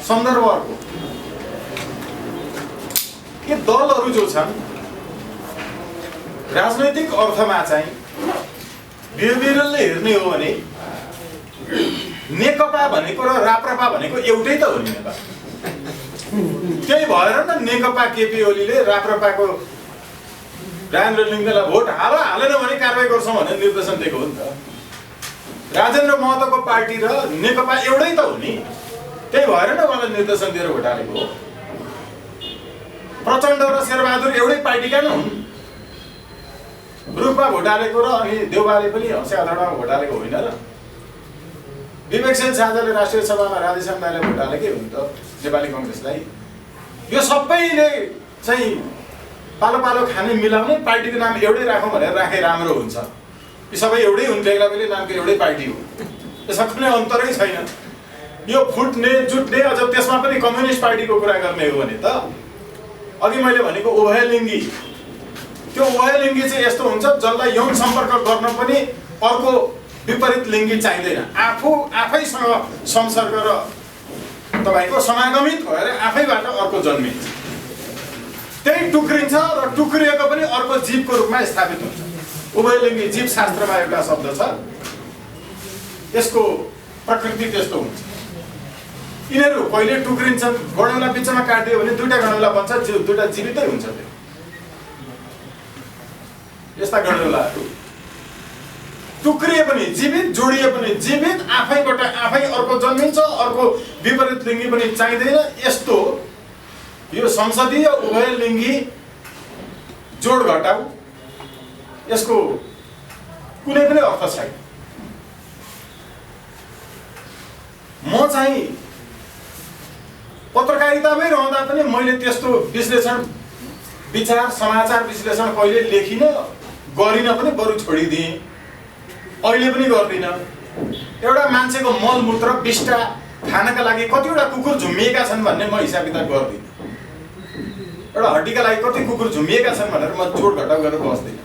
सन्दर्भ अर्को। के दलहरू जो छन् राजनैतिक अर्थमा चाहिँ बिहेभियरलले हेर्ने हो भने नेकपा भनेको र राप्रपा भनेको एउटै त हो नि नेपाल। त्यही भएर न नेकपा केपी ओलीले राप्रपाको राजेन्द्र लिङ्गेलाई भोट हालेन भने कारबाही गर्छौँ भनेर निर्देशन दिएको हो नि त। राजेन्द्र महतोको पार्टी र नेकपा एउटै त हो नि, त्यही भएर न उहाँलाई निर्देशन दिएर भोट हालेको हो। प्रचण्ड र शेरबहादुर एउटै पार्टीका नै हुन्। ग्रुपमा भोट हालेको र अनि देउबाले पनि हँसियाधडामा भोट हालेको होइन र। विवेकशील साझाले राष्ट्रिय सभामा राधेश्याम दाइलाई भोट हालेकै हो नि त नेपाली कङ्ग्रेसलाई। यो सबैले चाहिँ पालो पालो खाने मिलाउने पार्टीको नाम एउटै राखौँ भनेर राखे राम्रो हुन्छ। यी सबै एउटै हुन्, बेग्ला बेग्लै नामको एउटै पार्टी हो, यसमा कुनै अन्तरै छैन। यो फुट्ने जुट्ने अझ त्यसमा पनि कम्युनिस्ट पार्टीको कुरा गर्ने हो भने त अघि मैले भनेको उभयलिङ्गी, त्यो उभयलिङ्गी चाहिँ यस्तो हुन्छ जसलाई यौन सम्पर्क गर्न पनि अर्को विपरीत लिङ्गी चाहिँदैन। आफैसँग संसर्ग र तपाईँको समागमित भएर आफैबाट अर्को जन्मिन्छ, त्यही टुक्रिन्छ र टुक्रिएको पनि अर्को जीवको रूपमा स्थापित हुन्छ। उभयलिङ्गी जीव शास्त्रमा एउटा शब्द छ, यसको प्रकृति त्यस्तो हुन्छ। यिनीहरू कहिले टुक्रिन्छन्, गणेउला बिचमा काटिदियो भने दुईटा गणेउला बन्छ, दुईटा जीवितै हुन्छ। त्यो यस्ता गणेउलाहरू टुक्रिए पनि जीवित, जोडिए पनि जीवित, आफैबाट आफै अर्को जन्मिन्छ, अर्को विपरीत लिङ्गी पनि चाहिँदैन। यस्तो यो संसदीय उभयलिङ्गी जोड घटाउ, यसको कुनै पनि अर्थ छैन। म चाहिँ पत्रकारितामै रहँदा पनि मैले त्यस्तो विश्लेषण विचार समाचार विश्लेषण कहिले लेखिनँ, गरिनँ पनि, बरु छोडिदिएँ, अहिले पनि गर्दिनँ। एउटा मान्छेको मलमूत्र बिष्टा खानका लागि कतिवटा कुकुर झुम्मिएका छन् भन्ने म हिसाब किताब गर्दिनँ। एउटा हड्डीका लागि कति कुकुर झुम्मिएका छन् भनेर म जोड घटाउ गरेर बस्दिनँ।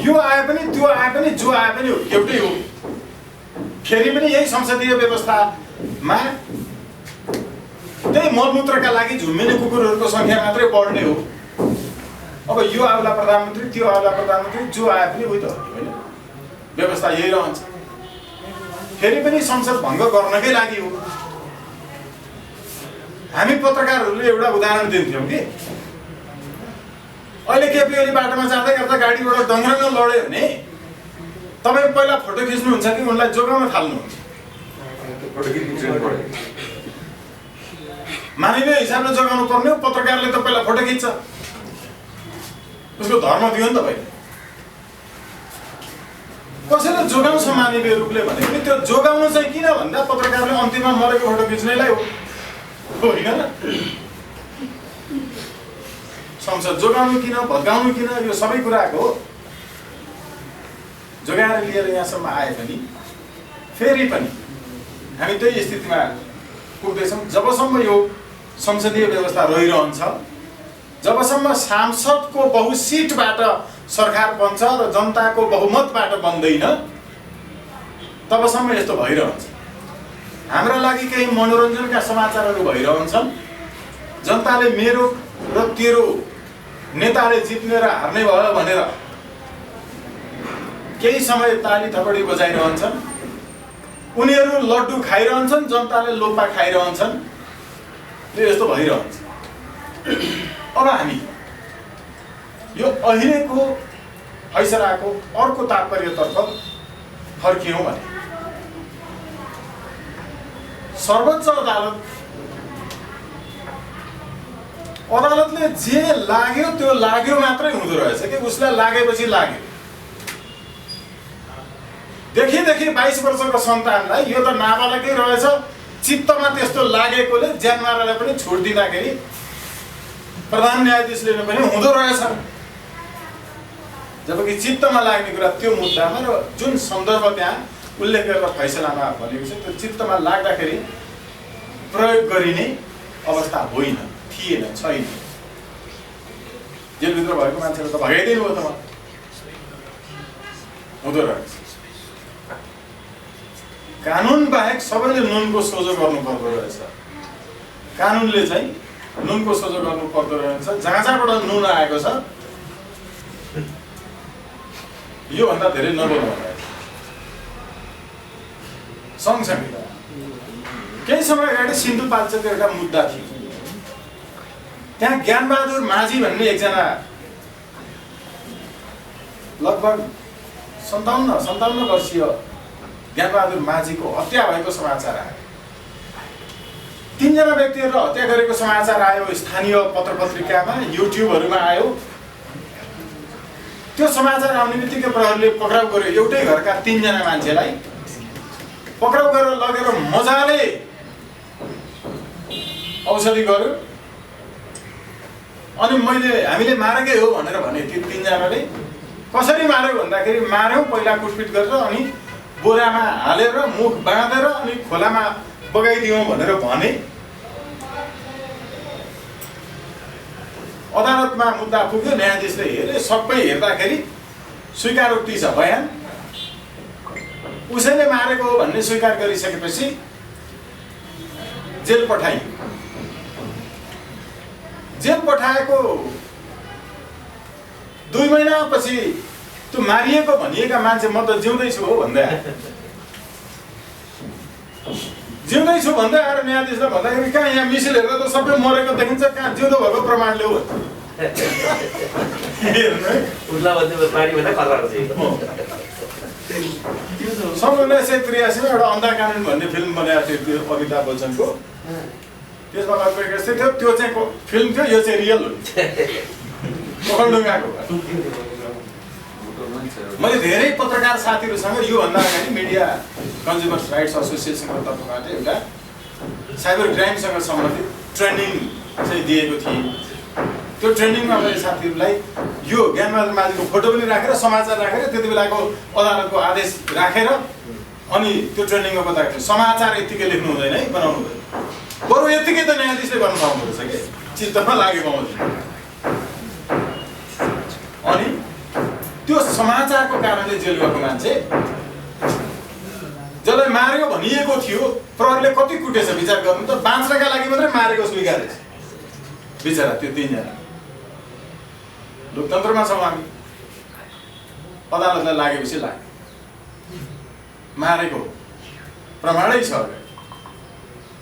यो आए पनि त्यो आए पनि जो आए पनि एउटै हो। फेरि पनि यही संसदीय व्यवस्थामा त्यही मलमूत्रका लागि झुम्मिने कुकुरहरूको सङ्ख्या मात्रै बढ्ने हो। अब यो आउला प्रधानमन्त्री, त्यो आउला प्रधानमन्त्री, जो आए पनि उही त होइन, व्यवस्था यही रहन्छ। फेरि पनि संसद भङ्ग गर्नकै लागि हो। हामी पत्रकारहरूले एउटा उदाहरण दिन्थ्यौँ कि अहिले केपी ओली बाटोमा जाँदै गर्दा गाडीबाट दङ्ग्रङ्ग लड्यो भने तपाईँ पहिला फोटो खिच्नुहुन्छ कि उनलाई जोगाउन थाल्नुहुन्छ? मानवीय हिसाबले जोगाउनु पर्ने हो। पत्रकारले त पहिला फोटो खिच्छ, उसको धर्म दियो नि त भाइ। कसैले जोगाउँछ मानवीय रूपले भने पनि त्यो जोगाउनु चाहिँ किन भन्दा पत्रकारले अन्तिममा मरेको फोटो खिच्नेलाई हो, होइन र? संसद जोगाउनु किन, भत्काउनु किन, यो सबै कुराको हो। जोगाएर लिएर यहाँसम्म आए पनि फेरि पनि हामी त्यही स्थितिमा पुग्दैछौँ। जबसम्म यो संसदीय व्यवस्था रहिरहन्छ, जबसम्म सांसदको बहुसिटबाट सरकार बन्छ र जनताको बहुमतबाट बन्दैन, तबसम्म यस्तो भइरहन्छ। हाम्रा लागि केही मनोरञ्जनका समाचारहरू भइरहन्छन्। जनताले मेरो र तेरो नेताले जित्ने र हार्ने भयो भनेर केही समय ताली थपडी बजाइरहन्छन्। उनीहरू लड्डु खाइरहन्छन्, जनताले लोपा खाइरहन्छन्। यो यस्तो भइरहन्छ। अब हामी यो अहिलेको फैसलाको अर्को तात्पर्यतर्फ फर्कियौँ भने सर्वोच्च अदालतले जे लाग्यो त्यो लाग्यो मात्रै हुँदो रहेछ कि उसलाई लागेपछि लाग्यो। देखि 22 वर्षको सन्तानलाई यो त नाबालकै रहेछ, चित्तमा त्यस्तो लागेकोले ज्यानमारालाई पनि छुट दिँदाखेरि प्रधान न्यायाधीशले पनि हुँदो रहेछ। जबकि चित्तमा लाग्ने कुरा त्यो मुद्दामा र जुन सन्दर्भ त्यहाँ उल्लेख गरेर फैसलामा भनेको छ त्यो चित्तमा लाग्दाखेरि प्रयोग गरिने अवस्था होइन, थिएन, छैन। जेलभित्र भएको मान्छेले त भगाइदिनु हो त हुँदो रहेछ। कानुन बाहेक सबैले नुनको सोझो गर्नु पर्दो रहेछ। कानुनले चाहिँ नुनको सोझो गर्नु पर्दो रहेछ। जहाँ जहाँबाट नुन आएको छ योभन्दा धेरै नबोल्नु भनेको सँगसँगै केही समय अगाडि सिन्धुपाल्चोकको एउटा मुद्दा थियो। त्यहाँ ज्ञानबहादुर माझी भन्ने एकजना लगभग 57 वर्षीय ज्ञानबहादुर माझीको हत्या भएको समाचार आयो। 3 जना व्यक्तिहरूलाई हत्या गरेको समाचार आयो। स्थानीय पत्रपत्रिकामा, युट्युबहरूमा आयो। त्यो समाचार आउने बित्तिकै प्रहरीले पक्राउ गर्यो। एउटै घरका 3 जना मान्छेलाई पक्राउ गरेर लगेर मजाले औषधि गर्यो। अनि हामीले मारेकै हो भनेर भने ती 3 जनाले। कसरी मार्यो भन्दाखेरि मार्यौँ पहिला कुटपिट गरेर अनि बोरामा हालेर मुख बाँधेर अनि खोलामा बगाइदियौँ भनेर भने। अदालतमा मुद्दा पुग्यो। न्यायाधीशले हेरे। सबै हेर्दाखेरि स्वीकारोक्ति छ बयान। उसैले मारेको हो भन्ने स्वीकार गरिसकेपछि जेल पठाइयो। जेल पठाएको 2 महिनापछि त्यो मारिएको भनिएका मान्छे म त जिउँदैछु हो भन्दै जिउँदैछु भन्दै आएर न्यायाधीशले भन्दाखेरि कहाँ यहाँ मिसिल हेर्दा त सबै मरेको देखिन्छ, कहाँ जिउँदो भएको प्रमाण ल्याऊ सन् 1983 मा एउटा अन्धा कानुन भन्ने फिल्म बनाएको थियो अमिताभ बच्चनको। त्यसमा लगभग यस्तै थियो। त्यो चाहिँ फिल्म थियो, यो चाहिँ रियल हो। ओखलढुङ्गाको। मैले धेरै पत्रकार साथीहरूसँग योभन्दा अगाडि मिडिया कन्ज्युमर्स राइट्स एसोसिएसनको तर्फबाट एउटा साइबर क्राइमसँग सम्बन्धित ट्रेनिङ चाहिँ दिएको थिएँ। त्यो ट्रेनिङमा मैले साथीहरूलाई यो ज्ञानबहादुर माझीको फोटो पनि राखेर समाचार राखेर त्यति बेलाको अदालतको आदेश राखेर अनि त्यो ट्रेनिङमा बताएको थियो समाचार यतिकै लेख्नु हुँदैन है, बनाउनु हुँदैन। बरु यतिकै त न्यायाधीशले गर्न पाउनु रहेछ कि चित्तमा लागेको आउँदैन। अनि त्यो समाचारको कारणले जेल गएको मान्छे जसलाई मार्यो भनिएको थियो प्रहरीले कति कुटेछ विचार गर्नु त। बाँच्नका लागि मात्रै मारेको स्वीकारेछ बिचरा त्यो 3 जना। लोकतन्त्रमा छौँ हामी। अदालतलाई लागेपछि लाग्यो मारेको प्रमाणै छ।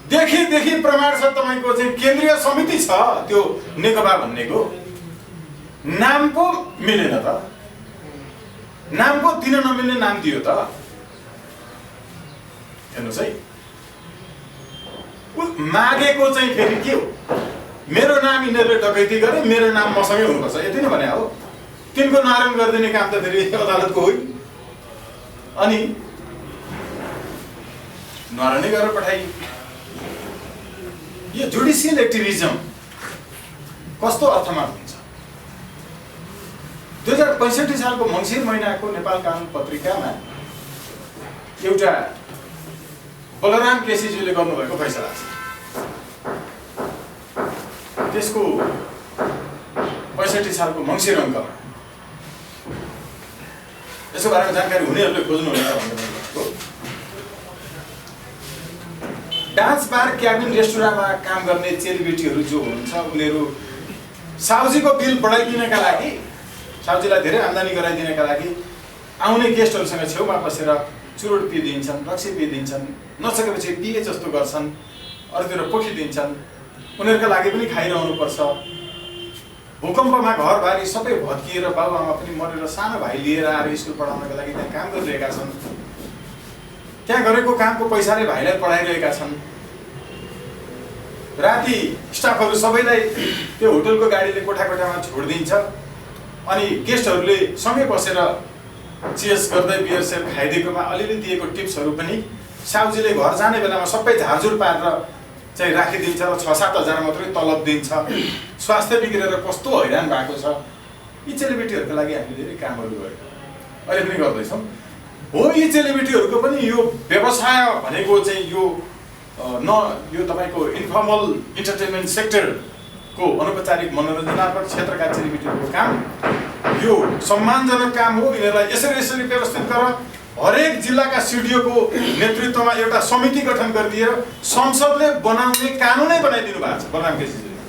देखि प्रमाण छ। तपाईँको चाहिँ केन्द्रीय समिति छ त्यो नेकपा भन्नेको। नाम पो मिलेन त। नाम पो दिन नमिल्ने नाम दियो त। हेर्नुहोस् है, मागेको चाहिँ फेरि के हो? मेरो नाम यिनीहरूले डकैती गरे, मेरो नाम मसँगै हुनुपर्छ यति नै भने हो। तिनको नारायण गरिदिने काम त फेरि अदालतको होइन। अनि नारायणै गरेर पठाइयो। यो जुडिसियल एक्टिभिजम कस्तो अर्थमा हुन्छ? 2065 सालको मङ्सिर महिनाको नेपाल कानुन पत्रिकामा एउटा बलराम केसीज्यूले गर्नुभएको फैसला छ। त्यसको 65 सालको मङ्सिर अङ्कमा यसको बारेमा जानकारी हुनेहरूले खोज्नुहुन्छ भन्ने डान्स बार क्याबिन रेस्टुरेन्टमा काम गर्ने चेलीबेटीहरू जो हुनुहुन्छ उनीहरू साउजीको बिल बढाइदिनका लागि, साउजीलाई धेरै आम्दानी गराइदिनका लागि आउने गेस्टहरूसँग छेउमा बसेर चुरोट पिइदिन्छन्, रक्सी पिइदिन्छन्, नसकेपछि पिए जस्तो गर्छन्, अरूतिर पोखिदिन्छन्। उनीहरूका लागि पनि खाइरहनुपर्छ। भूकम्पमा घरबारी सबै भत्किएर बाबुआमा पनि मरेर सानो भाइ लिएर आएर स्कुल पढाउनका लागि त्यहाँ काम गरिरहेका छन्। त्यहाँ गरेको कामको पैसाले भाइलाई पढाइरहेका छन्। राति स्टाफहरू सबैलाई त्यो होटलको गाडीले कोठामा छोडिदिन्छ। अनि गेस्टहरूले सँगै बसेर चियर्स गर्दै बियर सेयर खाइदिएकोमा अलिअलि दिएको टिप्सहरू पनि साउजीले घर जाने बेलामा सबै झारझुर पारेर चाहिँ राखिदिन्छ र 6-7 हजार मात्रै तलब दिन्छ। स्वास्थ्य बिग्रेर कस्तो हैरान भएको छ। यी चेलीबेटीहरूको लागि हामीले धेरै कामहरू गर्यौँ, अहिले पनि गर्दैछौँ। हो, यी चेलीबेटीहरूको पनि यो व्यवसाय भनेको चाहिँ यो तपाईँको इन्फर्मल इन्टरटेनमेन्ट सेक्टरको अनौपचारिक मनोरञ्जनात्मक क्षेत्रका चेलीबेटीहरूको काम यो सम्मानजनक काम हो। यिनीहरूलाई यसरी व्यवस्थित गर, हरेक जिल्लाका सिडिओको नेतृत्वमा एउटा समिति गठन गरिदिएर संसदले बनाउने कानुनै बनाइदिनु भएको छ। बलराम केसीजीले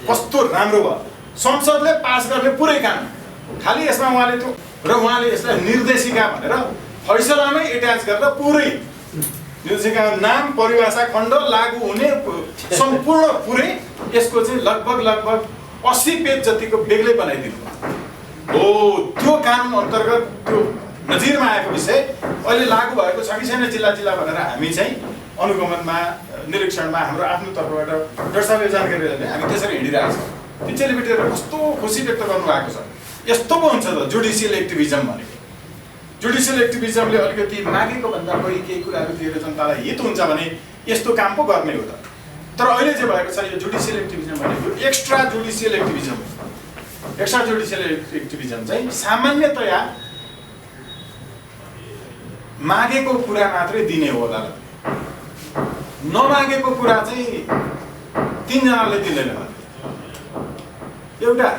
कस्तो राम्रो भयो, संसदले पास गर्ने पुरै कानुन। खालि यसमा उहाँले त्यो र उहाँले यसलाई निर्देशिका भनेर फैसलामै एट्याच गरेर पुरै निर्देशिका नाम परिभाषा खण्ड लागू हुने सम्पूर्ण पुरै यसको चाहिँ लगभग 80 पेज जतिको बेग्लै बनाइदिनु भयो। हो त्यो कानुन अन्तर्गत त्यो नजिरमा आएको विषय अहिले लागू भएको छ कि छैन जिल्ला जिल्ला भनेर हामी चाहिँ अनुगमनमा निरीक्षणमा हाम्रो आफ्नो तर्फबाट डाक्टर साहबले जानकारी दिए हामी त्यसरी हिँडिरहेको छौँ। त्यो चेलीबेटीहरू कस्तो खुसी व्यक्त गर्नुभएको छ। यस्तो पो हुन्छ त जुडिसियल एक्टिभिजम भनेको। जुडिसियल एक्टिभिजमले अलिकति मागेको भन्दा बढी केही कुराहरू दिएर जनतालाई हित हुन्छ भने यस्तो काम पो गर्ने हो त। तर अहिले चाहिँ भएको छ यो जुडिसियल एक्टिभिजम भनेको extra judicial activism. Extra judicial activism चाहिँ सामान्यतया मागेको कुरा मात्रै दिने हो अदालतले, नमागेको कुरा चाहिँ 3 जनाले दिँदैन। एउटा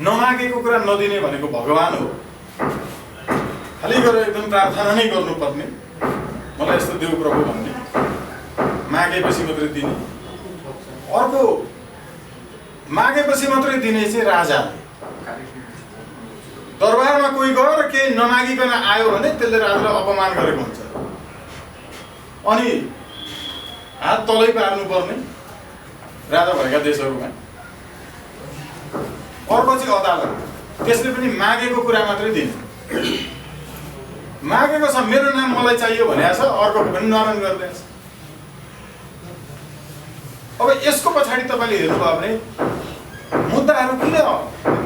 नमागेको कुरा नदिने भनेको भगवान हो, खालि गएर एकदम प्रार्थना नै गर्नुपर्ने, मलाई यस्तो देऊ प्रभु भन्ने, मागेपछि मात्रै दिने। अर्को मागेपछि मात्रै दिने चाहिँ राजाले। दरबारमा कोही गयो र केही नमागिकन आयो भने त्यसले राजालाई अपमान गरेको हुन्छ अनि हात तलै पार्नु पर्ने राजा भएका देशहरूमा। अर्को चाहिँ अदालत, त्यसले पनि मागेको कुरा मात्रै दिने। मागेको छ मेरो नाम मलाई चाहियो भनेको छ, अर्कोको पनि नरन गरिदिएको छ। अब यसको पछाडि तपाईँले हेर्नुभयो भने मुद्दाहरू किन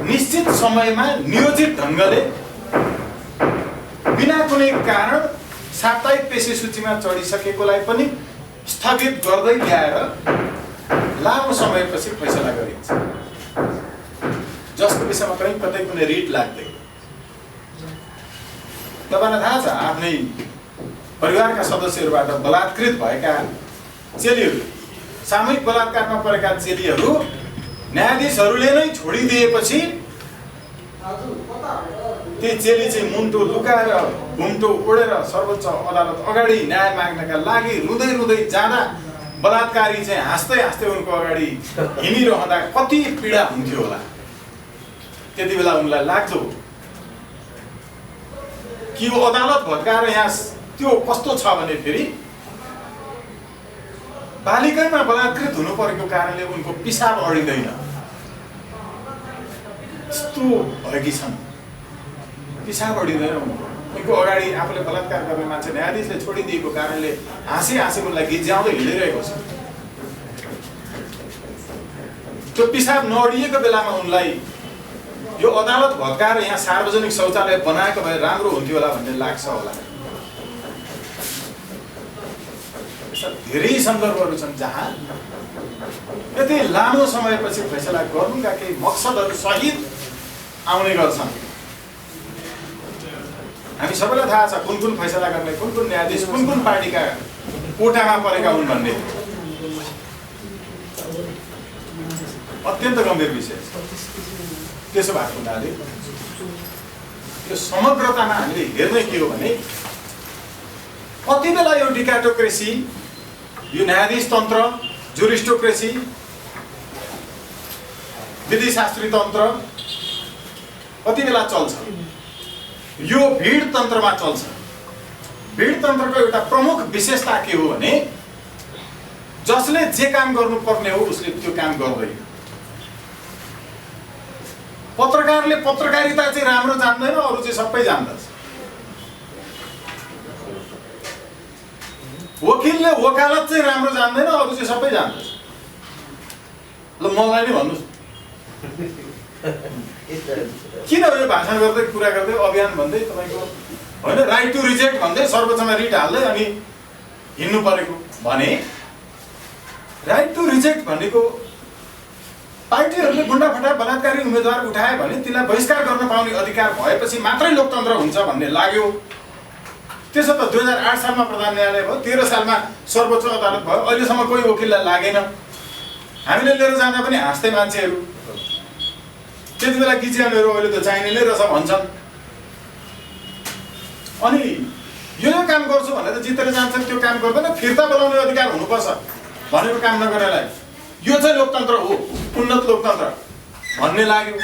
निश्चित समयमा नियोजित ढङ्गले बिना कुनै कारण साप्ताहिक पेशी सूचीमा चढिसकेकोलाई पनि स्थगित गर्दै ल्याएर लामो समयपछि फैसला गरिन्छ, जसको विषयमा कहीँ कतै कुनै रिट लाग्दैन। तपाईँलाई थाहा छ आफ्नै परिवारका सदस्यहरूबाट बलात्कृत भएका चेलीहरू, सामूहिक बलात्कारमा परेका चेलीहरू न्यायाधीशहरूले नै छोडिदिएपछि ती चेली चाहिँ मुन्टो लुकाएर घुम्टो ओढेर सर्वोच्च अदालत अगाडि न्याय माग्नका लागि रुँदै रुँदै जाँदा बलात्कारी चाहिँ हाँस्दै हाँस्दै उनको अगाडि हिँडिरहँदा कति पीडा हुन्थ्यो होला। त्यति बेला उनलाई लाग्दो कि यो अदालत भत्काएर यहाँ त्यो कस्तो छ भने फेरि बालिकैमा बलात्कृत हुनु परेको कारणले उनको पिसाब अडिँदैन, यस्तो भएकी छन्। पिसाब अडिँदैन उनको अगाडि आफूले बलात्कार गर्ने मान्छे न्यायाधीशले छोडिदिएको कारणले हाँसी हाँसी उनलाई गिज्याउँदै हिँडिरहेको छ। त्यो पिसाब नअडिएको बेलामा उनलाई यो अदालत भत्काएर यहाँ सार्वजनिक शौचालय बनाएको भए राम्रो हुन्थ्यो होला भन्ने लाग्छ होला। धेरै सन्दर्भहरू छन् जहाँ यति लामो समयपछि फैसला गर्नुका केही मकसदहरू सहित आउने गर्छन्। हामी सबैलाई थाहा छ कुन कुन फैसला गर्ने, कुन कुन न्यायाधीश कुन कुन पार्टीका कोटामा परेका हुन् भन्ने। अत्यन्त गम्भीर विषय। त्यसो भएको हुनाले यो समग्रतामा हामीले हेर्ने के हो भने कति बेला यो डिकाटोक्रेसी, यो न्यायाधीश तन्त्र, जुरिस्टोक्रेसी, विधिशास्त्री तन्त्र कति बेला चल्छ? यो भिड तन्त्रमा चल्छ। भिड तन्त्रको एउटा प्रमुख विशेषता के हो भने जसले जे काम गर्नुपर्ने हो उसले त्यो काम गर्दैन। पत्रकारले पत्रकारिता चाहिँ राम्रो जान्दैन, अरू चाहिँ सबै जान्दछ। वकिलले वकालत चाहिँ राम्रो जान्दैन, अरू चाहिँ सबै जान्दछ। ल मलाई नै भन्नुहोस् किन यो भाषण गर्दै कुरा गर्दै अभियान भन्दै तपाईँको होइन राइट टु रिजेक्ट भन्दै सर्वोच्चमा रिट हाल्दै अनि हिँड्नु परेको भने राइट टु रिजेक्ट भनेको पार्टीहरूले गुन्डाफटा बलात्कारी उम्मेदवार उठाए भने तिनलाई बहिष्कार गर्न पाउने अधिकार भएपछि मात्रै लोकतन्त्र हुन्छ भन्ने लाग्यो। त्यसो त 2008 सालमा प्रधान न्यायालय भयो, 13 सालमा सर्वोच्च अदालत भयो, अहिलेसम्म कोही वकिललाई लागेन। हामीले लिएर जाँदा पनि हाँस्दै मान्छेहरू, त्यति बेला गिच्याउनेहरू अहिले त चाहिने नै रहेछ भन्छन्। अनि यो काम गर्छु भनेर जितेर जान्छ, त्यो काम गर्दैन, फिर्ता बोलाउने अधिकार हुनुपर्छ भनेको काम नगर्नेलाई यो चाहिँ लोकतन्त्र हो, उन्नत लोकतन्त्र भन्ने लाग्यो।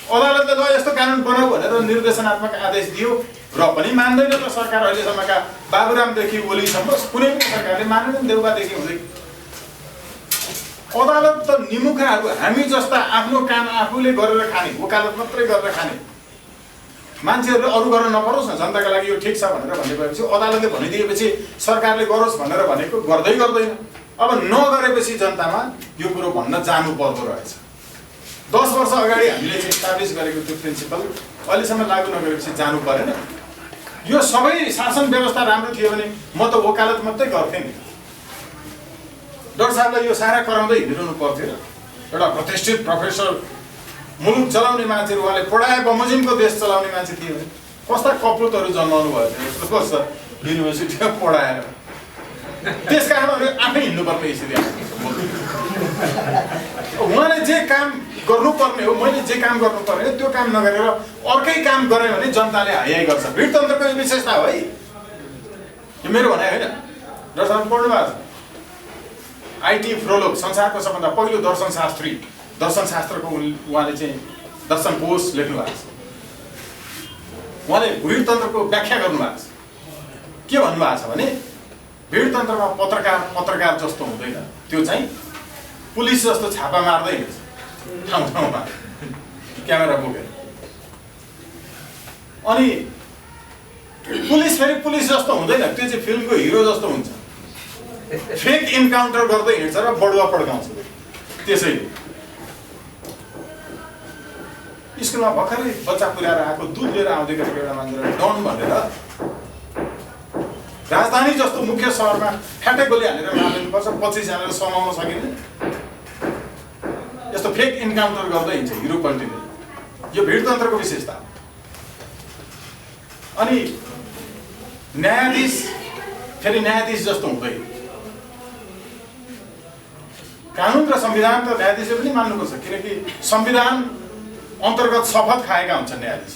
अदालतले ल यस्तो कानुन बनाऊ भनेर निर्देशनात्मक आदेश दियो र पनि मान्दैन त सरकार। अहिलेसम्मका बाबुरामदेखि ओलीसम्म कुनै पनि सरकारले मानेनन्, देउबादेखि हुँदै। अदालत त निमुखाहरू, हामी जस्ता आफ्नो काम आफूले गरेर खाने, वकालत मात्रै गरेर खाने मान्छेहरूले अरू गर्न नपरोस् न, जनताका लागि यो ठिक छ भनेर भन्ने भएपछि अदालतले भनिदिएपछि सरकारले गरोस् भनेर भनेको गर्दै गर्दैन। अब नगरेपछि जनतामा यो कुरो भन्न जानु पर्दो रहेछ। 10 वर्ष अगाडि हामीले चाहिँ इस्टाब्लिस गरेको त्यो प्रिन्सिपल अहिलेसम्म लागू नगरेपछि जानु परेन। यो सबै शासन व्यवस्था राम्रो थियो भने म त वकालत मात्रै गर्थेँ नि। डाक्टर साहबलाई यो सारा कराउँदै हिँडिरहनु पर्थ्यो। एउटा प्रतिष्ठित प्रोफेसर, मुलुक चलाउने मान्छेहरू, उहाँले पढाए बमोजिमको देश चलाउने मान्छे थियो भने कस्ता कपुतहरू जन्माउनु भएको थियो यस्तो कस्तो युनिभर्सिटीमा पढाएर। त्यस कारण आफै हिँड्नुपर्ने स्थिति आएको। उहाँले जे काम गर्नुपर्ने हो, मैले जे काम गर्नुपर्ने हो त्यो काम नगरेर अर्कै काम गरेँ भने जनताले हाइहाइ गर्छ। भिडतन्त्रको यो विशेषता हो है, यो मेरो भनाइ होइन। डाक्टर साहब पढ्नु भएको छ। आइटी फ्रोलोक, संसारको सबभन्दा पहिलो दर्शनशास्त्री, दर्शनशास्त्रको उहाँले चाहिँ दर्शन कोश लेख्नु भएको छ। उहाँले भिडतन्त्रको व्याख्या गर्नुभएको छ। के भन्नुभएको छ भने भिडतन्त्रमा पत्रकार जस्तो हुँदैन, त्यो चाहिँ पुलिस जस्तो छापा मार्दै हिँड्छ ठाउँ ठाउँमा क्यामेरा बोकेर। अनि पुलिस फेरि पुलिस जस्तो हुँदैन, त्यो चाहिँ फिल्मको हिरो जस्तो हुन्छ, फेक इन्काउन्टर गर्दै हिँड्छ र बडुवा पड्काउँछ। त्यसै स्कुलमा भर्खरै बच्चा पुर्याएर आएको दुध लिएर आउँदै गरेको एउटा मान्छेलाई डन भनेर राजधानी जस्तो मुख्य सहरमा फ्याटे गोली हालेर मारिदिनुपर्छ, 25 जनाले समाउन सकिँदैन। यस्तो फेक इन्काउन्टर गर्दै हिँड्छ हिरो पल्टिँदै। यो भिडतन्त्रको विशेषता। अनि न्यायाधीश फेरि न्यायाधीश जस्तो हुँदैन। कानुन र संविधान त न्यायाधीशले पनि मान्नुपर्छ, किनकि संविधान अन्तर्गत शपथ खाएका हुन्छन् न्यायाधीश।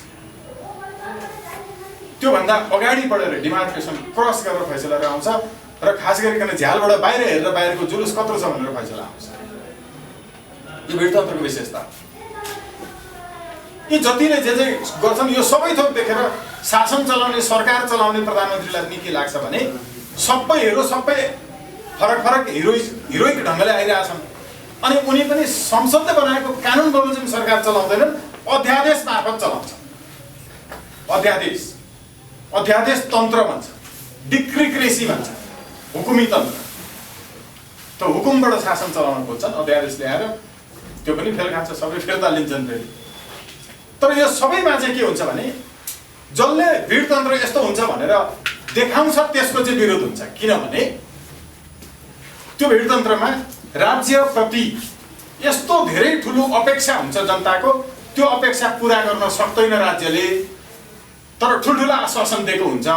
त्योभन्दा अगाडि बढेर डिमार्केसन क्रस गरेर फैसला आउँछ र खास गरिकन झ्यालबाट बाहिर हेरेर बाहिरको जुलुस कत्रो छ भनेर फैसला आउँछ। यो भिडतन्त्रको विशेषता। यी जतिले जे गर्छन् यो सबै थोक देखेर शासन चलाउने, सरकार चलाउने प्रधानमन्त्रीलाई पनि के लाग्छ भने सबैहरू सबै फरक फरक हिरोइक ढङ्गले आइरहेछन्। अनि उनी पनि संसदले बनाएको कानुन बमोजिम सरकार चलाउँदैनन्, अध्यादेश मार्फत चलाउँछ। अध्यादेश तन्त्र भन्छ, डिक्रिक्रेसी भन्छ, हुकुमी तन्त्र। त हुकुमबाट शासन चलाउन खोज्छन्, अध्यादेश ल्याएर त्यो पनि फेल खान्छ, सबै फिर्ता लिन्छन् फेरि। तर यो सबैमा चाहिँ के हुन्छ भने जसले भिडतन्त्र यस्तो हुन्छ भनेर देखाउँछ त्यसको चाहिँ विरोध हुन्छ। किनभने त्यो भिडतन्त्रमा राज्यप्रति यस्तो धेरै ठुलो अपेक्षा हुन्छ जनताको, त्यो अपेक्षा पुरा गर्न सक्दैन राज्यले, तर ठुल्ठुला आश्वासन दिएको हुन्छ।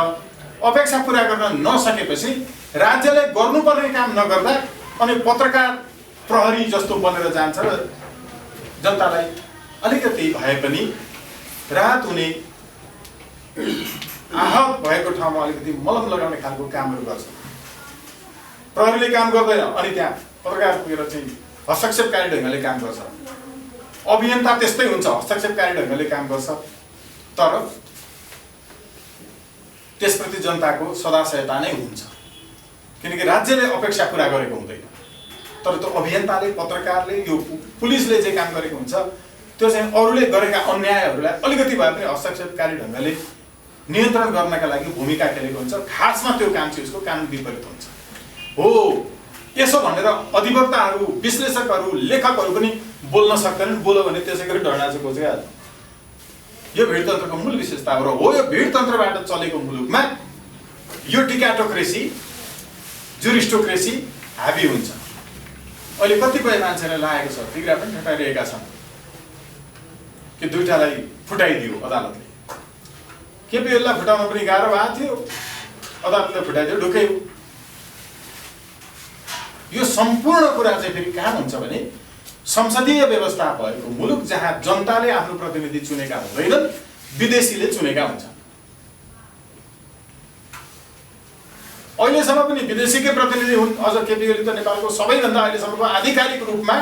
अपेक्षा पुरा गर्न नसकेपछि राज्यले गर्नुपर्ने काम नगर्दा अनि पत्रकार प्रहरी जस्तो बनेर जान्छ र जनतालाई अलिकति भए पनि राहत हुने, आहत भएको ठाउँमा अलिकति मलम लगाउने खालको कामहरू गर्छ। प्रहरीले काम गर्दैन अनि त्यहाँ पत्रकार पुगेर चाहिँ हस्तक्षेपकारी ढङ्गले काम गर्छ। अभियन्ता त्यस्तै हुन्छ, हस्तक्षेपकारी ढङ्गले काम गर्छ। तर त्यसप्रति जनताको सदाशयता नै हुन्छ, किनकि राज्यले अपेक्षा पुरा गरेको हुँदैन। तर त्यो अभियन्ताले, पत्रकारले, यो पुलिसले जे काम गरेको हुन्छ त्यो चाहिँ अरूले गरेका अन्यायहरूलाई अलिकति भए पनि हस्तक्षेपकारी ढङ्गले नियन्त्रण गर्नका लागि भूमिका खेलेको हुन्छ। खासमा त्यो काम चाहिँ उसको कानुन विपरीत हुन्छ हो। यसो भनेर अधिवक्ताहरू, विश्लेषकहरू, लेखकहरू पनि बोल्न सक्दैनन्। बोल्यो भने त्यसै गरी ढर्नाचो खोजिहाल्छ। यो भिडतन्त्रको मूल विशेषता हो। र हो यो भिडतन्त्रबाट चलेको मुलुकमा यो डिकाटोक्रेसी, जुरिस्टोक्रेसी हाबी हुन्छ। अहिले कतिपय मान्छेलाई लागेको छ, फिक्रा पनि ठटाइरहेका छन् कि दुईटालाई फुटाइदियो अदालतले। केपीएललाई फुटाउन पनि गाह्रो भएको थियो, अदालतले फुटाइदियो, ढुकै हो। यो सम्पूर्ण कुरा चाहिँ फेरि कहाँ हुन्छ भने संसदीय व्यवस्था भएको मुलुक जहाँ जनताले आफ्नो प्रतिनिधि चुनेका हुँदैनन्, विदेशीले चुनेका हुन्छन्। अहिलेसम्म पनि विदेशीकै प्रतिनिधि हुन्। अझ केपी ओली त नेपालको सबैभन्दा अहिलेसम्मको आधिकारिक रूपमा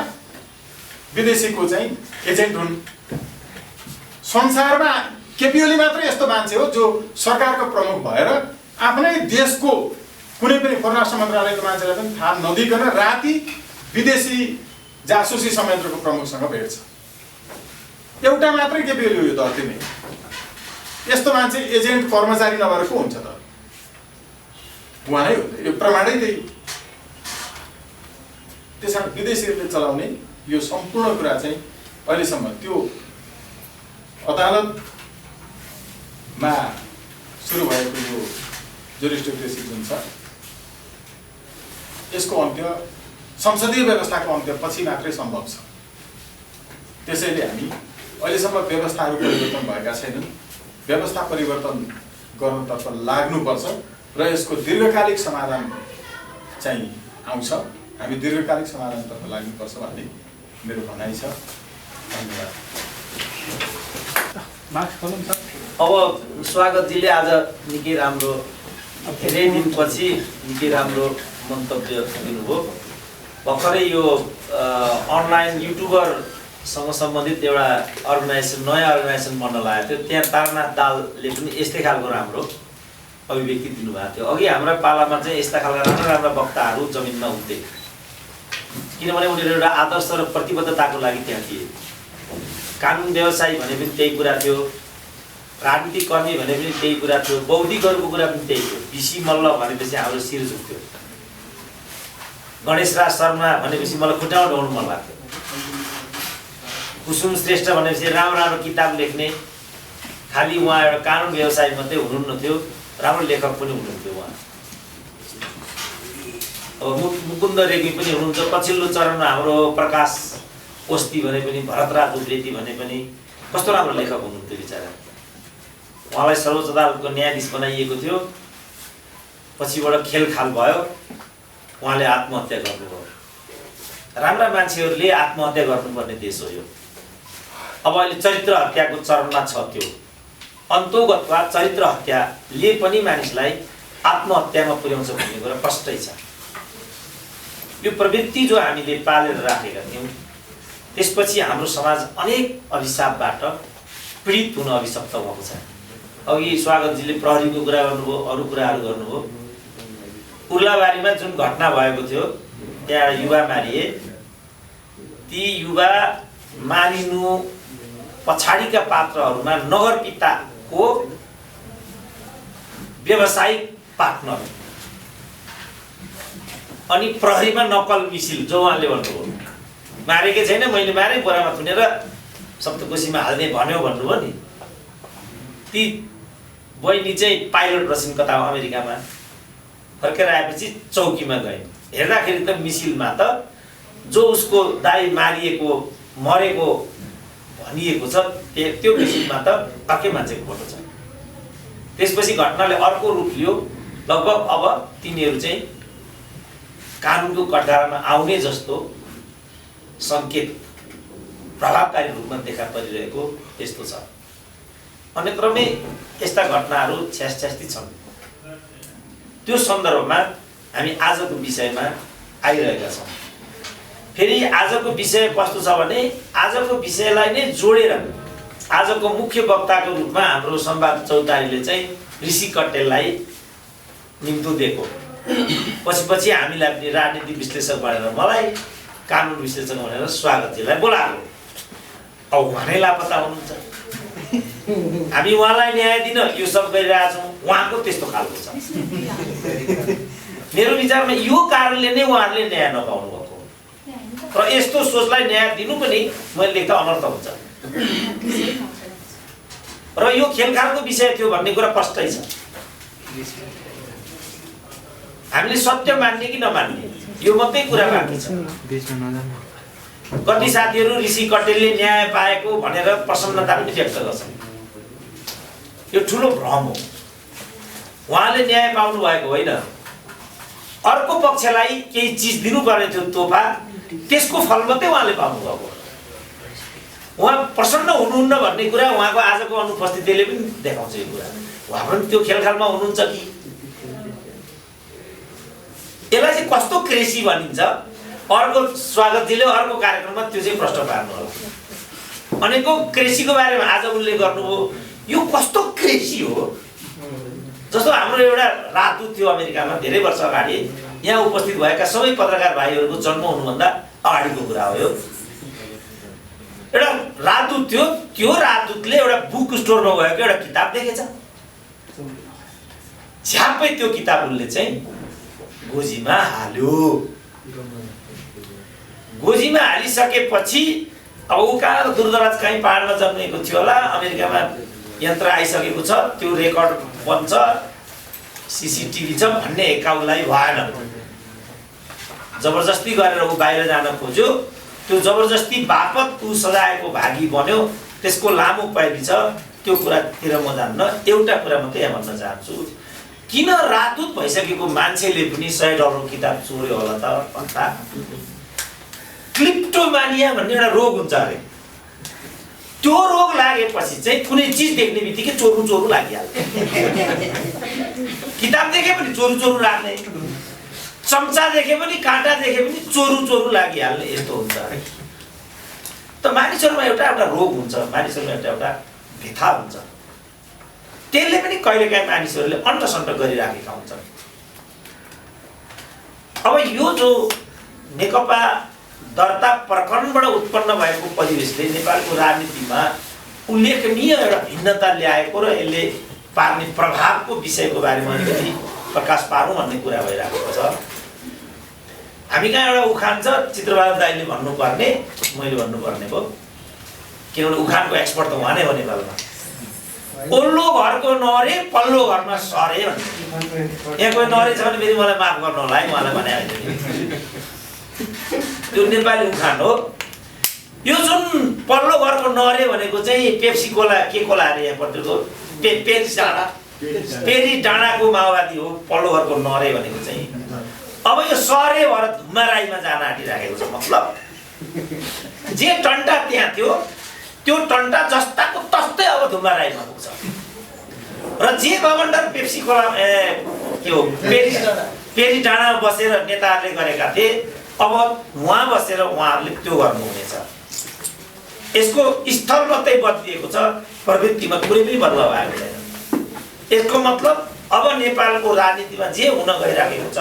विदेशीको चाहिँ एजेन्ट हुन्। संसारमा केपी ओली मात्रै यस्तो मान्छे हो जो सरकारको प्रमुख भएर आफ्नै देशको कुनै पनि परराष्ट्र मन्त्रालयको मान्छेलाई पनि थाहा नदिकन राति विदेशी जासुसी संयन्त्रको प्रमुखसँग भेट्छ। एउटा मात्रै केपी ओली हो यो धरतीमै। यस्तो मान्छे एजेन्ट कर्मचारी नभएर को हुन्छ त? उहाँ नै हो। यो प्रमाणै त्यही। त्यसकारण विदेशीहरूले चलाउने यो सम्पूर्ण कुरा चाहिँ अहिलेसम्म त्यो अदालतमा सुरु भएको यो जुरिस्डिक्सन जुन छ यसको अन्त्य संसदीय व्यवस्थाको अन्त्य पछि मात्रै सम्भव छ। त्यसैले हामी अहिलेसम्म व्यवस्थाहरू परिवर्तन भएका छैनन्। व्यवस्था परिवर्तन गर्नतर्फ लाग्नुपर्छ र यसको दीर्घकालिक समाधान चाहिँ आउँछ। हामी दीर्घकालिक समाधानतर्फ लाग्नुपर्छ भन्ने मेरो भनाइ छ। धन्यवाद। अब स्वागतजीले आज निकै राम्रो धेरै दिनपछि निकै राम्रो मन्तव्य दिनुभयो। भर्खरै यो अनलाइन युट्युबरसँग सम्बन्धित एउटा अर्गनाइजेसन नयाँ अर्गनाइजेसन बन्न लागेको थियो। त्यहाँ तारानाथ दालले पनि यस्तै खालको राम्रो अभिव्यक्ति दिनुभएको थियो। अघि हाम्रा पालामा चाहिँ यस्ता खालका राम्रा राम्रा वक्ताहरू जमिनमा हुन्थे, किनभने उनीहरू एउटा आदर्श र प्रतिबद्धताको लागि त्यहाँ थिए। कानुन व्यवसायी भने पनि त्यही कुरा थियो, राजनीतिक कर्मी भने पनि त्यही कुरा थियो, बौद्धिकहरूको कुरा पनि त्यही थियो। बिसी मल्ल भनेपछि हाम्रो शिर झुक्थ्यो, गणेश राज शर्मा भनेपछि मलाई खुट्टामा ढाउनु मन लाग्थ्यो, कुसुम श्रेष्ठ भनेपछि राम्रो राम्रो किताब लेख्ने, खालि उहाँ एउटा कानुन व्यवसायी मात्रै हुनुहुन्न थियो, राम्रो लेखक पनि हुनुहुन्थ्यो उहाँ। अब मुकुन्द रेग्मी पनि हुनुहुन्छ। पछिल्लो चरणमा हाम्रो प्रकाश पोस्ती भने पनि, भरतराज उप्रेती भने पनि कस्तो राम्रो लेखक हुनुहुन्थ्यो बिचरा। उहाँलाई सर्वोच्च अदालतको न्यायाधीश बनाइएको थियो, पछिबाट खेलखाल भयो, उहाँले आत्महत्या गर्नुभयो। राम्रा मान्छेहरूले आत्महत्या गर्नुपर्ने देश हो यो। अब अहिले चरित्र हत्याको चरणमा छ त्यो। अन्तोगतवा चरित्र हत्याले पनि मानिसलाई आत्महत्यामा पुर्याउँछ भन्ने कुरा प्रष्टै छ। यो प्रवृत्ति जो हामीले पालेर राखेका थियौँ त्यसपछि हाम्रो समाज अनेक अभिशापबाट पीडित हुन अभिशप्त भएको छ। अघि स्वागतजीले प्रहरीको कुरा गर्नुभयो, अरू कुराहरू गर्नुभयो। उर्लाबारीमा जुन घटना भएको थियो, त्यहाँ युवा मारिए। ती युवा मारिनु पछाडिका पात्रहरूमा नगरपिताको व्यावसायिक पार्टनर अनि प्रहरीमा नक्कल मिसिल, जो उहाँले भन्नुभयो मारेकै छैन, मैले मारे, बोरामा थुनेर सप्तकोशीमा हाल्ने भन्यो भन्नुभयो नि। ती बहिनी चाहिँ पाइलट रहेछन् कता अमेरिकामा, फर्केर आएपछि चौकीमा गइन्। हेर्दाखेरि त मिसिलमा त जो उसको दाइ मारिएको मरेको भनिएको छ त्यो मिसिलमा त अर्कै मान्छेको फोटो छ। त्यसपछि घटनाले अर्को रूप लियो। लगभग अब तिनीहरू चाहिँ कानुनको कटघरामा आउने जस्तो सङ्केत प्रभावकारी रूपमा देखा परिरहेको यस्तो छ। अन्यक्रमै यस्ता घटनाहरू छ्यास्छ्यास्ती छन्। त्यो सन्दर्भमा हामी आजको विषयमा आइरहेका छौँ। फेरि आजको विषय कस्तो छ भने, आजको विषयलाई नै जोडेर आजको मुख्य वक्ताको रूपमा हाम्रो सम्वाद चौतारीले चाहिँ ऋषि कट्टेललाई निम्तो दिएको। पछि हामीलाई पनि राजनीतिक विश्लेषक भनेर, मलाई कानुन विश्लेषक भनेर स्वागतजीलाई बोलाएको। अब उहाँ नै लापत्ता हुनुहुन्छ। हामी उहाँलाई न्याय दिन यो सब गरिरहेछौँ, उहाँको त्यस्तो खालको छ। मेरो विचारमा यो कारणले नै उहाँहरूले न्याय नपाउनु भएको र यस्तो सोचलाई न्याय दिनु पनि मैले लेख्दा अनर्थ हुन्छ। र यो खेलखालको विषय थियो भन्ने कुरा प्रष्टै छ। हामीले सत्य मान्ने कि नमान्ने यो मात्रै कुरा बाँकी छ। कति साथीहरू ऋषि कट्टेलले न्याय पाएको भनेर प्रसन्नता पनि व्यक्त गर्छन्। यो ठुलो भ्रम हो। उहाँले न्याय पाउनु भएको होइन, अर्को पक्षलाई केही चिज दिनुपर्ने थियो तोहफा, त्यसको फल मात्रै उहाँले पाउनु भएको। उहाँ प्रसन्न हुनुहुन्न भन्ने कुरा उहाँको आजको अनुपस्थितिले पनि देखाउँछ। यो कुरा उहाँ पनि त्यो खेलखालमा हुनुहुन्छ कि यसलाई चाहिँ कस्तो क्रेसी भनिन्छ अर्को स्वागतजीले अर्को कार्यक्रममा त्यो चाहिँ प्रश्न पार्नु होला अनेकौं क्रेसीको बारेमा आज उल्लेख गर्नुभयो यो कस्तो क्रेसी हो जस्तो हाम्रो एउटा राजदूत थियो अमेरिकामा धेरै वर्ष अगाडि यहाँ उपस्थित भएका सबै पत्रकार भाइहरूको जन्म हुनुभन्दा अगाडिको कुरा हो यो एउटा राजदूत थियो त्यो राजदूतले एउटा बुक स्टोरमा गएको एउटा किताब देखेछ झ्यापै त्यो किताब उनले चाहिँ गोजीमा हाल्यो गोजीमा हालिसकेपछि अब ऊ कहाँ दूरदराज कहीँ पहाडमा जन्मेको थियो होला अमेरिकामा यन्त्र आइसकेको छ त्यो रेकर्ड बन्छ सीसीटीभी छ भन्ने एकाउलाई भएन जबरजस्ती गरेर ऊ बाहिर जान खोज्यो त्यो जबरजस्ती बापत ऊ सजायको भागी बन्यो त्यसको लामो पैली छ त्यो कुरातिर म जान्न एउटा कुरा मात्रै यहाँ भन्न चाहन्छु किन राजदूत भइसकेको मान्छेले पनि $100 किताब चोर्यो होला त भन्दा क्लिप्टोमानिया भन्ने एउटा रोग हुन्छ अरे त्यो रोग लागेपछि चाहिँ कुनै चिज देख्ने बित्तिकै चोरु चोरु लागिहाल्छ किताब देखे पनि चोरु चोरु लाग्ने चम्चा देखे पनि काँटा देखे पनि चोरु चोरु लागिहाल्ने यस्तो हुन्छ अरे त मानिसहरुमा एउटा एउटा रोग हुन्छ मानिसहरुमा एउटा एउटा व्यथा हुन्छ त्यसले पनि कहिलेकाहीँ मानिसहरुले अन्टसन्ट गरिराखेका हुन्छन् अब यो जो नेकपा दर्ता प्रकरणबाट उत्पन्न भएको परिवेशले नेपालको राजनीतिमा उल्लेखनीय एउटा भिन्नता ल्याएको र यसले पार्ने प्रभावको विषयको बारेमा अलिकति प्रकाश पारौँ भन्ने कुरा भइरहेको छ हामी कहाँ एउटा उखान छ चित्रबहादुर दाइले भन्नुपर्ने मैले भन्नुपर्ने भयो किनभने उखानको एक्सपर्ट त उहाँ नै हो नेपालमा ओल्लो घरको नरे पल्लो घरमा सरे भन्ने यहाँ कोही नरे छ भने फेरि मलाई माफ गर्नु होला है उहाँलाई भने होइन त्यो नेपाली उखान हो यो जुन पल्लो घरको नरे भनेको चाहिँ पेप्सी कोला के कोला अरे यहाँ पत्रको पेरी डाँडाको माओवादी हो पल्लो घरको नरे भनेको चाहिँ अब यो सरे भएर धुम्मा राईमा जान आँटिराखेको छ मतलब जे टन्टा त्यहाँ थियो त्यो टन्टा जस्ताको तस्तै अब धुम्मा राईमा पुग्छ र जे गभर्नर पेप्सी कोला के हो पेरी डाँडामा बसेर नेताहरूले गरेका थिए अब उहाँ बसेर उहाँहरूले त्यो गर्नुहुनेछ यसको स्थल मात्रै बदलिएको छ प्रवृत्तिमा कुनै पनि बदलाव आएको छैन यसको मतलब अब नेपालको राजनीतिमा जे हुन गइरहेको छ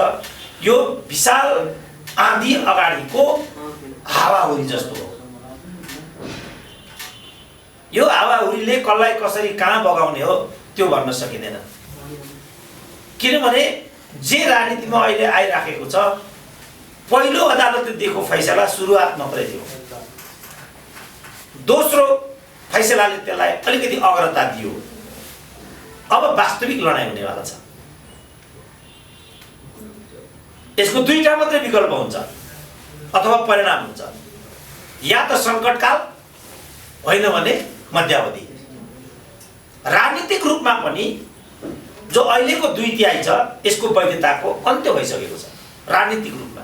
यो विशाल आँधी अगाडिको हावाहुरी जस्तो हो यो हावाहुरीले कसलाई कसरी कहाँ बगाउने हो त्यो भन्न सकिँदैन किनभने जे राजनीतिमा अहिले आइराखेको छ पहिलो अदालतले दिएको फैसला सुरुवात मात्रै थियो दोस्रो फैसलाले त्यसलाई अलिकति अग्रता दियो अब वास्तविक लडाईँ हुनेवाला छ यसको दुईटा मात्रै विकल्प हुन्छ अथवा परिणाम हुन्छ या त संकटकाल होइन भने मध्यावधि राजनीतिक रूपमा पनि जो अहिलेको 2/3 छ यसको वैधताको अन्त्य भइसकेको छ राजनीतिक रूपमा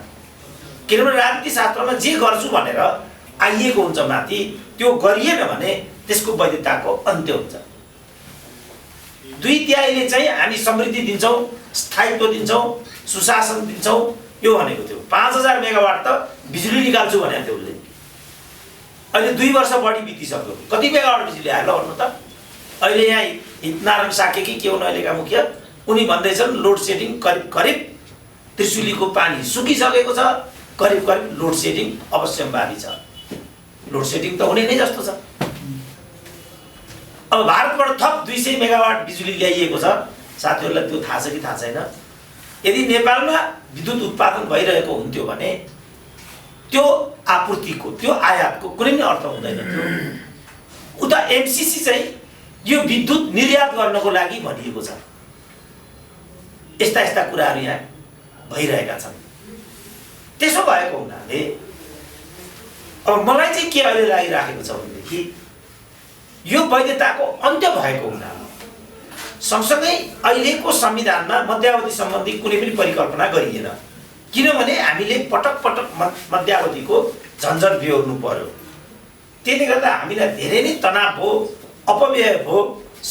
किनभने राजनीति शास्त्रमा जे गर्छु भनेर आइएको हुन्छ माथि त्यो गरिएन भने त्यसको वैधताको अन्त्य हुन्छ 2/3 चाहिँ हामी समृद्धि दिन्छौं स्थायित्व दिन्छौं सुशासन दिन्छौं यो भनेको थियो 5000 मेगावाट त बिजुली निकाल्छु भनेको थियो उसले अहिले 2 वर्ष बढी बितिसक्यो कति मेगावाट बिजुली आयो ल भन्नु त अहिले यहाँ हितनारायण साकेकी के हुन् अहिलेका मुखिया उनी भन्दैछन् लोड सेडिङ करिब त्रिशुलीको पानी सुकिसकेको छ करिब लोड सेडिङ अवश्यम्भावी छ लोड सेडिङ त हुने नै जस्तो छ अब भारतबाट थप 200 मेगावाट बिजुली ल्याइएको छ साथीहरुलाई त्यो थाहा छ कि थाहा छैन यदि नेपालमा विद्युत उत्पादन भइरहेको हुन्थ्यो भने त्यो आपूर्तिको त्यो आयातको कुनै पनि अर्थ हुँदैन थियो उता एमसीसी चाहिँ यो विद्युत निर्यात गर्नको लागि भनिएको छ यस्ता कुराहरु यहाँ भइरहेका छन् त्यसो भएको हुनाले अब मलाई चाहिँ के अहिले लागिराखेको छ भनेदेखि यो वैधताको अन्त्य भएको हुनाले सँगसँगै अहिलेको संविधानमा मध्यावधि सम्बन्धी कुनै पनि परिकल्पना गरिएन किनभने हामीले पटक पटक मध्यावधिको झन्झट बिहोर्नु पर्यो त्यसले गर्दा हामीलाई धेरै नै तनाव हो अपव्यय हो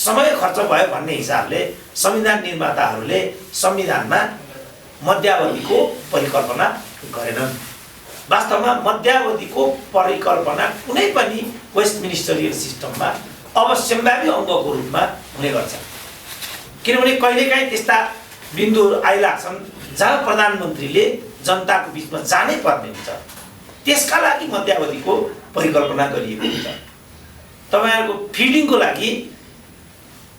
समय खर्च भयो भन्ने हिसाबले संविधान निर्माताहरूले संविधानमा मध्यावधिको परिकल्पना गरेनन्। वास्तवमा मध्यावधिको परिकल्पना कुनै पनि वेस्ट मिनिस्टरियल सिस्टममा अवश्यम्भावी अङ्गको रूपमा हुने गर्छ। किनभने कहिलेकाहीँ त्यस्ता बिन्दुहरू आइलाग्छन् जहाँ प्रधानमन्त्रीले जनताको बिचमा जानै पर्ने हुन्छ, त्यसका लागि मध्यावधिको परिकल्पना गरिएको हुन्छ। तपाईँहरूको फिडिङको लागि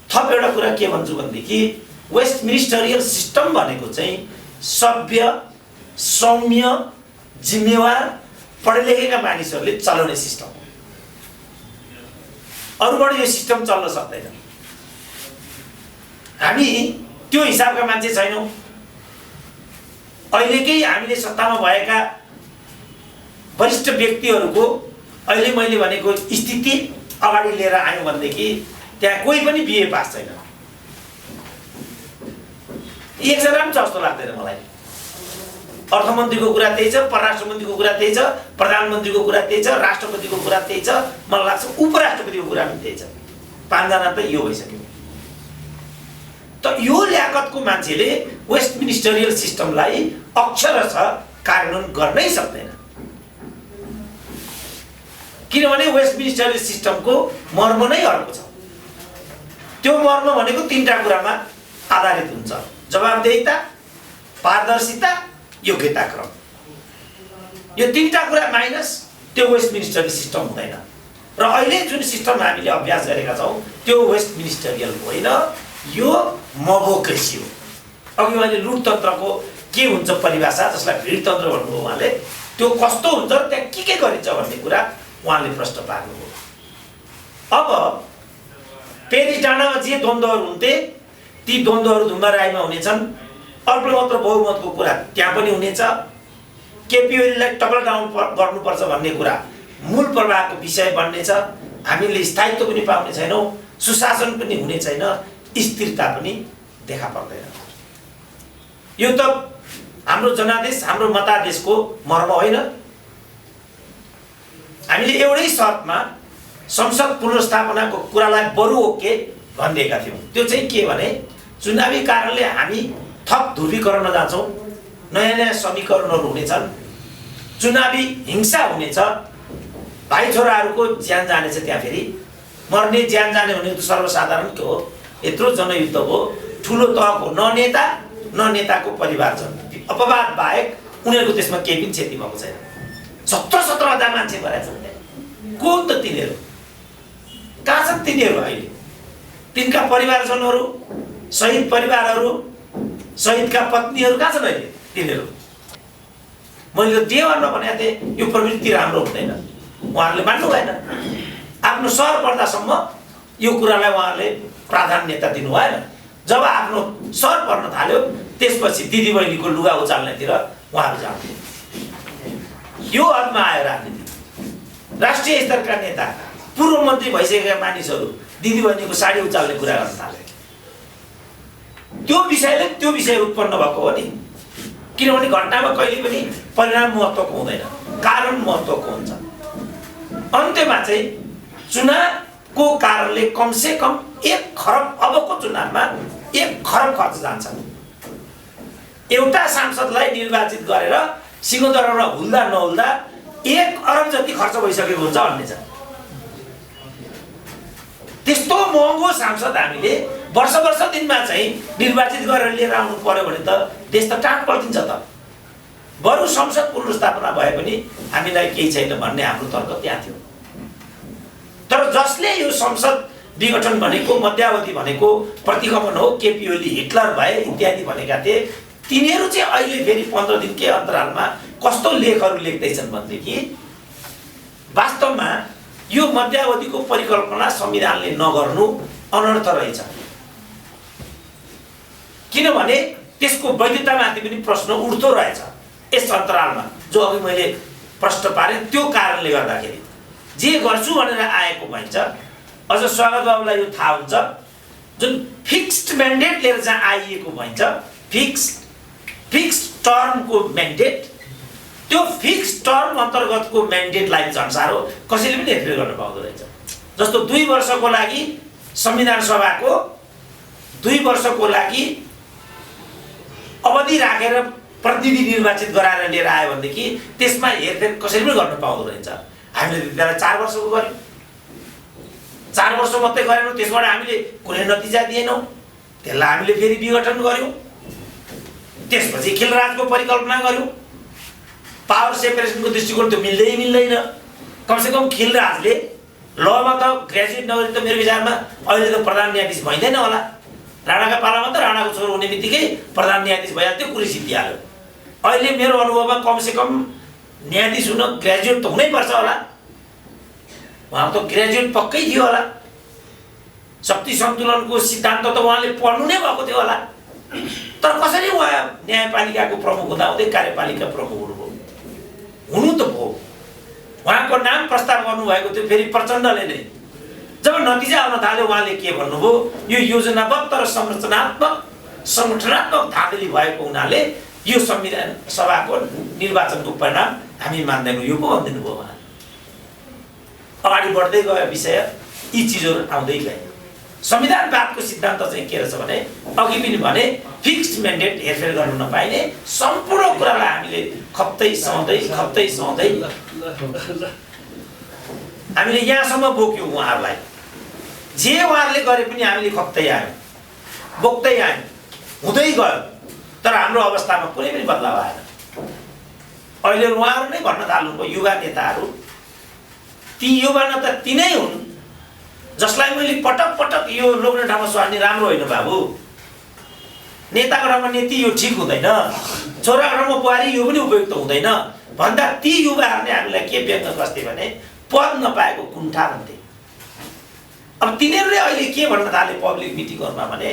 थप एउटा कुरा के भन्छु भनेदेखि वेस्ट मिनिस्टरियल सिस्टम भनेको चाहिँ सभ्य, सौम्य, जिम्मेवार, पढेलेखेका मानिसहरूले चलाउने सिस्टम हो। अरूबाट यो सिस्टम चल्न सक्दैन। हामी त्यो हिसाबका मान्छे छैनौँ। अहिलेकै हामीले सत्तामा भएका वरिष्ठ व्यक्तिहरूको अहिले मैले भनेको स्थिति अगाडि लिएर आयौँ भनेदेखि त्यहाँ कोही पनि बिए पास छैन। एकजना पनि छ जस्तो लाग्दैन मलाई। अर्थमन्त्रीको कुरा त्यही छ, परराष्ट्र मन्त्रीको कुरा त्यही छ, प्रधानमन्त्रीको कुरा त्यही छ, राष्ट्रपतिको कुरा त्यही छ, मलाई लाग्छ उपराष्ट्रपतिको कुरा पनि त्यही छ। 5 जना त यो भइसक्यो। त यो ल्याकतको मान्छेले वेस्ट मिनिस्टरियल सिस्टमलाई अक्षरशः कार्यान्वयन गर्नै सक्दैन। किनभने वेस्ट मिनिस्टरियल सिस्टमको मर्म नै अर्को छ। त्यो मर्म भनेको 3टा कुरामा आधारित हुन्छ: जवाबदेहिता, पारदर्शिता, योग्यता क्रम। यो 3टा कुरा माइनस त्यो वेस्ट मिनिस्टरियल सिस्टम हुँदैन। र अहिले जुन सिस्टम हामीले अभ्यास गरेका छौँ त्यो वेस्ट मिनिस्टरियल होइन, यो मोबोक्रेसी हो। अघि मैले लुटतन्त्रको के हुन्छ परिभाषा, जसलाई भिडतन्त्र भन्नुभयो उहाँले, त्यो कस्तो हुन्छ र त्यहाँ के गरिन्छ भन्ने कुरा उहाँले प्रश्न पार्नुभयो। अब पेरिस डाँडामा जे द्वन्द्वहरू हुन्थे ती द्वन्द्वहरू धुम्बा राईमा हुनेछन्। अल्पमत र बहुमतको कुरा त्यहाँ पनि हुनेछ। केपी ओलीलाई टपल डाउन गर्नुपर्छ भन्ने कुरा मूल प्रवाहको विषय बन्नेछ। हामीले स्थायित्व पनि पाउने छैनौँ, सुशासन पनि हुने छैन, स्थिरता पनि देखा पर्दैन। यो त हाम्रो जनादेश, हाम्रो मतादेशको मर्म होइन। हामीले एउटै शर्तमा संसद पुनर्स्थापनाको कुरालाई बरु ओके भनिदिएका थियौँ। त्यो चाहिँ के भने चुनावी कारणले हामी थप ध्रुवीकरणमा जान्छौँ, नयाँ नयाँ समीकरणहरू हुनेछन्, चुनावी हिंसा हुनेछ, भाइ छोराहरूको ज्यान जानेछ, त्यहाँ फेरि मर्ने ज्यान जाने हुने त सर्वसाधारण के हो। यत्रो जनयुद्ध हो, ठुलो तहको न नेता न नेताको परिवारजन, अपवाद बाहेक उनीहरूको त्यसमा केही पनि क्षति भएको छैन। 17,000 मान्छे मरेका छन्। को त तिनीहरू? कहाँ छन् तिनीहरू अहिले? तिनका परिवारजनहरू, शहीद परिवारहरू, शहीदका पत्नीहरू कहाँ छन् अहिले तिनीहरू? मैले त डे 1 मा भनेको थिएँ यो प्रवृत्ति राम्रो हुँदैन। उहाँहरूले मान्नु भएन। आफ्नो सहर पर्दासम्म यो कुरालाई उहाँहरूले प्राधान्यता दिनु भएन। जब आफ्नो सहर पर्न थाल्यो त्यसपछि दिदीबहिनीको लुगा उचाल्नेतिर उहाँहरू जान्थे। यो हदमा आयो राजनीति। राष्ट्रिय स्तरका नेता, पूर्व मन्त्री भइसकेका मानिसहरू दिदीबहिनीको साडी उचाल्ने कुरा गर्न थाले। त्यो विषय उत्पन्न भएको हो नि। किनभने घटनामा कहिले पनि परिणाम महत्त्वको हुँदैन, कारण महत्त्वको हुन्छ। अन्त्यमा चाहिँ चुनावको कारणले कमसे कम 1 खरब, अबको चुनावमा 1 खरब खर्च जान्छ। एउटा सांसदलाई निर्वाचित गरेर सिंहदरबारमा हुल्दा नहुल्दा 1 अरब जति खर्च भइसकेको हुन्छ भन्ने छ। त्यस्तो महँगो सांसद हामीले वर्ष दिनमा चाहिँ निर्वाचित गरेर लिएर आउनु पर्यो भने त देश त टाढ पर्दिन्छ त। बरु संसद पुनर्स्थापना भए पनि हामीलाई केही छैन भन्ने हाम्रो तर्क त्यहाँ थियो। तर जसले यो संसद विघटन भनेको, मध्यावधि भनेको प्रतिगमन हो, केपी ओली हिटलर भए इत्यादि भनेका थिए, तिनीहरू चाहिँ अहिले फेरि 15 दिनकै अन्तरालमा कस्तो लेखहरू लेख्दैछन् भनेदेखि वास्तवमा यो मध्यावधिको परिकल्पना संविधानले नगर्नु अनर्थ रहेछ। किनभने त्यसको वैधतामाथि पनि प्रश्न उठ्दो रहेछ यस अन्तरालमा, जो अघि मैले प्रश्न पारेँ। त्यो कारणले गर्दाखेरि जे गर्छु भनेर आएको भन्छ। अझ स्वागत बाबुलाई यो थाहा हुन्छ, जुन फिक्स्ड म्यान्डेट लिएर जहाँ आइएको भन्छ, फिक्स्ड टर्मको म्यान्डेट, त्यो फिक्स्ड टर्म अन्तर्गतको म्यान्डेटलाई झन् साह्रो कसैले पनि हेरफेर गर्न पाउँदो रहेछ। जस्तो 2 वर्षको लागि संविधान सभाको 2 वर्षको लागि अवधि राखेर प्रतिनिधि निर्वाचित गराएर लिएर आयो भनेदेखि त्यसमा हेरफेर कसरी पनि गर्न पाउँदो रहेछ। हामीले त्यसलाई 4 वर्षको गर्यौँ, 4 वर्ष मात्रै गरेनौँ, त्यसबाट हामीले कुनै नतिजा दिएनौँ, त्यसलाई हामीले फेरि विघटन गर्यौँ, त्यसपछि खिलराजको परिकल्पना गर्यौँ। पावर सेपरेसनको दृष्टिकोण त्यो मिल्दैन। कमसेकम खिलराजले लमा त ग्रेजुएट नगरी त मेरो विचारमा अहिले त प्रधान न्यायाधीश भइँदैन होला। राणाका पालामा त राणाको छोरो हुने बित्तिकै प्रधान न्यायाधीश भइहाल्थ्यो, कुरै जितिहाल्यो। अहिले मेरो अनुभवमा कमसेकम न्यायाधीश हुन ग्रेजुएट त हुनैपर्छ होला। उहाँ त ग्रेजुएट पक्कै थियो होला। शक्ति सन्तुलनको सिद्धान्त त उहाँले पढ्नु नै भएको थियो होला। तर कसरी उहाँ न्यायपालिकाको प्रमुख हुँदाहुँदै कार्यपालिका प्रमुख हुनुभयो? हुनु त भयो। उहाँको नाम प्रस्ताव गर्नुभएको थियो फेरि प्रचण्डले नै। जब नतिजा आउन थाल्यो उहाँले के भन्नुभयो, यो योजनाबद्ध र संरचनात्मक सङ्गठनात्मक धाँधली भएको हुनाले यो संविधान सभाको निर्वाचनको परिणाम हामी मान्दैनौँ, यो पो भनिदिनु भयो उहाँ। अगाडि बढ्दै गयो विषय, यी चिजहरू आउँदै गए। संविधानवादको सिद्धान्त चाहिँ के रहेछ भने, अघि पनि भने फिक्स्ड म्यान्डेट हेरफेर गर्न नपाइने, सम्पूर्ण कुरालाई हामीले खप्दै सहँदै हामीले यहाँसम्म बोक्यौँ उहाँहरूलाई। जे उहाँहरूले गरे पनि हामीले खप्दै आयौँ, बोक्दै आयौँ, हुँदै गयो। तर हाम्रो अवस्थामा कुनै पनि बदलाव आएन। अहिले उहाँहरू नै भन्न थाल्नुभयो, युवा नेताहरू, ती युवा नेता तिनै हुन् जसलाई मैले पटक पटक यो लोग्ने ठाउँमा स्वार्ने राम्रो होइन बाबु, नेताको ठाउँमा नेती यो ठिक हुँदैन, छोराको ठाउँमा बुहारी यो पनि उपयुक्त हुँदैन भन्दा ती युवाहरूले हामीलाई के व्यङ्ग गर्थे भने पद नपाएको कुण्ठा भन्थे। अब तिनीहरूले अहिले के भन्न थाले पब्लिक मिटिङहरूमा भने,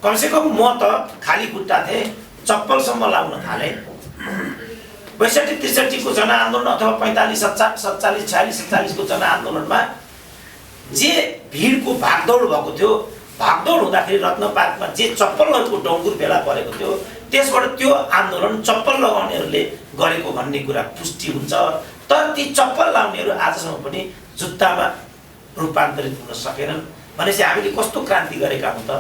कमसेकम म त खाली खुट्टा थिएँ, चप्पलसम्म लाउन थालेँ। 62-63 को जनआन्दोलन अथवा 45, 47, 46, 47 को जनआन्दोलनमा जे भिडको भागदौड भएको थियो, भागदौड हुँदाखेरि रत्न पार्कमा जे चप्पलहरूको डङ्गुर भेला परेको थियो, त्यसबाट त्यो आन्दोलन चप्पल लगाउनेहरूले गरेको भन्ने कुरा पुष्टि हुन्छ। तर ती चप्पल लाउनेहरू आजसम्म पनि जुत्तामा रूपान्तरित हुन सकेनन् भनेपछि हामीले कस्तो क्रान्ति गरेका हौँ त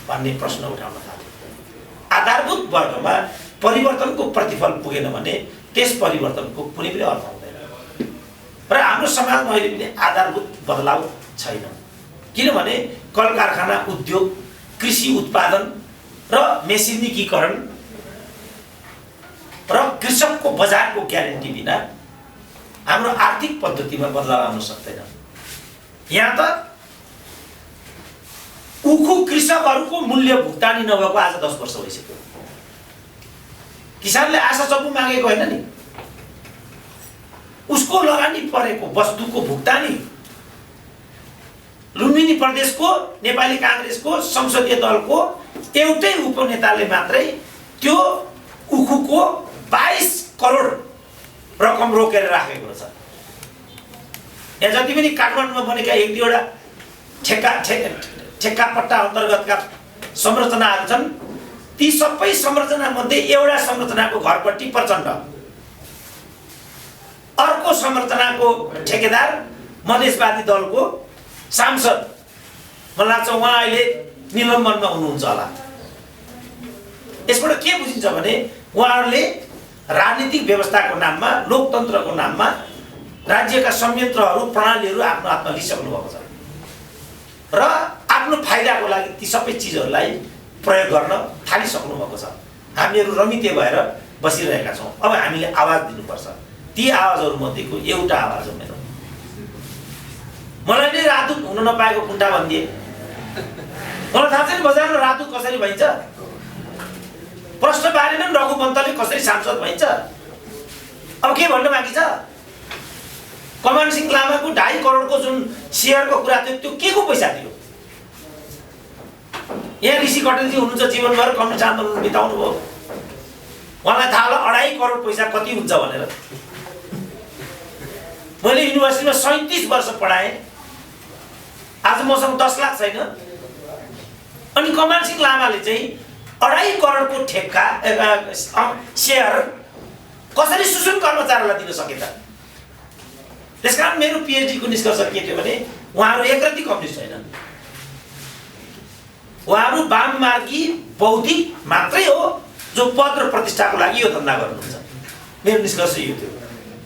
भन्ने प्रश्न उठाउन थाल्यो। आधारभूत वर्गमा परिवर्तनको प्रतिफल पुगेन भने त्यस परिवर्तनको कुनै पनि अर्थ हुँदैन। र हाम्रो समाजमा अहिले पनि आधारभूत बदलाव छैन, किनभने कल कारखाना उद्योग, कृषि उत्पादन र मेसिनीकरण र कृषकको बजारको ग्यारेन्टी बिना हाम्रो आर्थिक पद्धतिमा बदलाव आउन सक्दैन। यहाँ त उखु कृषकहरूको मूल्य भुक्तानी नभएको आज 10 वर्ष भइसक्यो। किसानले आशा चप्पु मागेको होइन नि, उसको लगानी परेको वस्तुको भुक्तानी लुम्बिनी प्रदेशको नेपाली काङ्ग्रेसको संसदीय दलको एउटै उपनेताले मात्रै त्यो उखुको 22 करोड रकम रोकेर राखेको छ। यहाँ जति पनि काठमाडौँमा बनेका 1-2 ठेक्का पट्टा अन्तर्गतका संरचनाहरू छन्, ती सबै संरचना मध्ये एउटा संरचनाको घरपट्टि प्रचण्ड, अर्को संरचनाको ठेकेदार मधेसवादी दलको सांसद, मलाई लाग्छ उहाँ अहिले निलम्बनमा हुनुहुन्छ होला। यसबाट के बुझिन्छ भने उहाँहरूले राजनीतिक व्यवस्थाको नाममा, लोकतन्त्रको नाममा राज्यका संयन्त्रहरू, प्रणालीहरू आफ्नो हातमा लिइसक्नु भएको छ र आफ्नो फाइदाको लागि ती सबै चिजहरूलाई प्रयोग गर्न थालिसक्नु भएको छ। हामीहरू रमिते भएर बसिरहेका छौँ। अब हामीले आवाज दिनुपर्छ। ती आवाजहरू मध्येको एउटा आवाज हो मेरो। मलाई नै राजदूत हुन नपाएको कुण्ठा भनिदिए। मलाई थाहा छैन बजारमा राजदूत कसरी भइन्छ, प्रश्न बारेमा रघु पन्तले कसरी सांसद भइन्छ। अब के भन्न बाँकी छ? कमान सिंह लामाको 2.5 करोडको जुन सेयरको कुरा थियो त्यो के को पैसा थियो? यहाँ ऋषि कटेलजी हुनुहुन्छ, जीवनभर कम्युनिस्ट आन्दोलन बिताउनु भयो, उहाँलाई थाहा होला 2.5 करोड पैसा कति हुन्छ भनेर। मैले युनिभर्सिटीमा 37 वर्ष पढाएँ, आज मसँग 10 लाख छैन। अनि कमान सिंह लामाले चाहिँ 2.5 करोडको ठेक्का सेयर कसरी सुसुन कर्मचारीलाई दिन सके त? त्यसकारण मेरो पीएचडी को निष्कर्ष के थियो भने उहाँहरू एकरती कम्युनिस्ट छैनन्, उहाँहरू वाममार्गी बौद्धिक मात्रै हो जो पद र प्रतिष्ठाको लागि यो धन्दा गर्नुहुन्छ। मेरो निष्कर्ष यो थियो।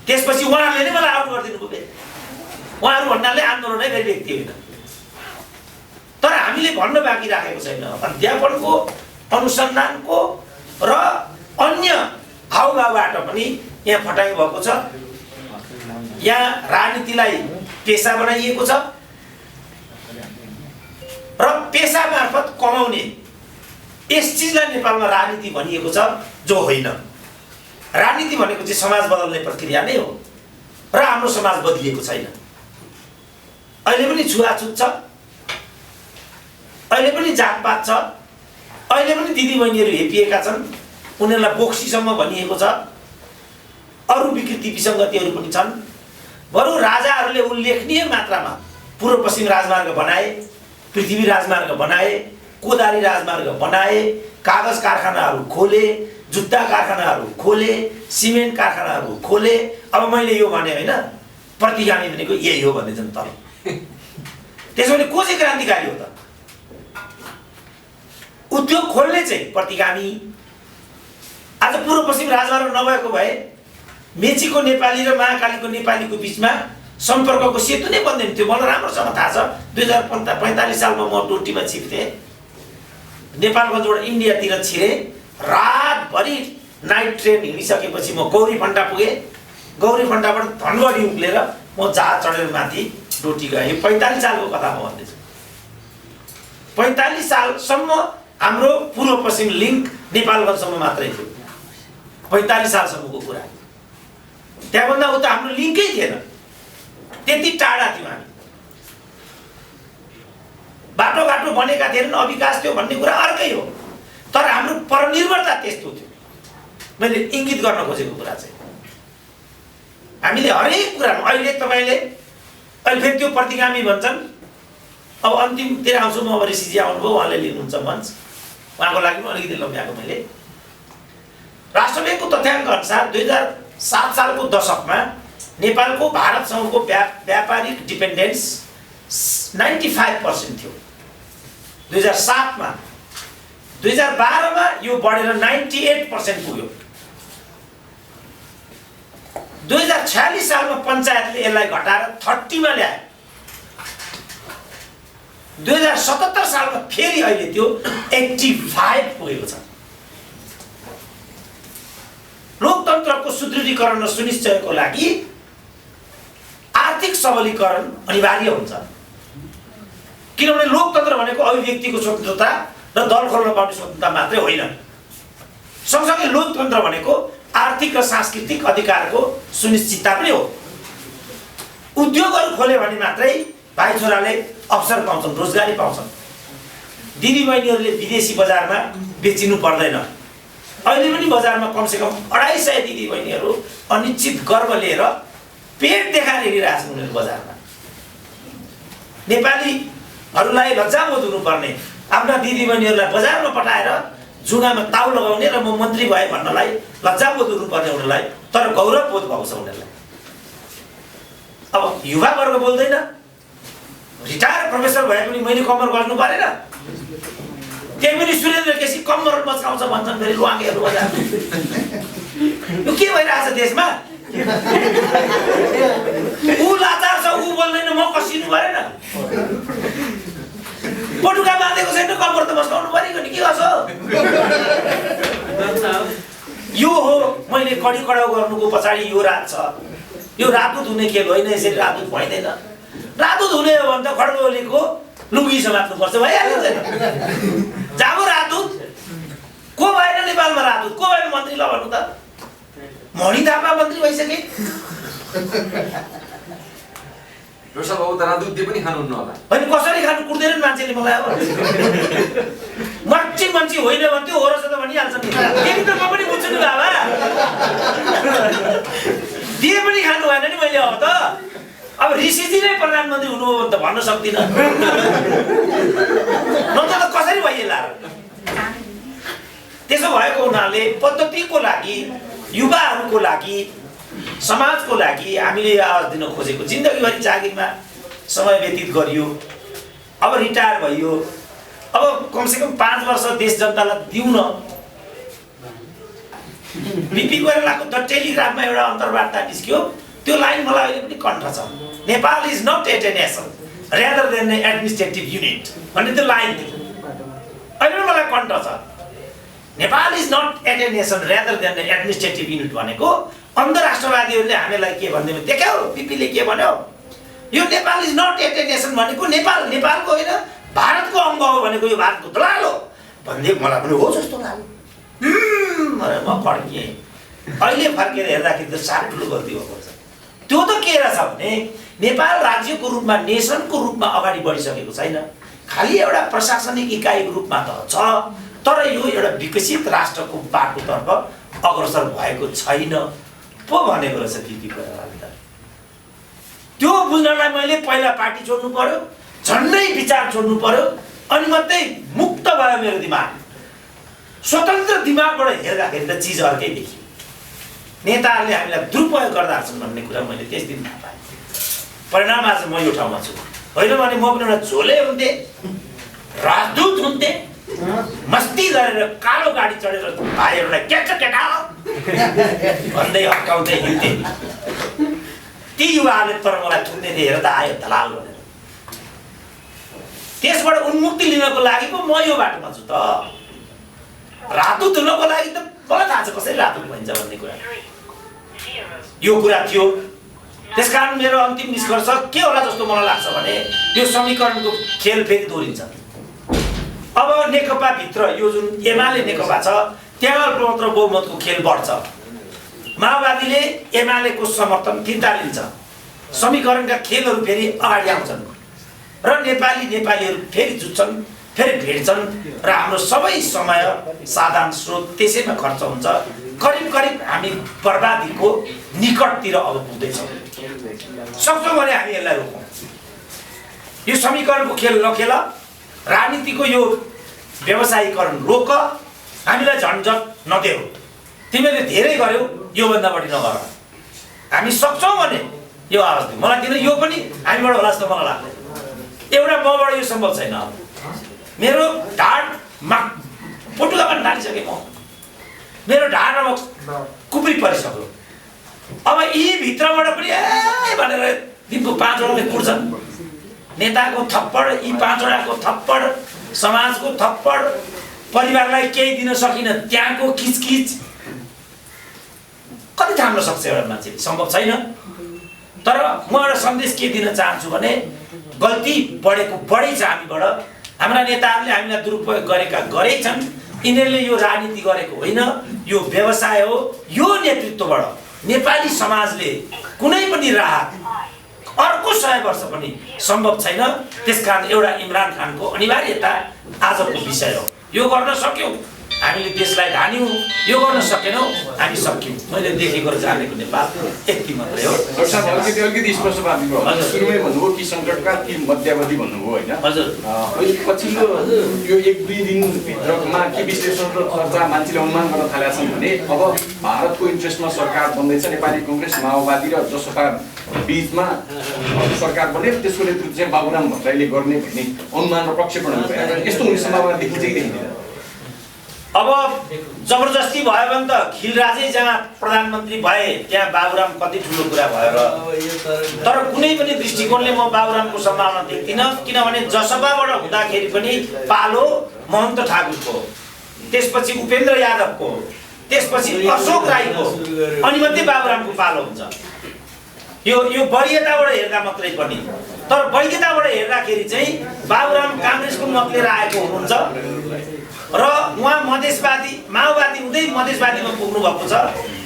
त्यसपछि उहाँहरूले नै मलाई आउट गरिदिनु भयो। उहाँहरू भन्नाले आन्दोलनै गरी व्यक्ति होइन। तर हामीले भन्न बाँकी राखेको छैन, अध्यापनको, अनुसन्धानको र अन्य हाउभावबाट पनि यहाँ फटाइ भएको छ। यहाँ राजनीतिलाई पेसा बनाइएको छ र पेसा मार्फत कमाउने यस चिजलाई नेपालमा राजनीति भनिएको छ, जो होइन। राजनीति भनेको चाहिँ समाज बदल्ने प्रक्रिया नै हो र हाम्रो समाज बदलिएको छैन। अहिले पनि छुवाछुत छ, अहिले पनि जातपात छ, अहिले पनि दिदीबहिनीहरू हेपिएका छन्, उनीहरूलाई बोक्सीसम्म भनिएको छ, अरू विकृति विसङ्गतिहरू पनि छन्। बरु राजाहरूले उल्लेखनीय मात्रामा पूर्व पश्चिम राजमार्ग बनाए, पृथ्वी राजमार्ग बनाए, कोदारी राजमार्ग बनाए, कागज कारखानाहरू खोले, जुत्ता कारखानाहरू खोले, सिमेन्ट कारखानाहरू खोले। अब मैले यो भने होइन, प्रतिगामी भनेको यही हो भन्ने छन् तल। त्यसो भने को चाहिँ क्रान्तिकारी हो त? उद्योग खोल्ने चाहिँ प्रतिगामी। आज पूर्व पश्चिम राजमार्ग नभएको भए मेचीको नेपाली र महाकालीको नेपालीको बिचमा सम्पर्कको सेतु नै बन्दैन थियो। मलाई राम्रोसँग थाहा छ, 2045 सालमा म डोटीमा छिर्थे, नेपालगञ्जबाट इन्डियातिर छिरे। रातभरि नाइट ट्रेन हिँडिसकेपछि म गौरी फन्टा पुगेँ। गौरी फन्टाबाट धनगढी उक्लेर म जहाज चढेर माथि डोटी गएँ। 45 सालको कथा म भन्दैछु। 45 सालसम्म हाम्रो पूर्व पश्चिम लिङ्क नेपालगञ्जसम्म मात्रै थियो। 45 सालसम्मको कुरा। त्यहाँभन्दा उता हाम्रो लिङ्कै थिएन, त्यति टाढा थियौँ हामी। बाटोघाटो बनेका थिएनन्, अविकास थियो भन्ने कुरा अर्कै हो, तर हाम्रो परनिर्भरता त्यस्तो थियो। मैले इङ्गित गर्न खोजेको कुरा चाहिँ हामीले हरेक कुरामा अहिले तपाईँले अहिले फेरि त्यो प्रतिगामी भन्छन्। अब अन्तिमतिर आउँछु म। अब ऋषिजी आउनुभयो, उहाँले लिनुहुन्छ मञ्च, उहाँको लागि पनि अलिकति लम्ब्याएको मैले। राष्ट्र ब्याङ्कको तथ्याङ्क अनुसार 2007 सालको दशकमा नेपालको भारतसँगको व्यापारिक डिपेन्डेन्स 95% थियो 2007 मा। 2012 मा यो बढेर 98% पुग्यो। 2046 सालमा पञ्चायतले यसलाई घटाएर 30 मा ल्यायो। 2077 सालमा फेरि अहिले त्यो 85 पुगेको छ। लोकतन्त्रको सुदृढीकरण र सुनिश्चयको लागि आर्थिक सबलीकरण अनिवार्य हुन्छ। किनभने लोकतन्त्र भनेको अभिव्यक्तिको स्वतन्त्रता र दल खोल्न पाउने स्वतन्त्रता मात्रै होइन। सँगसँगै लोकतन्त्र भनेको आर्थिक र सांस्कृतिक अधिकारको सुनिश्चितता पनि हो। उद्योगहरू खोल्यो भने मात्रै भाइ छोराले अवसर पाउँछन्, रोजगारी पाउँछन्। दिदीबहिनीहरूले विदेशी बजारमा बेचिनु पर्दैन। अहिले पनि बजारमा कमसेकम 250 दिदीबहिनीहरू अनिश्चित गर्व लिएर पेट देखाएर हिँडिरहेछन् उनीहरू बजारमा। नेपालीहरूलाई लज्जाबोध हुनुपर्ने आफ्ना दिदीबहिनीहरूलाई बजारमा पठाएर जुगामा ताउ लगाउने र म मन्त्री भए भन्नलाई लज्जाबोध हुनुपर्ने उनीहरूलाई, तर गौरवबोध भएको छ उनीहरूलाई। अब युवा वर्ग बोल्दैन, रिटायर प्रोफेसर भए पनि मैले कम्मर गर्नु परेन। त्यही पनि सुरेन्द्र केसी कम्मर मचाउँछ भन्छन् फेरि लुवाङ्गेहरू बजार। यो के भइरहेछ देशमा? ऊ लाचार छ, ऊ बोल्दैन, म कसिनु परेन। पटुका बाँधेको छैन, कम्मर त मस्काउनु परेको नि, के गर्छ? यो हो मैले कडी कडाउ गर्नुको पछाडि यो रात छ। यो रातुत हुने खेल होइन, यसरी रातुत भइँदैन। रातुत हुने हो भने त खड्गोलीको लुङ्गी समात्नुपर्छ, भइहाल्छ। जाबो रातुत को भएन नेपालमा? रातुत को भएन मन्त्री? ल भन्नु त। मणि थापा मन्त्री भइसके। रोसा बाबु त रातुत पनि खानुहुन्न होला। होइन, कसरी खानु कुर्दैन मान्छेले मलाई। अब मर्ची मान्छे होइन भने त्यो हो रहेछ त भनिहाल्छ नि। फेरि त म पनि बुझ्छु नि बाबा, दिए पनि खानु भएन नि मैले। अब त अब ऋषिजी नै प्रधानमन्त्री हुनुभयो भने त भन्न सक्दिनँ, नत्र त कसरी भइएला। त्यसो भएको हुनाले पद्धतिको लागि, युवाहरूको लागि, समाजको लागि हामीले आवाज दिन खोजेको। जिन्दगीभरि जागिरमा समय व्यतीत गरियो, अब रिटायर भइयो, अब कमसेकम 5 वर्ष देश जनतालाई दिउँ न। बिपी कोइरालाको द टेलिग्राफमा एउटा अन्तर्वार्ता निस्क्यो, त्यो लाइन मलाई अहिले पनि कण्ठ छ। Nepal is not at a nation rather than an administrative unit भन्ने त्यो लाइन थियो, अहिले पनि मलाई कण्ठ छ। Nepal is not at a nation rather than an administrative unit भनेको अन्तर्राष्ट्रवादीहरूले हामीलाई के भन्दै देख्यौ, बिपीले के भन्यो, यो Nepal is not at a nation भनेको नेपाल नेपालको होइन भारतको अङ्ग हो भनेको, यो भारतको दलाल हो भन्दै मलाई पनि हो जस्तो लाग्यो। म फर्किएँ। अहिले फर्केर हेर्दाखेरि त साह्रै ठुलो गल्ती भएको छ। त्यो त के रहेछ भने नेपाल राज्यको रूपमा नेसनको रूपमा अगाडि बढिसकेको छैन, खालि एउटा प्रशासनिक इकाइको रूपमा त छ, तर यो एउटा विकसित राष्ट्रको बाटोतर्फ अग्रसर भएको छैन पो भनेको रहेछ बिपी कोइरालाले त। त्यो बुझ्नलाई मैले पहिला पार्टी छोड्नु पर्यो, झन्डै विचार छोड्नु पर्यो, अनि मात्रै मुक्त भयो मेरो दिमाग। स्वतन्त्र दिमागबाट हेर्दाखेरि त चिज अर्कै देखियो। नेताहरूले हामीलाई दुरुपयोग गर्दा छन् भन्ने कुरा मैले त्यस दिन थाहा पाएँ। परिणाम आज म यो ठाउँमा छु, होइन भने म पनि एउटा झोले हुन्थेँ, राजदूत हुन्थेँ, मस्ती गरेर कालो गाडी चढेर भाइहरूलाई केटा भन्दै हप्काउँदै हिँड्थेँ। ती युवाहरूले तर मलाई थुन्दै थिए, हेर त आयो दलाल भनेर। त्यसबाट उन्मुक्ति लिनको लागि पो म यो बाटोमा छु त। राजदूत हुनको लागि त मलाई थाहा छ कसरी राजदूत भइन्छ भन्ने कुरा, यो कुरा थियो। त्यसकारण मेरो अन्तिम निष्कर्ष के होला जस्तो मलाई लाग्छ भने यो समीकरणको खेल फेरि दोहोरिन्छ। अब नेकपा भित्र यो जुन एमाले नेकपा छ त्यहाँ अल्पमत र बहुमतको खेल बढ्छ। माओवादीले एमालेको समर्थन फिर्ता लिन्छ, समीकरणका खेलहरू फेरि अगाडि आउँछन् र नेपालीहरू फेरि जुट्छन्, फेरि भेट्छन् र हाम्रो सबै समय साधन स्रोत त्यसैमा खर्च हुन्छ। करिब करिब हामी बर्बादीको निकटतिर अब पुग्दैछौँ। सक्छौँ भने हामी यसलाई रोकौँ। यो समीकरणको खेल नखेल, राजनीतिको यो व्यवसायीकरण रोक, हामीलाई झन्झट नदेऊ। तिमीले धेरै गर्यौ, योभन्दा बढी नगर। हामी सक्छौँ भने यो आवाज दिउँ। मलाई किन यो पनि हामीबाट होला जस्तो मलाई लाग्दैन। एउटा मबाट यो सम्भव छैन। मेरो ढाडमा पोटुका पनि ढालिसकेँ म, मेरो ढाडमा कुप्री परिसक्यो। अब यी भित्रबाट पनि भनेर दिनको 5 वटाले कुट्छन्। नेताको थप्पड, यी 5 वटाको थप्पड, समाजको थप्पड, परिवारलाई केही दिन सकिन त्यहाँको किचकिच, कति थाम्न सक्छ एउटा मान्छेले? सम्भव छैन। तर म एउटा सन्देश के दिन चाहन्छु भने गल्ती बढेको बढी छ हामीबाट। हाम्रा नेताहरूले हामीलाई दुरुपयोग गरेकै छन्। यिनीहरूले यो राजनीति गरेको होइन, यो व्यवसाय हो। यो नेतृत्वबाट नेपाली समाजले कुनै पनि राहत अर्को 100 वर्ष पनि सम्भव छैन। त्यसकारण एउटा इमरान खानको अनिवार्यता आजको विषय हो। यो गर्न सक्यौँ हामीले देशलाई धान्यौँ, यो गर्न सकेनौँ हामी सक्यौँ। मैले देखेको र जानेको नेपाल यति मात्रै हो। डाक्टर साहब अलिकति स्पष्ट पार्नुभयो। सुरुमै भन्नुभयो कि सङ्कटका ती मध्यावधि भन्नुभयो होइन? हजुर। अहिले पछिल्लो यो 1-2 दिनभित्रमा के विश्लेषण र चर्चा मान्छेले अनुमान गर्न थालेका छन् भने अब भारतको इन्ट्रेस्टमा सरकार बन्दैछ, नेपाली कङ्ग्रेस माओवादी र जसपा बिचमा सरकार बन्ने, त्यसको नेतृत्व चाहिँ बाबुराम भट्टराईले गर्ने भन्ने अनुमान र प्रक्षेपणहरू भइरहेको छ। यस्तो हुने सम्भावना देखिन्छ कि देखिँदैन? अब जबरजस्ती भयो भने त खिलराजै जहाँ प्रधानमन्त्री भए त्यहाँ बाबुराम कति ठुलो कुरा भयो र। तर कुनै पनि दृष्टिकोणले म बाबुरामको सम्भावना देख्दिनँ, किनभने जसपाबाट हुँदाखेरि पनि पालो महन्त ठाकुरको, त्यसपछि उपेन्द्र यादवको, त्यसपछि अशोक राईको, अनि मात्रै बाबुरामको पालो हुन्छ। यो वरियताबाट हेर्दा मात्रै पनि। तर वैधताबाट हेर्दाखेरि चाहिँ बाबुराम काङ्ग्रेसको मत लिएर आएको हुनुहुन्छ र उहाँ मधेसवादी माओवादी हुँदै मधेसवादीमा पुग्नु भएको छ।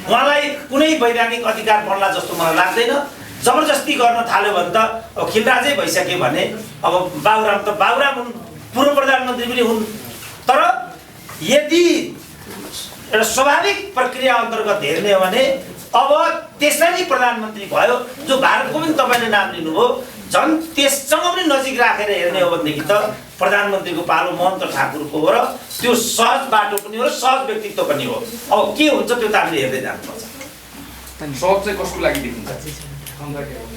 उहाँलाई कुनै वैधानिक अधिकार बन्ला जस्तो मलाई लाग्दैन। जबरजस्ती गर्न थाल्यो भने त अब खिलराजै भइसक्यो भने अब बाबुराम हुन्, पूर्व प्रधानमन्त्री पनि हुन्। तर यदि एउटा स्वाभाविक प्रक्रिया अन्तर्गत हेर्ने हो भने अब त्यसलाई प्रधानमन्त्री भयो, जो भारतको पनि तपाईँले नाम लिनुभयो, झन् त्यससँग पनि नजिक राखेर हेर्ने हो भनेदेखि त प्रधानमन्त्रीको पालो महन्त ठाकुरको हो र त्यो सहज बाटो पनि हो र सहज व्यक्तित्व पनि हो। अब के हुन्छ त्यो त हामीले हेर्दै जानुपर्छ। सहज चाहिँ कसको लागि देखिन्छ?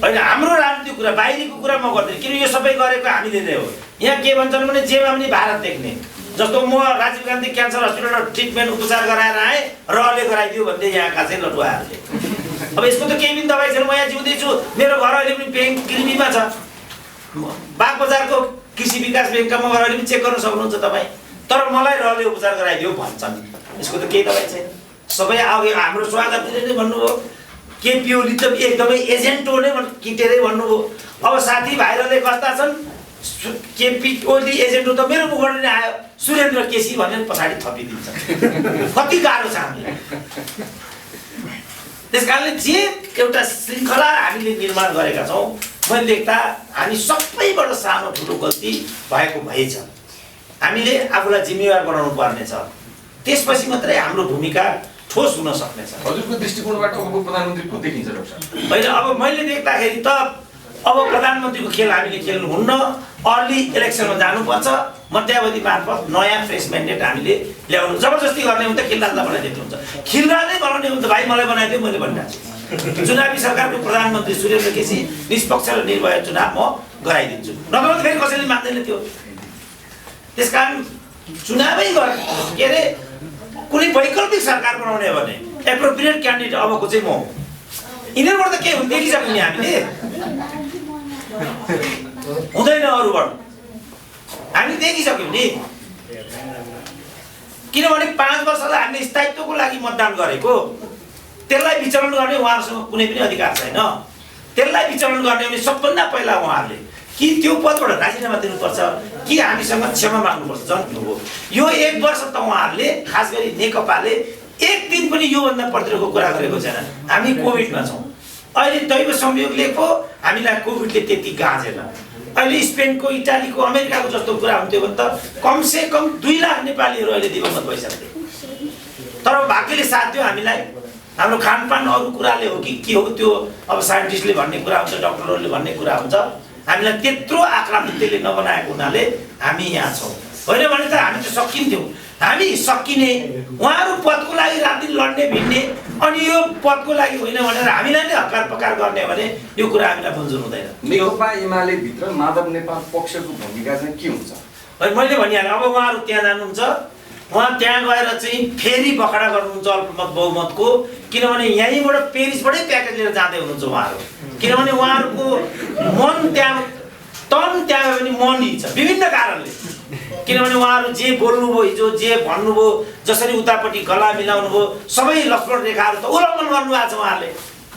होइन, हाम्रो राजनीतिक कुरा बाहिरीको कुरा म गर्दिनँ, किन यो सबै गरेको हामीले नै हो। यहाँ के भन्छन् भने जेमा पनि भारत देख्ने, जस्तो म राजीव गान्धी क्यान्सर हस्पिटलमा ट्रिटमेन्ट उपचार गराएर आएँ रहले गराइदियो भन्दै यहाँका चाहिँ लटुवाहरूले। अब यसको त केही पनि दबाई छैन, म यहाँ जिउँदैछु, मेरो घर अहिले पनि ब्याङ्क गिरबीमा छ। बागबजारको कृषि विकास ब्याङ्कमा म गएर पनि चेक गर्न सक्नुहुन्छ तपाईँ, तर मलाई रहले उपचार गराइदियो भन्छन्। यसको त केही दबाई छैन। सबै अघि हाम्रो स्वागतले नै भन्नुभयो, केपी ओली त एकदमै एजेन्ट हो नै किटेरै भन्नुभयो। अब साथीभाइहरूले कस्ता छन्, केपी ओली एजेन्ट हो त मेरो मुखबाट नै आयो सुरेन्द्र केसी भनेर पछाडि थपिदिन्छ। कति गाह्रो छ हामीलाई। त्यस कारणले जे एउटा श्रृङ्खला हामीले निर्माण गरेका छौँ, मैले देख्दा हामी सबैबाट सानो ठुलो गल्ती भएको भएछ। हामीले आफूलाई जिम्मेवार बनाउनु पर्नेछ, त्यसपछि मात्रै हाम्रो भूमिका ठोस हुन सक्नेछ। हजुरको दृष्टिकोणबाट अब प्रधानमन्त्री को देखिन्छ डाक्टर साहब? होइन, अब मैले देख्दाखेरि त अब प्रधानमन्त्रीको खेल हामीले खेल्नुहुन्न। अर्ली इलेक्सनमा जानुपर्छ, मध्यावधि मार्फत नयाँ फ्रेस म्यान्डेट हामीले ल्याउनु। जबरजस्ती गर्ने हो भने त खिलराजलाई बनाइदिनु हुन्छ, खिलराजै बनाउने हो भने त भाइ मलाई बनाइदियो मैले भनिरहेको छु। चुनावी सरकारको प्रधानमन्त्री सुरेन्द्र केसी निष्पक्ष र निर्भय चुनाव म गराइदिन्छु, नत्र त फेरि कसैले मान्दैन त्यो। त्यसकारण चुनावै के अरे कुनै वैकल्पिक सरकार बनाउने हो भने एप्रोप्रिएट क्यान्डिडेट अबको चाहिँ म हो। यिनीहरूबाट त के हुन्छ देखिसक्यौँ नि हामीले, हुँदैन अरूबाट हामी देखिसक्यौँ नि। किनभने 5 वर्षलाई हामीले स्थायित्वको लागि मतदान गरेको, त्यसलाई विचलन गर्ने उहाँहरूसँग कुनै पनि अधिकार छैन। त्यसलाई विचलन गर्ने भने सबभन्दा पहिला उहाँहरूले कि त्यो पदबाट राजीनामा दिनुपर्छ कि हामीसँग क्षमा माग्नुपर्छ। जन्म हो यो 1 वर्ष त उहाँहरूले खास गरी नेकपाले एक दिन पनि योभन्दा प्रतिको कुरा गरेको छैन। हामी कोभिडमा छौँ, अहिले दैव संयोगले पो हामीलाई कोभिडले त्यति गाँजेन। अहिले स्पेनको, इटालीको, अमेरिकाको जस्तो कुरा हुन्थ्यो भने त कमसे कम 2 लाख नेपालीहरू अहिले दिवंगत भइसक्थे। तर भाग्यले साथ दियो हामीलाई। हाम्रो खानपान अरू कुराले हो कि के हो त्यो अब साइन्टिस्टले भन्ने कुरा हुन्छ, डक्टरहरूले भन्ने कुरा हुन्छ। हामीलाई त्यत्रो आक्रामक त्यसले नबनाएको हुनाले हामी यहाँ छौँ। होइन भने त हामी त सकिन्थ्यौँ। हामी सकिने, उहाँहरू पदको लागि रात दिन लड्ने भिड्ने, अनि यो पदको लागि होइन भनेर हामीलाई नै हकार पकार गर्ने भने यो कुरा हामीलाई मन्जुर हुँदैन। नेकपा एमाले भित्र माधव नेपाल पक्षको भूमिका चाहिँ के हुन्छ? मैले भनिहालेँ, अब उहाँहरू त्यहाँ जानुहुन्छ, उहाँ त्यहाँ गएर चाहिँ फेरि बखडा गर्नुहुन्छ अल्पमत बहुमतको। किनभने यहीँबाट पेरिसबाटै प्याकेज लिएर जाँदै हुनुहुन्छ उहाँहरू। किनभने उहाँहरूको मन त्यहाँ तन त्यहाँ पनि मन छ विभिन्न कारणले। किनभने उहाँहरू जे बोल्नुभयो हिजो, जे भन्नुभयो, जसरी उतापट्टि गला मिलाउनु भयो, सबै लक्ष्मण रेखाहरू त उल्लङ्घन गर्नुभएको छ उहाँहरूले।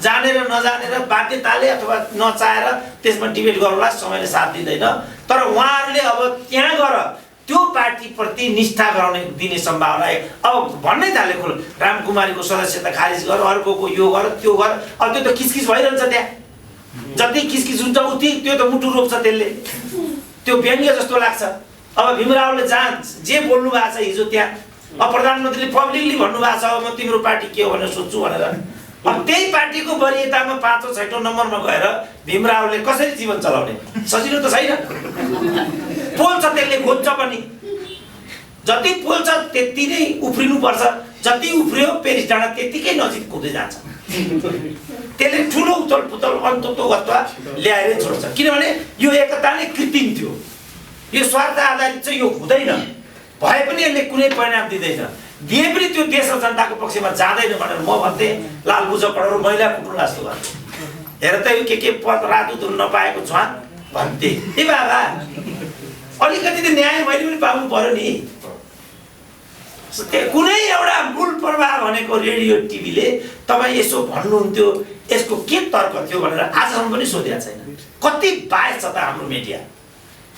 जानेर नजानेर, बाध्यताले अथवा नचाहेर त्यसमा डिबेट गर्नुलाई समयले साथ दिँदैन। तर उहाँहरूले अब त्यहाँ गएर त्यो पार्टीप्रति निष्ठा गराउने दिने सम्भावना अब भन्नै थालेको। रामकुमारीको सदस्यता खारिज गर, अर्कोको यो गर त्यो गर, अब त्यो त किसकिस भइरहन्छ त्यहाँ। जति किसकिस हुन्छ उति त्यो त मुटु रोप्छ त्यसले, त्यो व्यङ्ग्य जस्तो लाग्छ। अब भीमरावले जहाँ जे बोल्नु भएको छ हिजो त्यहाँ, अब प्रधानमन्त्रीले पब्लिकली भन्नुभएको छ अब म तिम्रो पार्टी के हो भनेर सोध्छु भनेर। अब त्यही पार्टीको वरियतामा 5औं 6औं नम्बरमा गएर भीमरावले कसरी जीवन चलाउने? सजिलो त छैन। पोल्छ त्यसले, खोज्छ पनि। जति पोल्छ त्यति नै उफ्रिनुपर्छ। जति उफ्रियो पेरिस डाँडा त्यतिकै नजिक हुँदै जान्छ। त्यसले ठुलो उथल पुथल अन्तत्वगत्वा ल्याएरै छोड्छ। किनभने यो एकता नै कृत्रिम थियो, यो स्वार्थ आधारित चाहिँ यो हुँदैन। भए पनि यसले कुनै परिणाम दिँदैन, दिए पनि त्यो देश र जनताको पक्षमा जाँदैन भनेर म भन्थेँ। लालबुझ करोड महिला कुटुम्ब जस्तो गर्छु, हेर त यो के पद राजदूत हुन नपाएको छ भन्थे। ए बाबा अलिकति त न्याय मैले पनि पाउनु पर्यो नि। कुनै एउटा मूल प्रवाह भनेको रेडियो टिभीले तपाईँ यसो भन्नुहुन्थ्यो, यसको के तर्क थियो भनेर आजसम्म पनि सोधेको छैन। कति बायस छ त हाम्रो मिडिया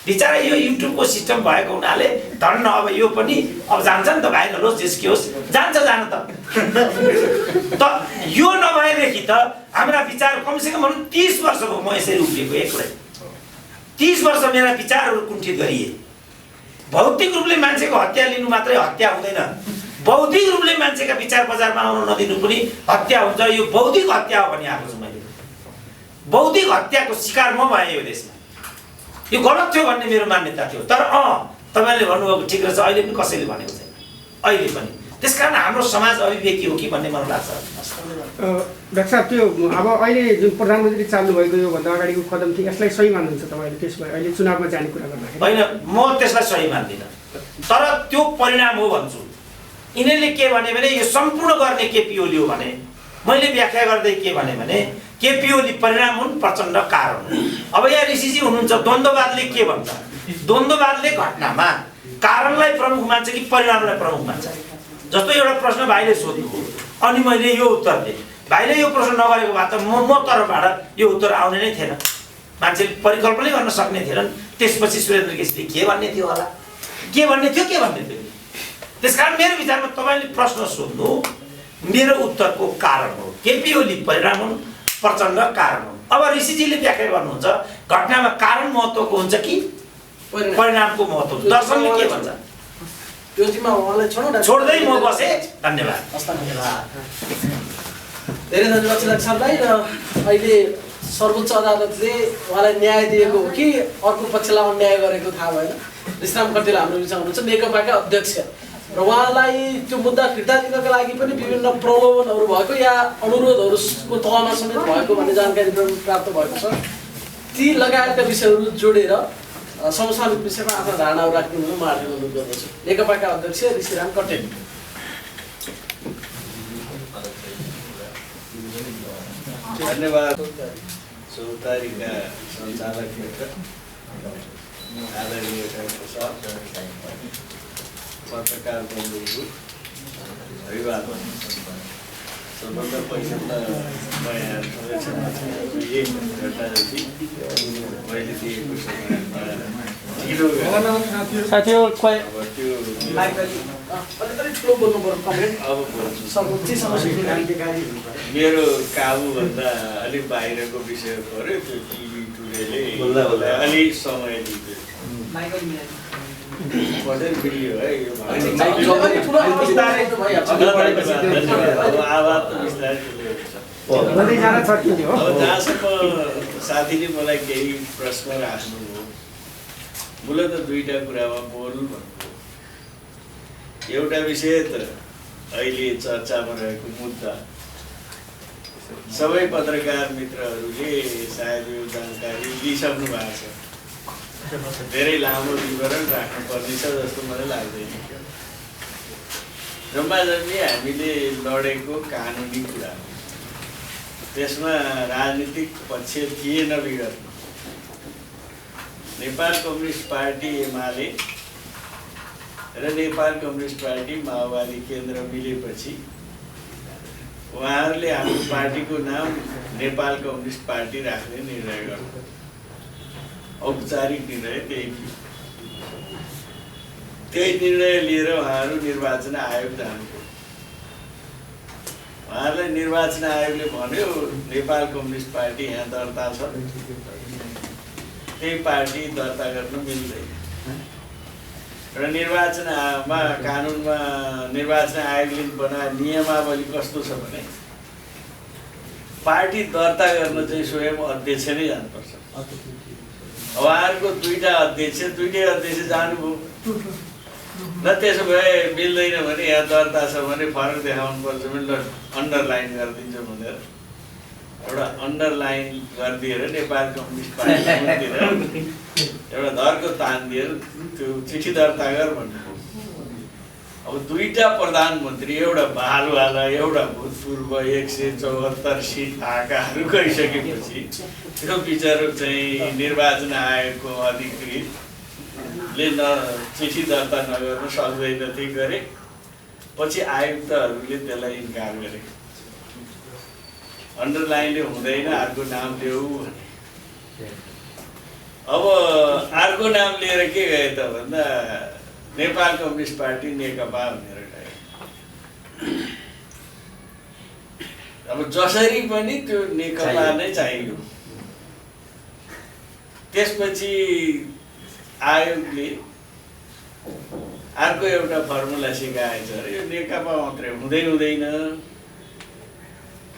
बिचारा। यो युट्युबको सिस्टम भएको हुनाले धन्न अब यो पनि अब जान्छ नि त, भाइरल होस् जेसके होस् जान्छ जान त यो नभएदेखि त हाम्रा विचार कमसेकम 30 वर्ष भयो म यसरी उभिएको एक्लै। 30 वर्ष मेरा विचारहरू कुण्ठित गरिए। भौतिक रूपले मान्छेको हत्या लिनु मात्रै हत्या हुँदैन, बौद्धिक रूपले मान्छेका विचार बजारमा आउन नदिनु पनि हत्या हुन्छ। यो बौद्धिक हत्या हो भने आएको छु मैले। बौद्धिक हत्याको शिकार म भएँ यो देशमा। यो गलत थियो भन्ने मेरो मान्यता थियो। तर तपाईँले भन्नुभएको ठिक रहेछ, अहिले पनि कसैले भनेको छैन अहिले पनि। त्यसकारण हाम्रो समाज अभिव्यक्ति हो कि भन्ने मलाई लाग्छ। डाक्टर साहब, त्यो अब अहिले जुन प्रधानमन्त्री चाल्नु भएको योभन्दा अगाडिको कदम थियो, यसलाई सही मान्नुहुन्छ तपाईँले? त्यसमा अहिले चुनावमा जाने कुरा गर्दाखेरि होइन, म त्यसलाई सही मान्दिनँ। तर त्यो परिणाम हो भन्छु। यिनीहरूले के भने यो सम्पूर्ण गर्ने केपी ओली हो भने मैले व्याख्या गर्दै के भने केपी ओली परिणाम हुन्, प्रचण्ड कारण हुन्। अब यहाँ ऋषिजी हुनुहुन्छ, द्वन्द्ववादले के भन्छ? द्वन्द्ववादले घटनामा कारणलाई प्रमुख मान्छ कि परिणामलाई प्रमुख मान्छ? जस्तो एउटा प्रश्न भाइले सोध्नु अनि मैले यो उत्तर दिएँ, भाइले यो प्रश्न नगरेको भए त म तर्फबाट यो उत्तर आउने नै थिएन, मान्छेले परिकल्पनै गर्न सक्ने थिएनन्। त्यसपछि सुरेन्द्र केसीले के भन्ने थियो होला, के भन्ने थियो। त्यसकारण मेरो विचारमा तपाईँले प्रश्न सोध्नु मेरो उत्तरको कारण हो। केपी ओली परिणाम हुन्, प्रचण्ड कारण हुन्। अब ऋषिजीले व्याख्या गर्नुहुन्छ घटनामा कारण महत्त्वको हुन्छ कि परिणामको महत्त्व? दर्शनले के भन्छ? त्यो जिम्मा उहाँलाई छोड्दै म बसेँ। धन्यवाद। धेरै धन्यवाद चिलाक सरलाई। र अहिले सर्वोच्च अदालतले उहाँलाई न्याय दिएको हो कि अर्को पक्षलाई अन्याय गरेको थाहा भएन। विश्राम कटेल हाम्रो बिचमा हुनुहुन्छ, नेकपाका अध्यक्ष, र उहाँलाई त्यो मुद्दा फिर्ता दिनका लागि पनि विभिन्न प्रलोभनहरू भएको या अनुरोधहरूको तहमा समेत भएको भन्ने जानकारी प्राप्त भएको छ। ती लगायतका विषयहरू जोडेर समसामयिक विषयमा आफ्ना धारणाहरू राख्ने म हार्दिक अनुरोध गर्दछु। नेकपाका अध्यक्ष ऋषिराम कटेल। धन्यवाद। चौतारीका सञ्चालक मित्र, आदरणीय पत्रकार बन्धुहरू, अभिवादन। सबभन्दा पहिला त म यहाँ एक घटनादेखि मैले दिएको समयमा ढिलो मेरो काबुभन्दा अलिक बाहिरको विषय पऱ्यो। त्यो टिभी टुडेले अलिक समय लिँदै पटेल भिडियो है यो आवाज त बिस्तारै जहाँसम्म साथीले मलाई केही प्रश्न राख्नुभयो, मूलत दुईटा कुरामा बोल्नु भन्नुभयो। एउटा विषय त अहिले चर्चामा रहेको मुद्दा सबै पत्रकार मित्रहरूले सायद यो जानकारी लिइसक्नु भएको छ। धेरै लामो विवरण राख्नुपर्ने छ जस्तो मलाई लाग्दैन। जम्मा हामीले लडेको कानुनी कुरा, त्यसमा राजनीतिक पक्ष थिएन विगतमा। नेपाल कम्युनिस्ट पार्टी एमाले र नेपाल कम्युनिस्ट पार्टी माओवादी केन्द्र मिलेपछि उहाँहरूले हाम्रो पार्टीको नाम नेपाल कम्युनिस्ट पार्टी राख्ने निर्णय गर्नु। औपचारिक निर्णय त्यही निर्णय लिएर उहाँहरू निर्वाचन आयोग जानुभयो। उहाँहरूलाई निर्वाचन आयोगले भन्यो नेपाल कम्युनिस्ट पार्टी यहाँ दर्ता छ, त्यही पार्टी दर्ता गर्न मिल्दैन। र निर्वाचनमा कानुनमा निर्वाचन आयोगले बनाए नियमावली कस्तो छ भने पार्टी दर्ता गर्न चाहिँ स्वयं अध्यक्ष नै जानुपर्छ। उहाँहरूको दुईटा अध्यक्ष जानुभयो। न त्यसो भए मिल्दैन भने यहाँ दर्ता छ भने फरक देखाउनु पर्छ भने अन्डरलाइन गरिदिन्छ भनेर एउटा अन्डरलाइन गरिदिएर नेपाल कम्युनिस्ट पार्टीतिर एउटा धर्को तान दिएर त्यो चिठी दर्ता गर भन्नुभयो। अब दुईटा प्रधानमन्त्री, एउटा भालवाला एउटा भूतपूर्व 174 सिट आएकाहरू गइसकेपछि त्यो विचार चाहिँ निर्वाचन आयोगको अधिकृतले चिठी दर्ता नगर्न सक्दैनथे गरे। पछि आयुक्तहरूले त्यसलाई इन्कार गरे। अन्डरलाइनले हुँदैन, अर्को नाम देऊ भने। अब अर्को नाम लिएर के गए त भन्दा नेपाल कम्युनिस्ट पार्टी नेकपा भनेर गए। अब जसरी पनि त्यो नेकपा नै चाहियो। त्यसपछि आयोगले अर्को एउटा फर्मुला सिकाएछ अरे यो नेकपा मात्रै हुँदैन,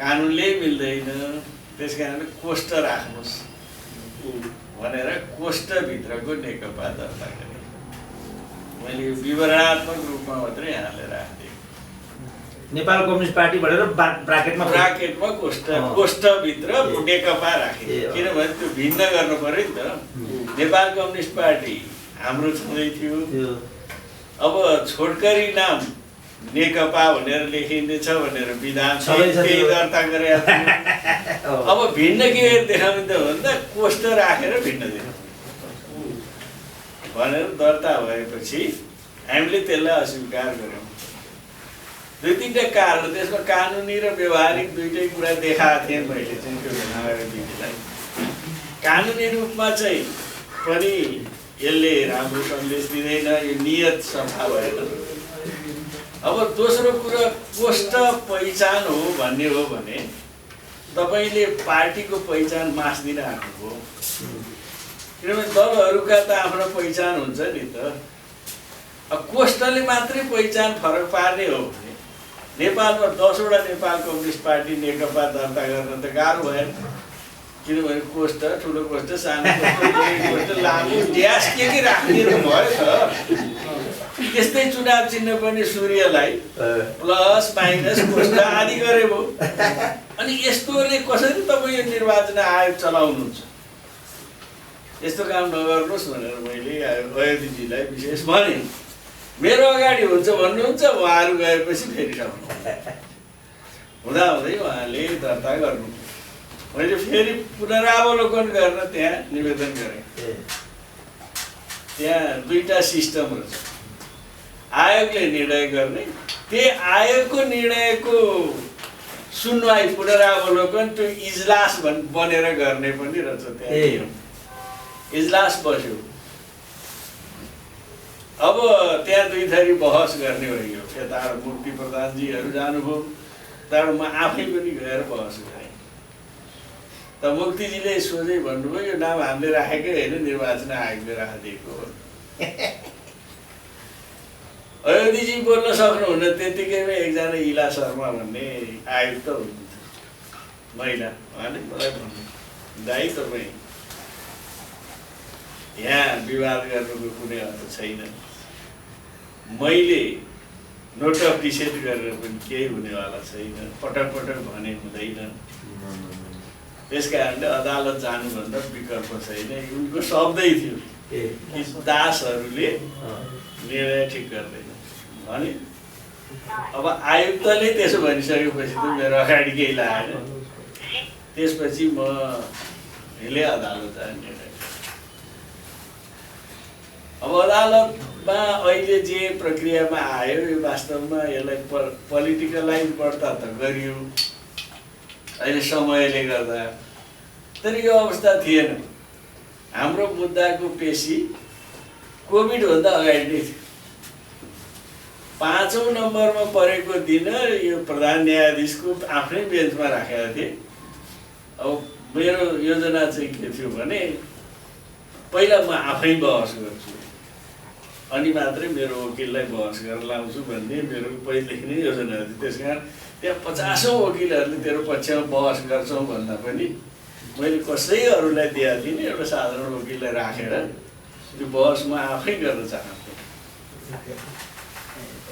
कानुनले मिल्दैन, त्यस कारणले कोष्ठ राख्नुहोस् भनेर कोष्ठभित्रको नेकपा दर्ता गरे। मैले विवरणात्मक रूपमा मात्रै यहाँले राखिदिएँ। नेपाल कम्युनिस्ट पार्टी भनेर ब्राकेटमा कोष्ठभित्र नेकपा राखे। किनभने त्यो भिन्न गर्नु पर्यो नि त। नेपाल कम्युनिस्ट पार्टी हाम्रो छँदै थियो, अब छोटकरी नाम नेकपा भनेर लेखिँदैछ भनेर विधान सबै छ त्यही त्यो। दर्ता गरेका थियौँ। अब भिन्न के देखाउने त भन्दा कोष्ट राखेर भिन्न देखाउने भनेर दर्ता भएपछि हामीले त्यसलाई अस्वीकार गऱ्यौँ। दुई तिनवटा कारण त्यसमा कानुनी र व्यवहारिक दुइटै कुरा देखाएको थिएँ मैले चाहिँ त्यो बेलामा दिदीलाई। कानुनी रूपमा चाहिँ पनि यसले राम्रो सन्देश दिँदैन, यो नियत सफा भएन। अब दोस्रो कुरा कोष्ट पहिचान हो भन्ने हो भने तपाईँले पार्टीको पहिचान मास्दिन आउनुभयो। किनभने दलहरूका त आफ्नो पहिचान हुन्छ नि त। अब कोष्टले मात्रै पहिचान फरक पार्ने हो भने नेपालमा 10वटा नेपाल कम्युनिस्ट पार्टी नेकपा दर्ता गर्न त गाह्रो भएन। किनभने कोष्ट ठुलो कोष्ट सानो कोष्ट लामो ड्यास के राखिदिनु भयो त। त्यस्तै चुनाव चिन्ह पनि सूर्यलाई प्लस माइनस कोष्ट आदि गरे भयो। अनि यस्तोले कसरी तपाईँ यो निर्वाचन आयोग चलाउनुहुन्छ? यस्तो काम नगर्नुहोस् भनेर मैले अयोध्याजीलाई विशेष भने। मेरो अगाडि हुन्छ भन्नुहुन्छ, उहाँहरू गएपछि फेरि सक्नु हुँदाहुँदै उहाँले दर्ता गर्नु। मैले फेरि पुनरावलोकन गर्न त्यहाँ निवेदन गरेँ। त्यहाँ दुईटा सिस्टमहरू छ। आयोगले निर्णय गर्ने, त्यही आयोगको निर्णयको सुनवाई पुनरावलोकन त्यो इजलास बनेर गर्ने पनि रहेछ। त्यहाँ इजलास बस्यो। अब त्यहाँ दुई थरी बहस गर्ने भइयो। यता मुक्ति प्रधानजीहरू जानुभयो, तर म आफै पनि गएर बहस गरेँ। त मुक्तिजीले सोझै भन्नुभयो यो नाम हामीले राखेकै होइन, निर्वाचन आयोगले राखिदिएको हो। अयोध्याजी बोल्न सक्नुहुन्न, त्यतिकैमा एकजना इला शर्मा भन्ने आयुक्त हुनुहुन्थ्यो महिला। उहाँले मलाई भन्नु, दाइ तपाईँ यहाँ विवाद गर्नुको कुनै अर्थ छैन। मैले नोट अफ डिसेट गरेर पनि केही हुनेवाला छैन, पटक पटक भने हुँदैन। त्यस कारणले अदालत जानुभन्दा विकल्प छैन। उनको शब्दै थियो कि दासहरूले निर्णय ठिक गर्दैन भने। अब आयुक्तले त्यसो भनिसकेपछि त मेरो अगाडि केही लागेन। त्यसपछि मैले अदालत जाने। अब अदालतमा अहिले जे प्रक्रियामा आयो यो वास्तवमा यसलाई पोलिटिकलाइज गर्दा त गरियो अहिले समयले गर्दा। तर यो अवस्था थिएन। हाम्रो मुद्दाको पेशी कोभिडभन्दा अगाडि नै थियो। 5औं नम्बरमा परेको दिन यो प्रधान न्यायाधीशको आफ्नै बेन्चमा राखेका थिए। अब मेरो योजना चाहिँ के थियो भने पहिला म आफै बहस गर्छु, अनि मात्रै मेरो वकिललाई बहस गरेर लाउँछु भन्ने मेरो पहिलेदेखि नै योजना थियो। त्यस कारण त्यहाँ 50औं वकिलहरूले तेरो पक्षमा बहस गर्छौँ भन्दा पनि मैले कसै अरूलाई दिया दिने एउटा साधारण वकिललाई राखेर त्यो बहस म आफै गर्न चाहन्थेँ।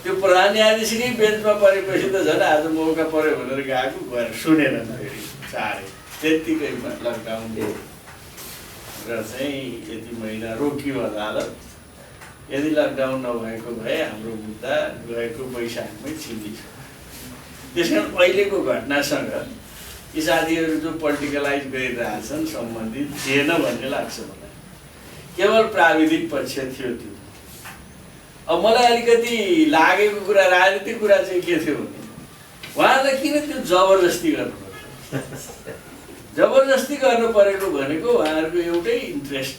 त्यो प्रधान न्यायाधीशकै बेन्चमा परेपछि त झन् आज मौका पऱ्यो भनेर गएको, गएर सुनेन फेरि चाँडै। त्यत्तिकैमा लकडाउन र चाहिँ यति महिना रोकियो अदालत। यदि लकडाउन नभएको भए हाम्रो मुद्दा गएको वैशाखमै छिन्दिछ। त्यस कारण अहिलेको घटनासँग यी साथीहरू जो पोलिटिकलाइज गरिरहेछन् सम्बन्धित थिएन भन्ने लाग्छ मलाई। केवल प्राविधिक पक्ष थियो त्यो। अब मलाई अलिकति लागेको कुरा राजनीतिक कुरा चाहिँ के थियो भने उहाँहरूलाई किन त्यो जबरजस्ती गर्नु पर्छ? जबरजस्ती गर्नु परेको भनेको उहाँहरूको एउटै इन्ट्रेस्ट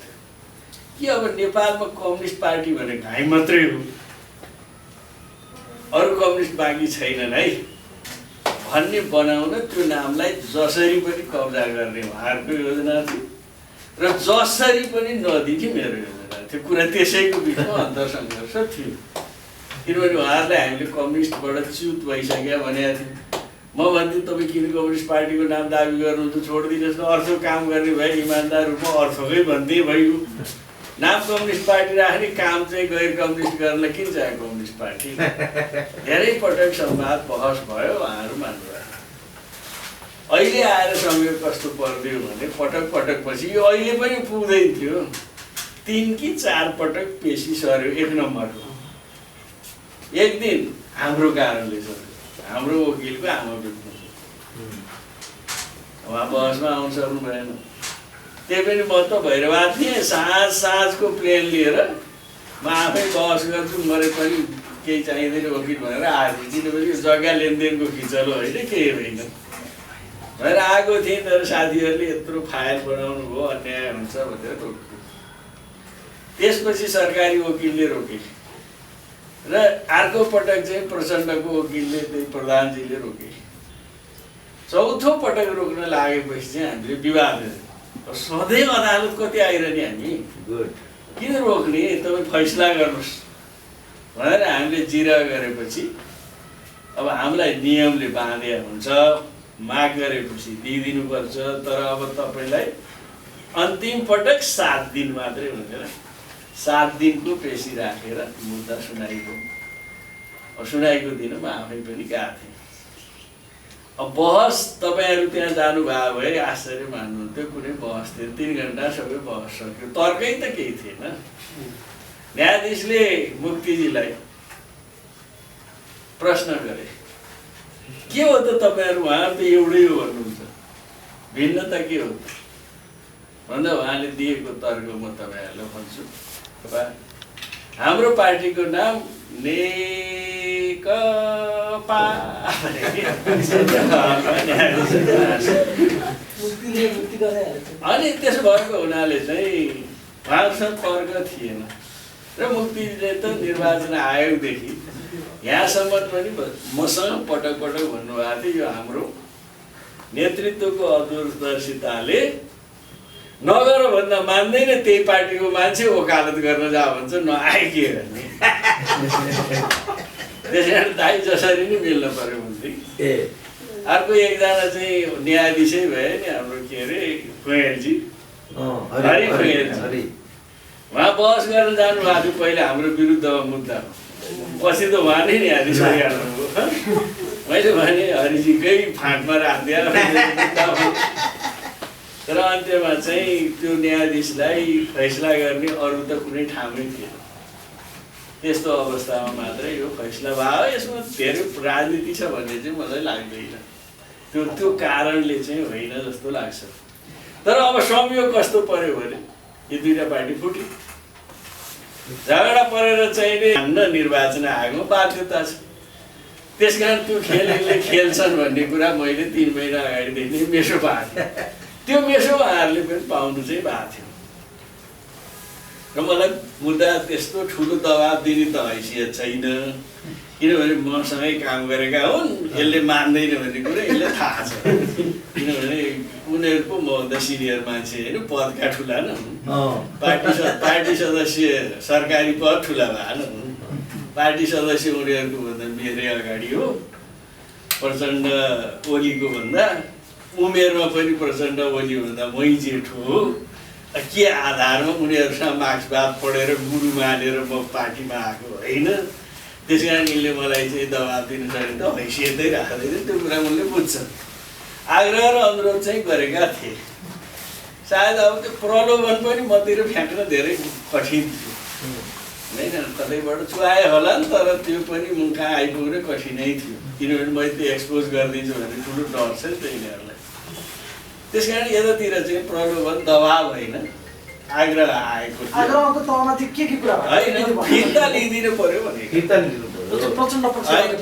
कि अब नेपालमा कम्युनिस्ट पार्टी भने घाइ मात्रै हो, अरू कम्युनिस्ट बाँकी छैनन् है भन्ने बनाउन त्यो नामलाई जसरी पनि कब्जा गर्ने उहाँहरूको योजना थियो र जसरी पनि नदिने मेरो योजना थियो। कुरा त्यसैको बिचमा अन्तरसङ्घर्ष थियो। किनभने उहाँहरूले हामीले कम्युनिस्टबाट च्युत भइसक्यो भनेको थियो। म भन्थेँ तपाईँ किन कम्युनिस्ट पार्टीको नाम दाबी गर्नुहुन्छ, छोडिदिनुहोस् न, अर्थको काम गर्ने भए इमान्दार रूपमा अर्थकै भन्दै भइयो। नाम कम्युनिस्ट पार्टी राख्ने, काम चाहिँ गैर कम्युनिस्ट गर्न किन चाहियो कम्युनिस्ट पार्टी? धेरै पटक संवाद बहस भयो, उहाँहरू मान्नुभयो। अहिले आएर संयोग कस्तो परिदियो भने पटक पटक पछि यो अहिले पनि पुग्दैन थियो। 3 कि 4 पटक पेशी सर्यो 1 नम्बरको। एक दिन हाम्रो कारणले सर हाम्रो वकिलको आमा बित्नु उहाँ बसमा आउनु सक्नु भएन। त्यही पनि म त भैरवा थिएँ, साँझको प्लेन लिएर म आफै बस गर्छु, मरे पनि केही चाहिँदैन वकिल भनेर आएको, किनभने जग्गा लेनदेनको खिचलो होइन, केही होइन भनेर आएको थिएँ। तर साथीहरूले यत्रो फाइल बनाउनु भयो, अन्याय हुन्छ भनेर रोक्यो। त्यसपछि सरकारी वकिलले रोके र अर्को पटक चाहिँ प्रचण्डको वकिलले, त्यही प्रधानजीले रोके। चौथो पटक रोक्न लागेपछि चाहिँ हामीले विवाद सधैँ अदालत कति आइरहने हामी, किन रोक्ने, तपाईँ फैसला गर्नुहोस् भनेर हामीले जिरा गरेपछि अब हामीलाई नियमले बाँधे हुन्छ, माग गरेपछि दिइदिनुपर्छ। तर अब तपाईँलाई अन्तिम पटक 7 दिन मात्रै हुँदैन, 7 दिनको पेशी राखेर मुद्दा सुनाइको। सुनाइको दिन म आफै पनि गएको थिएँ। अब बहस तपाईँहरू त्यहाँ जानुभयो भए आश्चर्य मान्नुहुन्थ्यो, कुनै बहस थिएन, 3 घन्टा सबै बहस सक्यो, तर्कै त केही थिएन। न्यायाधीशले मुक्तिजीलाई प्रश्न गरे, के हो त तपाईँहरू, उहाँहरू त एउटै हो भन्नुहुन्छ, भिन्नता के हो भन्दा उहाँले दिएको तर्क म तपाईँहरूलाई भन्छु। हाम्रो पार्टीको नाम नेकपा। अनि त्यसो भएको हुनाले चाहिँ उहाँहरूसँग तर्क थिएन र मुक्तिले त निर्वाचन आयोगदेखि यहाँसम्म पनि मसँग पटक पटक भन्नुभएको थियो, यो हाम्रो नेतृत्वको अदूरदर्शिताले नगर भन्दा मान्दैन, त्यही पार्टीको मान्छे वकालत गर्न जा भन्छ, नआए के गर्ने। त्यसै कारण दाइ जसरी नै मिल्न पर्यो भन्दै। अर्को एकजना चाहिँ न्यायाधीशै भयो नि, हाम्रो के अरे फुँयेलजी, हरि फुँयेलजी, उहाँ बहस गर्न जानुभएको थियो पहिला हाम्रो विरुद्धमा मुद्दा, पछि त उहाँ नै न्यायाधीश भइहाल्नुभयो। मैले भने हरिजीकै फाँटमा राखिदिएर, तर अन्त्यमा चाहिँ त्यो न्यायाधीशलाई फैसला गर्ने अरू त कुनै ठाउँमै थिएन। त्यस्तो अवस्थामा मात्रै यो फैसला भयो। यसमा धेरै राजनीति छ भन्ने चाहिँ मलाई लाग्दैन, त्यो कारणले चाहिँ होइन जस्तो लाग्छ। तर अब संयोग कस्तो पर्यो भने यो दुईटा पार्टी फुट्यो, झगडा परेर चाहिँ हान्न निर्वाचन आयोगमा बाध्यता छ। त्यसकारण त्यो खेलले खेल्छन् भन्ने कुरा मैले 3 महिना अगाडिदेखि नै मेसो पाएको थिएँ। त्यो मेसो उहाँहरूले पनि पाउनु चाहिँ भएको थियो र मलाई मुद्दा त्यस्तो ठुलो दबाब दिने त हैसियत छैन, किनभने मसँगै काम गरेका हुन्, यसले मान्दैन भन्ने कुरा यसले थाहा छ। किनभने उनीहरूको मभन्दा सिनियर मान्छे होइन, पदका ठुला न हुन्, पार्टी सदस्य सरकारी पद ठुला भए न हुन्, पार्टी सदस्य उनीहरूको भन्दा मेरै अगाडि हो। प्रचण्ड ओलीको भन्दा उमेरमा पनि प्रचण्ड ओली भन्दा मै जेठो हो। के आधारमा उनीहरूसँग मार्क्सवाद पढेर गुरु मानेर म पार्टीमा आएको होइन। त्यस कारण यिनले मलाई चाहिँ दबाब दिनु सक्यो त हैसियतै राख्दैन, त्यो कुरा मैले बुझ्छ। आग्रह र अनुरोध चाहिँ गरेका थिए। सायद अब त्यो प्रलोभन पनि मतिर फ्याँक्न धेरै कठिन थियो होइन, कतैबाट चुहाए होला नि, तर त्यो पनि म कहाँ आइपुग्न कठिनै थियो, किनभने मैले त्यो एक्सपोज गरिदिन्छु भन्ने ठुलो डर छ नि त यिनीहरूलाई। त्यस कारण यतातिर चाहिँ प्रलोभन दबाब होइन, आग्रह आएको थियो। होइन, फिर्ता लिइदिनु पर्यो भनेको।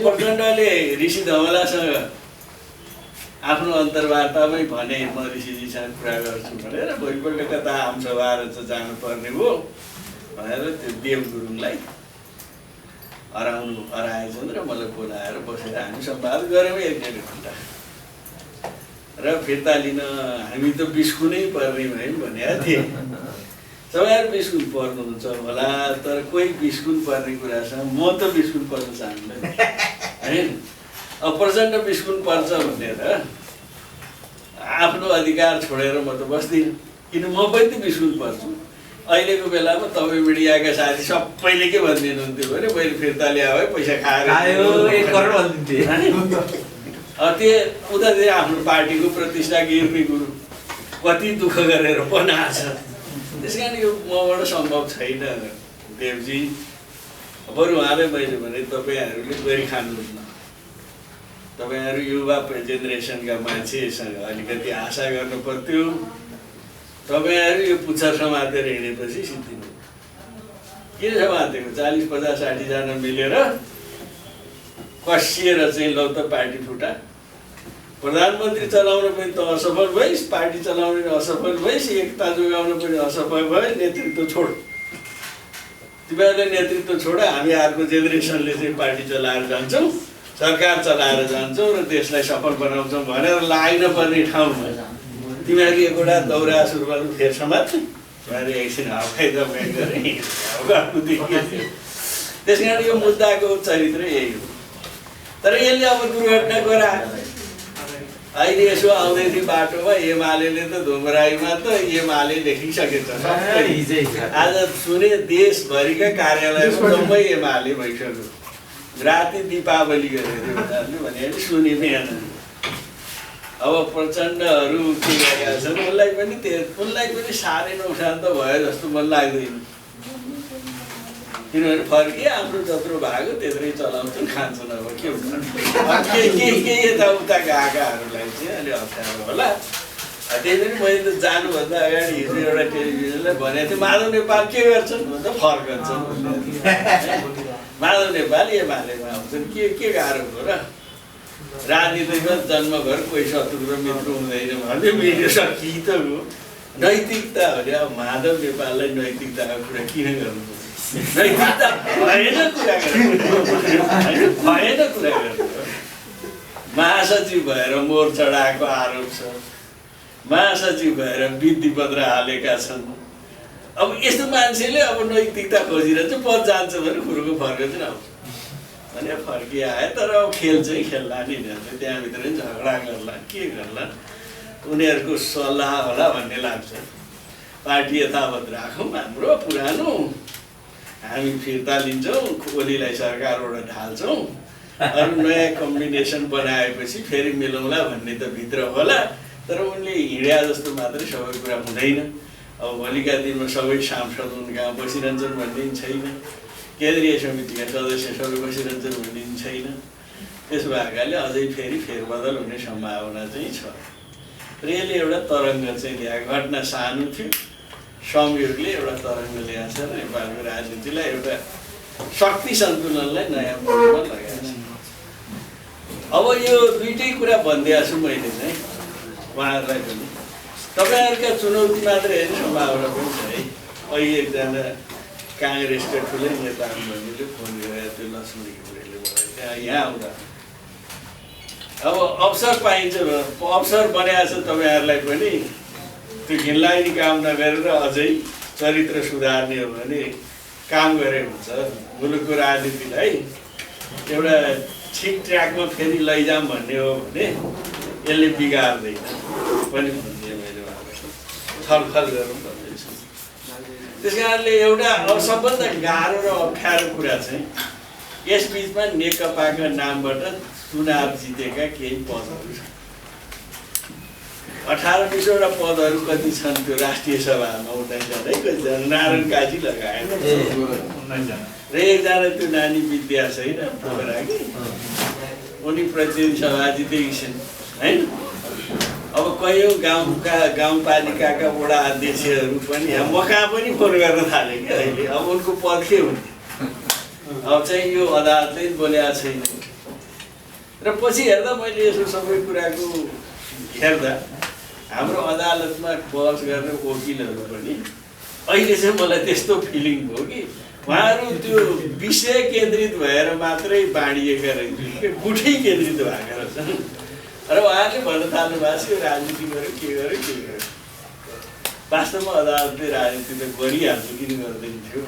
प्रचण्डले ऋषि धवलासँग आफ्नो अन्तर्वार्तामै भने म ऋषिजीसँग कुरा गर्छु भनेर, भोलिपल्ट कता आमसभा जानुपर्ने हो भनेर त्यो देव गुरुङलाई हराएछन् र मलाई बोलाएर बसेर हामी संवाद गऱ्यौँ 1-1.5 घन्टा। र फिर्ता लिन हामी त बिस्कुनै पर्ने भयौँ भनेका थिएँ। तपाईँहरू बिस्कुन पर्नुहुन्छ होला, तर कोही बिस्कुन पर्ने कुरासँग म त बिस्कुन पर्न चाहन्छु होइन। अब प्रचण्ड बिस्कुन पर्छ भनेर आफ्नो अधिकार छोडेर म त बस्दिनँ, किन म पनि त बिस्कुन पर्छु। अहिलेको बेलामा तपाईँ मिडियाका साथी सबैले के भनिदिनुहुन्थ्यो भने मैले फिर्ता ल्याए भए पैसा खाएर त्यो उतातिर आफ्नो पार्टीको प्रतिष्ठा गिर्ने कुरो कति दुःख गरेर बनाएको छ। त्यस कारण यो मबाट सम्भव छैन देवजी। बरु उहाँले मैले भने तपाईँहरूले गरी खानुहोस् न, तपाईँहरू युवा जेनेरेसनका मान्छेसँग अलिकति आशा गर्नु पर्थ्यो। तपाईँहरू यो पुच्छर समातेर हिँडेपछि सिद्धिनु। किन समातेको? 40-50 60जना मिलेर कसिएर चाहिँ लौ त पार्टी फुटा, प्रधानमन्त्री चलाउन पनि त असफल भइस्, पार्टी चलाउन पनि असफल भइस्, एकता जोगाउन पनि असफल भयो, नेतृत्व छोड। तिमीहरूले नेतृत्व छोड, हामी अर्को जेनेरेसनले चाहिँ पार्टी चलाएर जान्छौँ, सरकार चलाएर जान्छौँ र देशलाई सफल बनाउँछौँ भनेर लाग्न पर्ने ठाउँमा तिमीहरू एकवटा दौरा सुरुवाल फेर समात्ने उहाँले एकछिन हवाई दबाई गरे। त्यस कारण यो मुद्दाको चरित्र यही हो। तर यसले अब दुर्घटना गरायो। अहिले यसो आउँदै थियो बाटोमा एमाले त धुमराईमा त एमाले लेखिसकेछ। आज सुने देशभरिका कार्यालयमा जम्मै एमाले भइसक्यो। राति दीपावली गरेको थियो भने सुने बिहान। अब प्रचण्डहरू के गरेका छन् उनलाई पनि साह्रै नोक्सान त भयो जस्तो मन लाग्दैन। किनभने फर्किए हाम्रो जत्रो भएको त्यत्रै चलाउँछन् खान्छन्। अब के हुन्छ के यताउता गएकाहरूलाई चाहिँ अलि अप्ठ्यारो होला। त्यही पनि मैले त जानुभन्दा अगाडि हिजो एउटा टेलिभिजनलाई भनेको थिएँ माधव नेपाल के गर्छन् भन्दा फर्कन्छन्। माधव नेपाल एमालेमा आउँछन् के गाह्रो हो र? राजनीतिमा जन्मभर कोही शत्रु र मित्र हुँदैन भन्ने मिडिया सकि त हो। नैतिकता हो नि। अब माधव नेपाललाई नैतिकताको कुरा किन गर्नु? नैतिकता भएन कुरा गर्नु। महासचिव भएर मोर चढाएको आरोप छ, महासचिव भएर बिन्ती पत्र हालेका छन्। अब यस्तो मान्छेले अब नैतिकता खोजिरहन्छ, पद जान्छ भने कुरोको फर्क चाहिँ आउँछ भने फर्किआए। तर अब खेल चाहिँ खेल्ला नि, त्यहाँभित्र पनि झगडा गर्ला के गर्ला उनीहरूको सल्लाह होला भन्ने लाग्छ। पार्टी यथावत राखौँ, हाम्रो पुरानो हामी फिर्ता लिन्छौँ, ओलीलाई सरकारबाट ढाल्छौँ, अरू नयाँ कम्बिनेसन बनाएपछि फेरि मिलाउँला भन्ने त भित्र होला। तर उनले हिँड्या जस्तो मात्रै सबै कुरा हुँदैन। अब भोलिका दिनमा सबै सांसद उनका बसिरहन्छन् भन्ने छैन, केन्द्रीय समितिका सदस्य सबै बसिरहन्छन् भन्ने छैन। त्यसो भएकाले अझै फेरि फेरबदल हुने सम्भावना चाहिँ छ। र यसले एउटा तरङ्ग चाहिँ ल्याएको, घटना सानो थियो, संयोगले एउटा तरङ्ग ल्याएको छ र नेपालको राजनीतिलाई एउटा शक्ति सन्तुलनलाई नयाँ मोडमा लगाएको छ। अब यो दुइटै कुरा भनिदिएको छु मैले चाहिँ उहाँहरूलाई पनि। तपाईँहरूका चुनौती मात्रै होइन, सम्भावना पनि छ है। अहिले एकजना काङ्ग्रेसका ठुलै नेता भन्नेले फोन गरेर त्यो लक्ष्मण घिमिरेले मलाई यहाँ आउँदा अब अवसर पाइन्छ, अवसर बनाएको छ तपाईँहरूलाई पनि। त्यो घिनलाग्ने काम नगरेर अझै चरित्र सुधार्ने हो भने काम गरे हुन्छ। मुलुकको राजनीतिलाई एउटा ठिक ट्र्याकमा फेरि लैजाऊँ भन्ने हो भने यसले बिगार्दैन पनि भन्ने मैले छलफल गरौँ भन्दैछ। त्यस कारणले एउटा सबभन्दा गाह्रो र अप्ठ्यारो कुरा चाहिँ यस बिचमा नेकपाका नामबाट चुनाव जितेका केही पदहरू छन्। 18-20वटा पदहरू कति छन् त्यो राष्ट्रिय सभामा? 19 जना, कतिजना नारायण काजी लगाएर र एकजना त्यो नानी विद्या छैन उनी प्रतिनिधि सभा जितेकी छिन् होइन। अब कयौँ गाउँपालिकाका वडा अध्यक्षहरू पनि यहाँ मका पनि फोन गर्न थाले कि अहिले। अब उनको पद के हुने? अब चाहिँ यो अदालतले बोलेको छैन। र पछि हेर्दा मैले यसो सबै कुराको हेर्दा हाम्रो अदालतमा बहस गर्ने वकिलहरू पनि अहिले चाहिँ मलाई त्यस्तो फिलिङ भयो कि उहाँहरू त्यो विषय केन्द्रित भएर मात्रै बाँडिएका रहेछन् कि गुठै केन्द्रित भएका रहेछन्। र उहाँले भन्न थाल्नु भएको छ यो राजनीति गर्यो के गर्यो के गर्यो। वास्तवमा अदालतले राजनीति त गरिहाल्छ, किन गर्दैन थियो?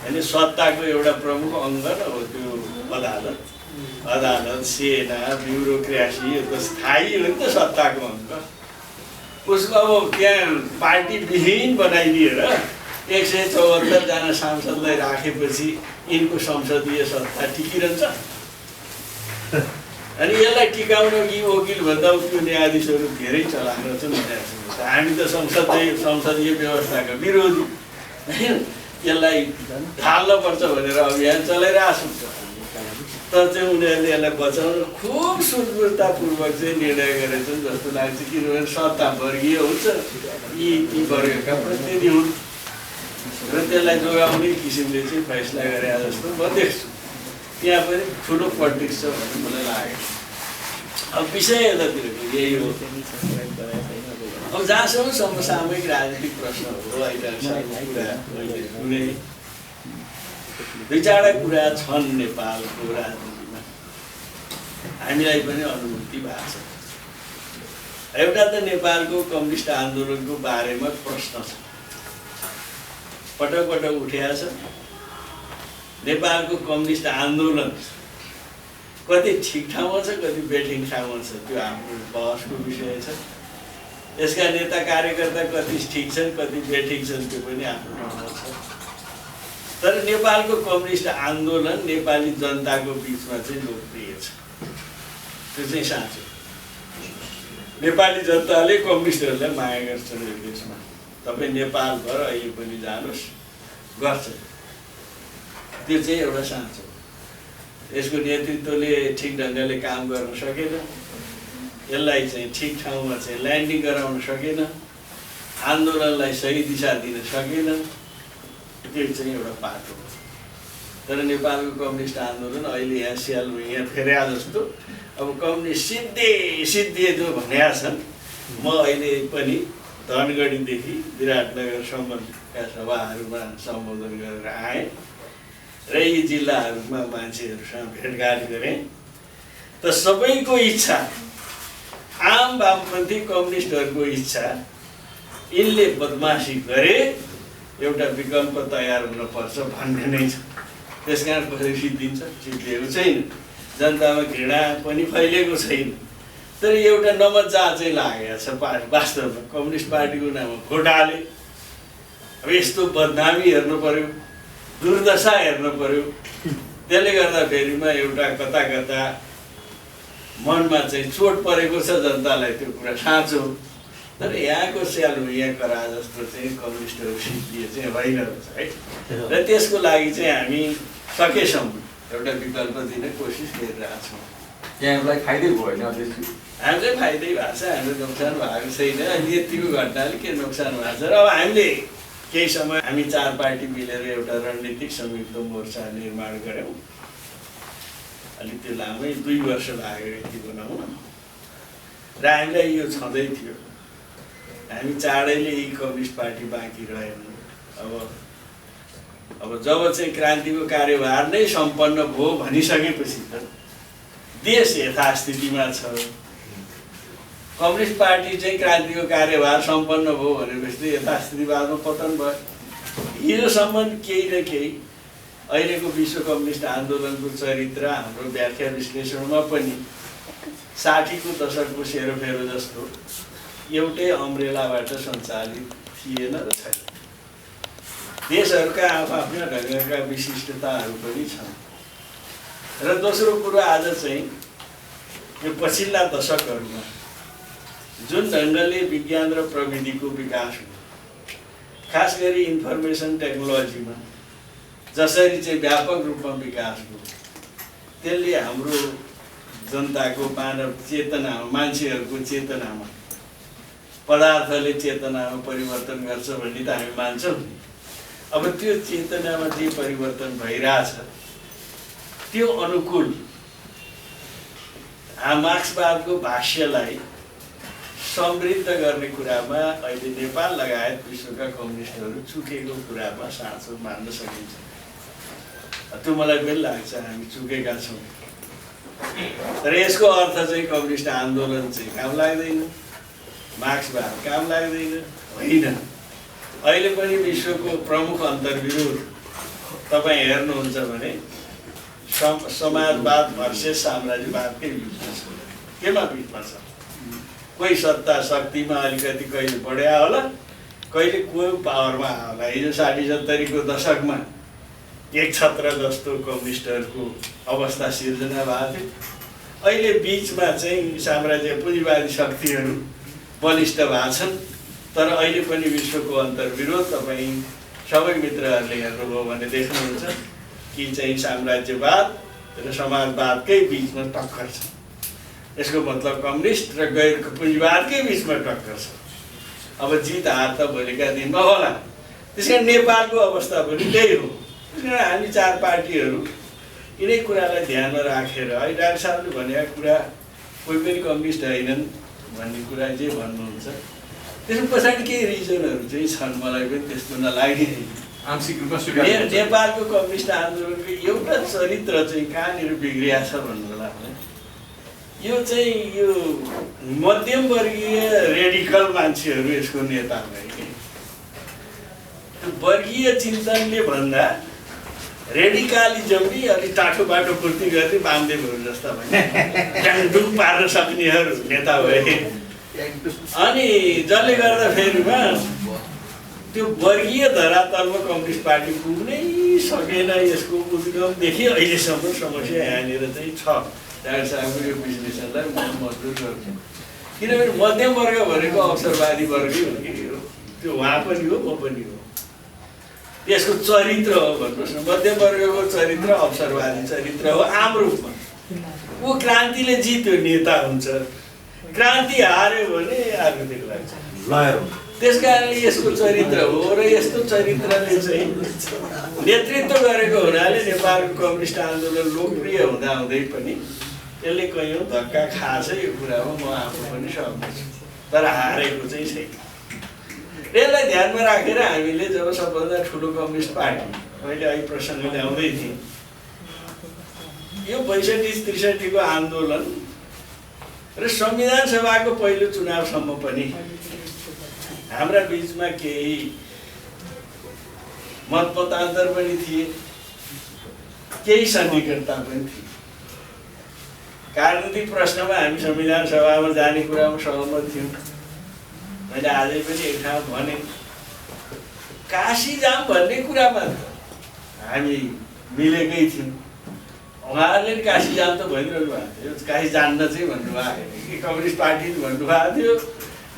होइन, सत्ताको एउटा प्रमुख अङ्ग न हो त्यो अदालत। अदालत, सेना, ब्युरोक्रेसी यो त स्थायी हो नि त सत्ताको अङ्ग। उसको अब त्यहाँ पार्टी विहीन बनाइदिएर 174 जना सांसदलाई राखेपछि यिनको संसदीय सत्ता टिकिरहन्छ। अनि यसलाई टिकाउन कि वकिल भन्दा त्यो न्यायाधीशहरू धेरै चलाएको छन् भनेको छ। हामी त संसदीय व्यवस्थाका विरोधी होइन। यसलाई ढाल्नुपर्छ भनेर अभियान चलाइरहेको छु। तर चाहिँ उनीहरूले यसलाई बचाउन खुब सुदूरतापूर्वक चाहिँ निर्णय गरेछन् जस्तो लाग्छ, किनभने सत्ता वर्गीय हुन्छ, यी वर्गका प्रतिनिधि हुन् र त्यसलाई जोगाउने किसिमले चाहिँ फैसला गरे जस्तो म देख्छु। त्यहाँ पनि ठुलो पोलिटिक्स छ भन्ने मलाई लाग्यो। अब विषय यतातिरको यही हो। अब जहाँसम्म समसामयिक राजनीतिक प्रश्नहरू आइरहेको कुरा मैले सुने, दुई चारवटा कुरा छन् नेपालको राजनीतिमा हामीलाई पनि अनुभूति भएको छ। एउटा त नेपालको कम्युनिस्ट आन्दोलनको बारेमा प्रश्न छ, पटक पटक उठेको छ। नेपालको कम्युनिस्ट आन्दोलन कति ठिक ठाउँमा छ, कति बेठिक ठाउँमा छ, त्यो हाम्रो बहसको विषय छ। यसका नेता कार्यकर्ता कति ठिक छन्, कति बेठिक छन्, त्यो पनि आफ्नो ठाउँमा छ। तर नेपालको कम्युनिस्ट आन्दोलन नेपाली जनताको बिचमा चाहिँ लोकप्रिय छ, त्यो चाहिँ साँचो। नेपाली जनताले कम्युनिस्टहरूलाई माया गर्छन् यो देशमा। तपाईँ नेपालभर अहिले पनि जानुहोस्, गर्छ, त्यो चाहिँ एउटा साँचो। यसको नेतृत्वले ठिक ढङ्गले काम गर्न सकेन, यसलाई चाहिँ ठिक ठाउँमा चाहिँ ल्यान्डिङ गराउन सकेन, आन्दोलनलाई सही दिशा दिन सकेन, त्यो चाहिँ एउटा पाटो हो। तर नेपालको कम्युनिस्ट आन्दोलन अहिले यहाँ स्यालमा यहाँ फेर्या जस्तो अब कम्युनिस्ट सिद्धे जो भनेका छन्। म अहिले पनि धनगढीदेखि विराटनगरसम्मका सभाहरूमा सम्बोधन गरेर आएँ र यी जिल्लाहरूमा मान्छेहरूसँग भेटघाट गरेँ। त सबैको इच्छा, आम वामपन्थी कम्युनिस्टहरूको इच्छा, यिनले बदमासी गरे एउटा विकल्प तयार हुनुपर्छ भन्ने नै छ। त्यसकारण कसरी सिद्धिन्छ? सिद्धिएको छैन। जनतामा घृणा पनि फैलिएको छैन। तर एउटा नमजा चाहिँ लागेको छ वास्तवमा कम्युनिस्ट पार्टीको नाममा घोटाले। अब यस्तो बदनामी हेर्नु पर्यो, दुर्दशा हेर्नु पर्यो। त्यसले गर्दाखेरिमा एउटा कता कता मनमा चाहिँ चोट परेको छ जनतालाई, त्यो कुरा साँचो। तर यहाँको स्यालमा यहाँ करा जस्तो चाहिँ कम्युनिस्टहरू सिद्धिए चाहिँ होइन है। र त्यसको लागि चाहिँ हामी सकेसम्म एउटा विकल्प दिने कोसिस गरिरहेको छौँ। यहाँलाई फाइदै भयो होइन अध्यक्ष? हामीलाई फाइदै भएको छ, हामीलाई नोक्सान भएको छैन। अनि यतिको घटनाले के नोक्सान भएको छ र अब हामीले केही समय हामी चार पार्टी मिलेर एउटा रणनीतिक संयुक्त मोर्चा निर्माण गऱ्यौँ। अलिक त्यो लामै 2 वर्ष लाग्यो यति बनाउन र हामीलाई यो छँदै थियो हामी चाँडैले यी कम्युनिस्ट पार्टी बाँकी रहेन। अब जब चाहिँ क्रान्तिको कार्यभार नै सम्पन्न भयो भनिसकेपछि त देश यथास्थितिमा छ। कम्युनिस्ट पार्टी चाहिँ क्रान्तिको कार्यभार सम्पन्न भयो भनेपछि त यथास्थितिवादमा पतन भयो। हिजोसम्म केही न केही अहिलेको विश्व कम्युनिस्ट आन्दोलनको चरित्र हाम्रो व्याख्या विश्लेषणमा पनि 60को दशकको सेरोफेरो जस्तो एउटै अम्ब्रेलाबाट सञ्चालित थिएन र छैन। देशहरूका आफ्ना ढङ्गका विशिष्टताहरू पनि छन्। र दोस्रो कुरो, आज चाहिँ यो पछिल्ला दशकहरूमा जुन ढङ्गले विज्ञान र प्रविधिको विकास हो, खास गरी इन्फर्मेसन टेक्नोलोजीमा जसरी चाहिँ व्यापक रूपमा विकास हो, त्यसले हाम्रो जनताको मानव चेतनामा, मान्छेहरूको चेतनामा, पदार्थले चेतनामा परिवर्तन गर्छ भन्ने त हामी मान्छौँ। अब त्यो चेतनामा जे परिवर्तन भइरहेछ त्यो अनुकूल मार्क्सवादको भाष्यलाई समृद्ध गर्ने कुरामा अहिले नेपाल लगायत विश्वका कम्युनिस्टहरू चुकेको कुरामा साँचो मान्न सकिन्छ। त्यो मलाई पनि लाग्छ हामी चुकेका छौँ। तर यसको अर्थ चाहिँ कम्युनिस्ट आन्दोलन चाहिँ काम लाग्दैन, मार्क्सवाद काम लाग्दैन, होइन। अहिले पनि विश्वको प्रमुख अन्तर्विरोध तपाईँ हेर्नुहुन्छ भने समाजवाद भर्सेस साम्राज्यवादकै बिचमा छ। केमा बिचमा छ? कोही सत्ता शक्तिमा अलिकति कहिले बढ्या होला, कहिले कोही पावरमा होला। हिजो 60-70 को दशकमा एक छत्र जस्तो कम्युनिस्टहरूको अवस्था सिर्जना भएको थियो। अहिले बिचमा चाहिँ साम्राज्य पुँजीवादी शक्तिहरू बलिष्ठ भएको छन्। तर अहिले पनि विश्वको अन्तर्विरोध तपाईँ सबै मित्रहरूले हेर्नुभयो भने देख्नुहुन्छ कि चाहिँ साम्राज्यवाद र समाजवादकै बिचमा टक्कर छ। यसको मतलब कम्युनिस्ट र गैर पुँजीवादकै बिचमा टक्कर छ। अब जित हार त भोलिका दिनमा होला। त्यसकारण नेपालको अवस्था पनि त्यही हो। त्यसकारण हामी 4 पार्टीहरू यिनै कुरालाई ध्यानमा राखेर है डाक्टर साहबले भनेका कुरा कोही पनि कम्युनिस्ट होइनन् भन्ने कुरा जे भन्नुहुन्छ त्यसको पछाडि केही रिजनहरू चाहिँ छन्। मलाई पनि त्यस्तो नलाग्ने आंशिक रूपमा स्वीकार गर्छु। नेपालको कम्युनिस्ट आन्दोलनको एउटा चरित्र चाहिँ कहाँनिर बिग्रिया छ भन्नु होला भने यो चाहिँ यो मध्यमवर्गीय रेडिकल मान्छेहरू यसको नेता भए। वर्गीय चिन्तनले भन्दा रेडिकालिजमले अलि टाठो बाटो पूर्ति गर्ने वामदेवहरू जस्ता भए ड्याङडुङ पार्न सक्नेहरू नेता भए। अनि जसले गर्दा फेरिमा त्यो वर्गीय धरातलमा कम्युनिस्ट पार्टी पुग्नै सकेन। यसको उद्गमदेखि अहिलेसम्म समस्या यहाँनिर चाहिँ छ। डाक्टर साहबको यो विश्लेषणलाई म मजबुत गर्छु। किनभने मध्यम वर्ग भनेको अवसरवादी वर्गै हो कि त्यो उहाँ पनि हो म पनि हो। त्यसको चरित्र हो भन्नुहोस् न, मध्यम वर्गको चरित्र अवसरवादी चरित्र हो आम रूपमा। ऊ क्रान्तिले जित्यो नेता हुन्छ, क्रान्ति हार्यो भने अर्कोतिर लाग्छ लयर हुन्छ। त्यस कारणले यसको चरित्र हो र यस्तो चरित्रले चाहिँ नेतृत्व गरेको हुनाले नेपालको कम्युनिस्ट आन्दोलन लोकप्रिय हुँदाहुँदै पनि यसले कयौँ धक्का खाछ। यो कुरामा म आफू पनि सहमत छु, तर हारेको चाहिँ छैन। यसलाई ध्यानमा राखेर हामीले जब सबभन्दा ठुलो कम्युनिस्ट पार्टी मैले अहिले प्रसङ्ग ल्याउँदै थिएँ, यो 62-63 को आन्दोलन र संविधान सभाको पहिलो चुनावसम्म पनि हाम्रा बिचमा केही मतमतान्तर पनि थिए, केही सन्निकटता पनि थिए। राजनीतिक प्रश्नमा हामी संविधान सभामा जाने कुरामा सहमत थियौँ। मैले आजै पनि एक ठाउँ भने काशी जाम भन्ने कुरामा हामी मिलेकै थियौँ। उहाँहरूले काशी जाम त भनिरहनु भएको थियो, काशी जान्न चाहिँ भन्नुभएको कि कम्युनिस्ट पार्टी भन्नुभएको थियो,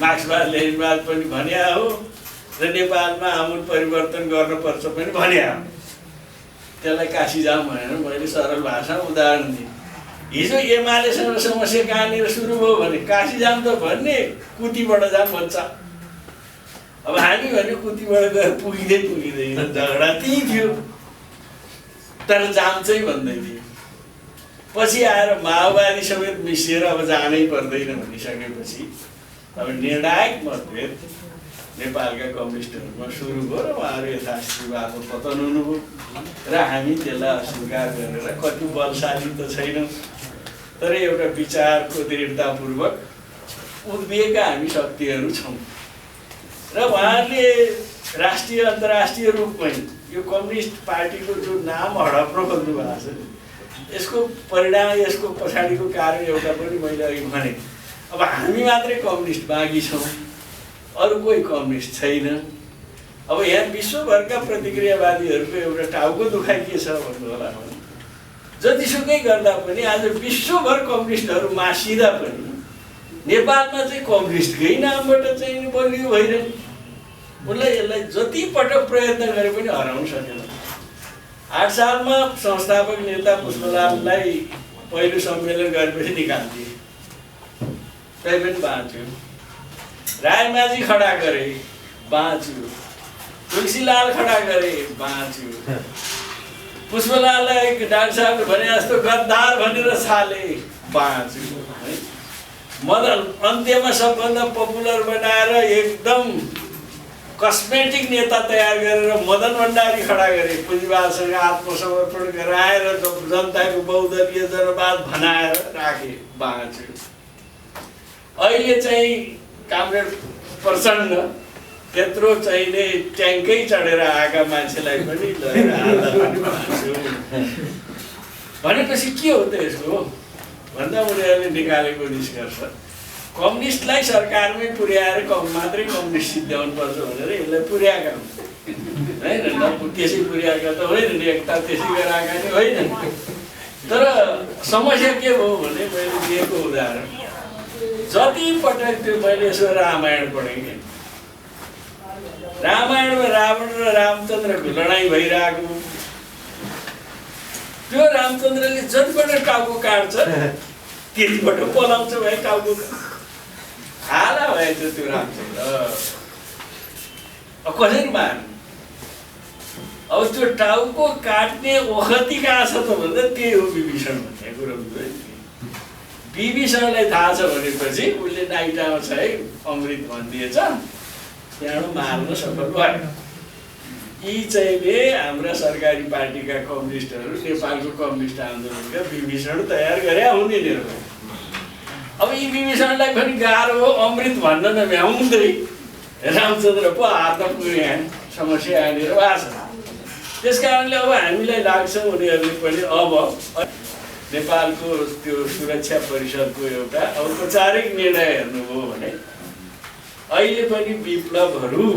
मार्क्सवाद लेनिनवाद पनि भन्या हो र नेपालमा आमूल परिवर्तन गर्नुपर्छ पनि भन्या हो। त्यसलाई काशी जाम भनेर मैले सरल भाषामा उदाहरण दिएँ। हिजो एमालेसँग समस्या कहाँनिर सुरु भयो भने काशी जाम त भन्ने कुतीबाट जाम भन्छ। अब हामी भने कुतीबाट गएर पुगिँदैन, झगडा त्यही थियो, तर जाम चाहिँ भन्दै थियो। पछि आएर माओवादी समेत मिसिएर अब जानै पर्दैन भनिसकेपछि अब निर्णायक मतभेद नेपालका कम्युनिस्टहरूमा सुरु भयो र उहाँहरू यथास्थितिवादमा पतन हुनुभयो र हामी त्यसलाई अस्वीकार गरेर कति बलशाली त छैनौँ तर एउटा विचारको दृढतापूर्वक उभिएका हामी शक्तिहरू छौँ र उहाँहरूले राष्ट्रिय अन्तर्राष्ट्रिय रूपमै यो कम्युनिस्ट पार्टीको जो नाम हडप्रो खोल्नु भएको छ यसको परिणाम, यसको पछाडिको कारण एउटा पनि मैले अघि भने अब हामी मात्रै कम्युनिस्ट बाँकी छौँ, अरू कोही कम्युनिस्ट छैन। अब यहाँ विश्वभरका प्रतिक्रियावादीहरूको एउटा टाउको दुखाइ के छ भन्नु होला भने जतिसुकै गर्दा पनि आज विश्वभर कम्युनिस्टहरू मासिँदा पनि नेपालमा चाहिँ कम्युनिस्टकै नामबाट चाहिँ बलियो भइरहन्। उनलाई यसलाई जति पटक प्रयत्न गरे पनि हराउन सकेन। 8 सालमा संस्थापक नेता पुष्पलाललाई पहिलो सम्मेलन गरेपछि निकालिदिए, तै पनि बाँच्यो। रायमाझी खडा गरे, बाँच्यो। तुलसीलाल खडा गरे, बाँच्यो। पुष्पलाललाई डाक्टर साहबले भने जस्तो गद्दार भनेर छाले, बाँच्यो। मदन अन्त्यमा सबभन्दा पपुलर बनाएर एकदम कस्मेटिक नेता तयार गरेर मदन भण्डारी खडा गरे, पुँजीवादसँग आत्मसमर्पण गराएर जनताको बहुदलीय जनवाद भनाएर राखे, बाँच्यो। अहिले चाहिँ कामरेड प्रचण्ड त्यत्रो चाहिने ट्याङ्कै चढेर आएका मान्छेलाई पनि लगेर भनेपछि के हो त यसको भन्दा उनीहरूले निकालेको निष्कर्ष कम्युनिस्टलाई सरकारमै पुर्याएर मात्रै कम्युनिस्ट सिद्ध्याउनु पर्छ भनेर यसलाई पुर्याएका हुन् होइन। त्यसै पुर्याएका त होइन, एकता त्यसै गराएका नि होइन। तर समस्या के भयो भने मैले दिएको उदाहरण जति पटक त्यो मैले यसो रामायण पढेँ कि रामायणमा रावण र रामचन्द्रको लडाइँ भइरहेको, त्यो रामचन्द्रले जतिपल्ट टाउको काट्छ त्यतिपल्ट पलाउँछ भाइ टाउको हाला भएछ त्यो रामचन्द्र। अब कसरी मार्नु? अब त्यो टाउको काट्ने ओखती कहाँ छ त भन्दा त्यही हो विभीषण भन्ने कुरो बुझ्यो। विभीषणलाई थाहा छ भनेपछि उसले नाइटामा छ है अमृत भनिदिएछ, त्यहाँबाट मार्न सफल भयो। यी चाहिँले हाम्रा सरकारी पार्टीका कम्युनिस्टहरू नेपालको कम्युनिस्ट आन्दोलनका विभीषण तयार गरे हुन् यिनीहरू। अब यी विभीषणलाई पनि गाह्रो हो अमृत भन्न नभ्याउँदै रामचन्द्र पो हार्न पुग्यो, यहाँ समस्या यहाँनिर भएको छ। त्यस कारणले अब हामीलाई लाग्छ उनीहरूले पनि अब नेपालको त्यो सुरक्षा परिषदको एउटा औपचारिक निर्णय हेर्नुभयो भने अहिले पनि विप्लवहरू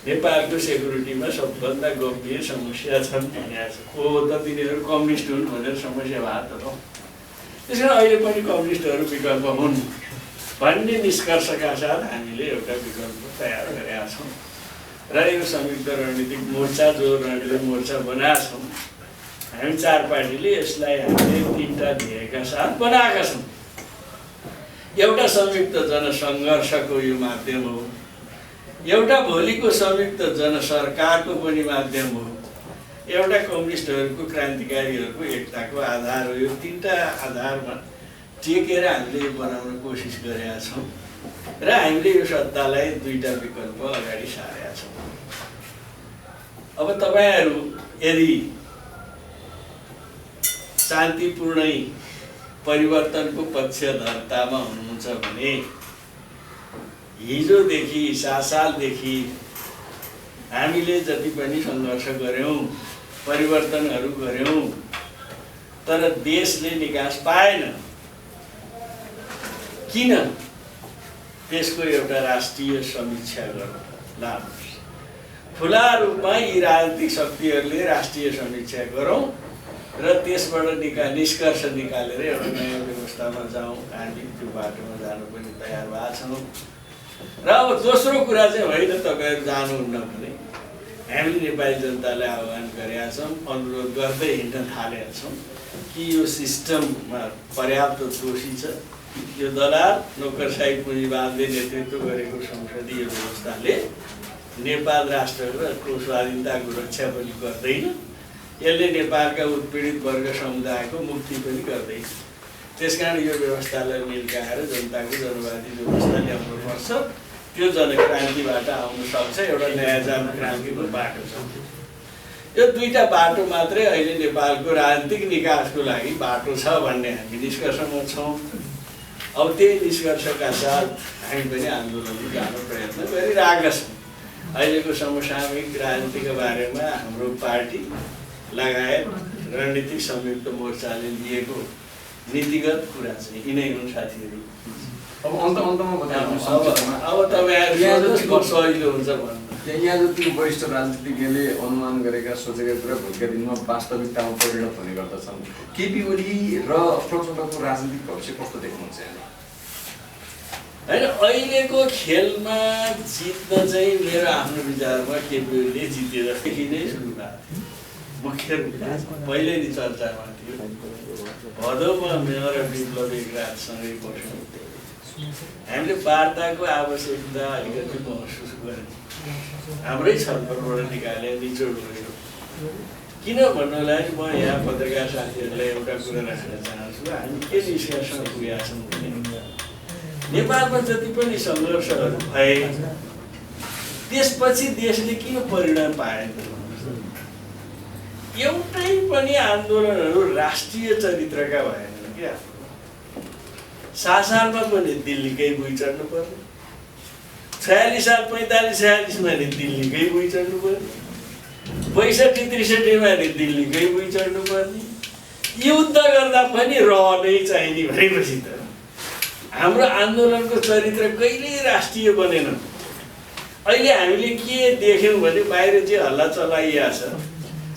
नेपालको सेक्युरिटीमा सबभन्दा गम्भीर समस्या छन् भनेको छ। हो त तिनीहरू कम्युनिस्ट हुन् भनेर समस्या भएको त हो। त्यस कारण अहिले पनि कम्युनिस्टहरू विकल्प हुन् भन्ने निष्कर्षका साथ हामीले एउटा विकल्प तयार गरेका छौँ र यो संयुक्त रणनीतिक मोर्चा जो रणनीतिक मोर्चा बनाएका छौँ हामी 4 पार्टीले यसलाई हामीले 3टा ध्येयका साथ बनाएका छौँ। एउटा संयुक्त जनसङ्घर्षको यो माध्यम हो, एउटा भोलिको संयुक्त जनसरकारको पनि माध्यम हो, एउटा कम्युनिस्टहरूको क्रान्तिकारीहरूको एकताको आधार हो। यो 3टा आधारमा टेकेर हामीले यो बनाउन कोसिस गरेका छौँ र हामीले यो सत्तालाई 2टा विकल्प अगाडि सारेका छौँ। अब तपाईँहरू यदि शान्तिपूर्णै परिवर्तनको पक्षधरतामा हुनुहुन्छ भने हिजोदेखि 7 सालदेखि हामीले जति पनि सङ्घर्ष गऱ्यौँ, परिवर्तनहरू गऱ्यौँ, तर देशले निकास पाएन। किन? त्यसको एउटा राष्ट्रिय समीक्षा गरौँ। लानुहोस्, खुला रूपमा यी राजनीतिक शक्तिहरूले राष्ट्रिय समीक्षा गरौँ र त्यसबाट निष्कर्ष निकालेर एउटा नयाँ व्यवस्थामा जाउँ। हामी त्यो बाटोमा जानु पनि तयार भएका छौँ। र अब दोस्रो कुरा चाहिँ होइन तपाईँहरू जानुहुन्न भने हामीले नेपाली जनतालाई आह्वान गरेका छौँ, अनुरोध गर्दै हिँड्न थालेका छौँ कि यो सिस्टममा पर्याप्त दोषी छ। यो दलाल नोकरशाही पुँजीवादले नेतृत्व गरेको संसदीय व्यवस्थाले नेपाल राष्ट्रको स्वाधीनताको रक्षा पनि गर्दैन, यसले नेपालका उत्पीडित वर्ग समुदायको मुक्ति पनि गर्दैन। त्यसकारण यो व्यवस्थालाई मिल्काएर जनताको जनवादी व्यवस्था ल्याउनुपर्छ। त्यो जनक्रान्तिबाट आउन सक्छ, एउटा नयाँ जनक्रान्तिको बाटो छ। यो 2टा बाटो मात्रै अहिले नेपालको राजनीतिक निकासको लागि बाटो छ भन्ने हामी निष्कर्षमा छौँ। अब त्यही निष्कर्षका साथ हामी पनि आन्दोलन जान प्रयत्न गरिरहेका छौँ। अहिलेको समसामयिक राजनीतिको बारेमा हाम्रो पार्टी लगायत रणनीतिक संयुक्त मोर्चाले लिएको नीतिगत कुरा चाहिँ यिनै हुन् साथीहरू। अब अन्तमा बताउनुहोस्, अब तपाईँहरू सजिलो हुन्छ भन्नु। यहाँ जति वरिष्ठ राजनीतिज्ञले अनुमान गरेका सोचेका कुरा भोलिका दिनमा वास्तविकतामा परिणत हुने गर्दछन्। केपी ओली र प्रचण्डको राजनीतिक भविष्य कस्तो देख्नुहुन्छ? होइन, अहिलेको खेलमा जित्न चाहिँ मेरो आफ्नो विचारमा केपी ओलीले जितेदेखि नै सुरु भएको थियो। मुख्य रूपमा पहिले नै चर्चामा थियो। भदौमा मेरो र विप्लव एक रातसँगै बस्यौँ। हामीले वार्ताको आवश्यकता अलिकति महसुस गऱ्यौँ। हाम्रै छलफलबाट निकाले निचोड गऱ्यौँ। किन भन्नुलाई म यहाँ पत्रकार साथीहरूलाई एउटा कुरा राख्न चाहन्छु। हामी के निष्कर्षमा पुगेका छौँ भने नेपालमा जति पनि सङ्घर्षहरू भए त्यसपछि देशले किन परिणाम पाएन? एउटै पनि आन्दोलनहरू राष्ट्रिय चरित्रका भएनन् क्या। 7 सालमा पनि दिल्लीकै भुइँ चढ्नु पर्ने, 46 साल 45-46मा नि दिल्लीकै भुइँ चढ्नु पर्ने, 62-63मा नि दिल्लीकै भुइँ चढ्नु पर्ने, युद्ध गर्दा पनि रहनै चाहिने भनेपछि त हाम्रो आन्दोलनको चरित्र कहिल्यै राष्ट्रिय बनेन। अहिले हामीले के देख्यौँ भने बाहिर चाहिँ हल्ला चलाइएको छ।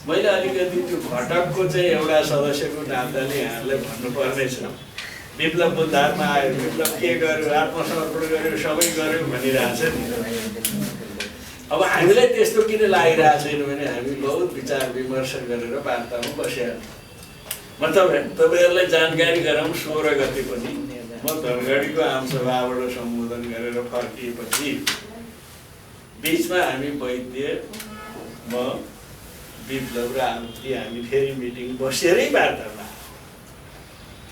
मैले अलिकति त्यो घटकको चाहिँ एउटा सदस्यको नाताले यहाँहरूलाई भन्नुपर्नेछ। विप्लव बुद्धारमा आयो, विप्लव के गर्यो, आत्मसमर्पण गर्यो, सबै गर्यो भनिरहेछ नि। अब हामीलाई त्यस्तो किन लागिरहेको छैन भने हामी बहुत विचार विमर्श गरेर वार्तामा बस्या म तपाईँहरूलाई जानकारी गराउँ 16 गते पनि म धनगढीको आमसभाबाट सम्बोधन गरेर फर्किएपछि बिचमा हामी वैद्य म विप्लव र आमती हामी फेरि मिटिङ बसेरै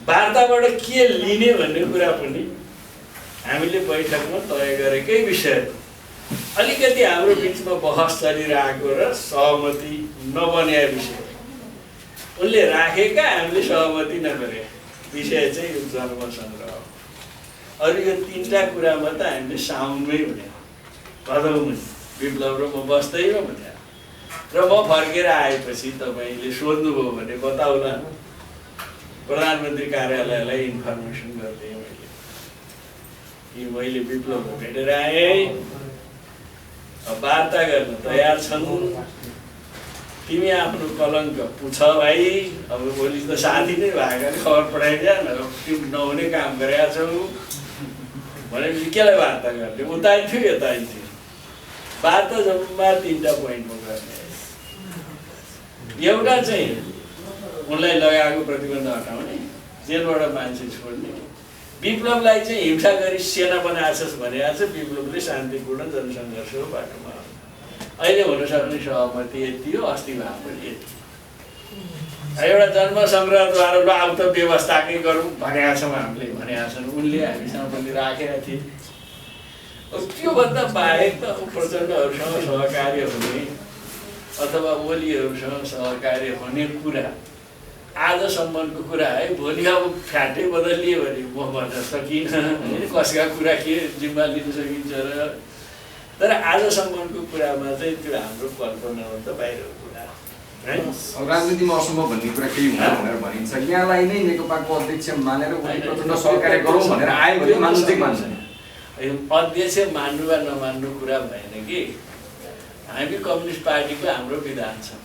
वार्ताबाट के लिने भन्ने कुरा पनि हामीले बैठकमा तय गरेकै विषय अलिकति हाम्रो बिचमा बहस चलिरहेको र सहमति नबने विषय उनले राखेका हामीले सहमति नगरे विषय चाहिँ यो जन्मसङ्ग्रह अरू यो 3टा कुरामा त हामीले साउन्डमै हुने भदौमा विप्लव र म बस्दैमा भने र म फर्केर आएपछि तपाईँले सोध्नुभयो भने बताउला प्रधानमन्त्री कार्यालयलाई इन्फर्मेसन गरिदिएँ मैले विप्लव भेटेर आएँ वार्ता गर्न तयार छन् तिमी आफ्नो कलङ्क पुछ भाइ अब भोलि त साथी नै भएको खबर पठाइदिया न तिमी नहुने काम गरेका छौ भनेपछि केलाई वार्ता गर्ने उता आइन्थ्यो यता आइन्थ्यो वार्ता जम्मा 3टा पोइन्टमा गर्ने एउटा चाहिँ उनलाई लगाएको प्रतिबन्ध हटाउने जेलबाट मान्छे छोड्ने विप्लवलाई चाहिँ हिंसा गरी सेना बनाएछस् भनेको छ विप्लवले शान्तिपूर्ण जनसङ्घर्षको बाटोमा अहिले हुन सक्ने सहमति यति हो अस्ति भए पनि यति एउटा जन्मसङ्ग्रहद्वारा ल अब त व्यवस्थाकै गरौँ भनेका छौँ हामीले भनेका छन् उनले हामीसँग पनि राखेका थिए त्योभन्दा बाहेक त प्रचण्डहरूसँग सहकार्य हुने अथवा ओलीहरूसँग सहकार्य हुने कुरा आजसम्मको कुरा है भोलि अब फ्याटै बदलियो भने म भन्न सकिनँ कसका कुरा के जिम्मा लिन सकिन्छ र तर आजसम्मको कुरामा चाहिँ त्यो हाम्रो कल्पनाभन्दा बाहिरको कुरा है राजनीतिमा असम्भव भन्ने कुरा केही हुँदैन भनेर भनिन्छ यहाँलाई नै नेकपाको अध्यक्ष मानेर उनी प्रचण्ड सहकार्य गरौँ भनेर आयो भने मान्नु चाहिँ मान्छ अध्यक्ष मान्नु वा नमान्नु कुरा भएन कि हामी कम्युनिस्ट पार्टीको हाम्रो विधान छ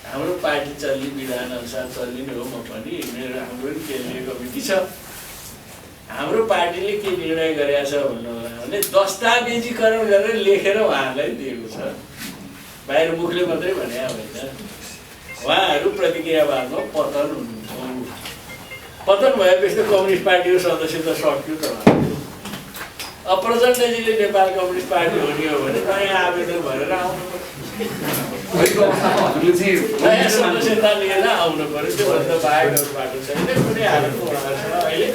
हाम्रो पार्टी चल्ने विधान अनुसार चल्ने हो म पनि मेरो हाम्रो पनि केन्द्रीय कमिटी छ हाम्रो पार्टीले के निर्णय गरेका छ भन्नु भने दस्तावेजीकरण गरेर लेखेर उहाँहरूलाई दिएको छ बाहिर मुखले मात्रै भने होइन उहाँहरू प्रतिक्रियावादमा पतन हुनुहुन्छ पतन भएपछि त कम्युनिस्ट पार्टीको सदस्य त सक्यो त अब प्रचण्डजीले नेपाल कम्युनिस्ट पार्टी हुने हो भने नयाँ आवेदन भरेर आउनु नयाँ सदस्यता लिएर आउनु पर्यो त्योभन्दा बाहेक बाटो छैन कुनै हालतमा उहाँहरूसँग अहिले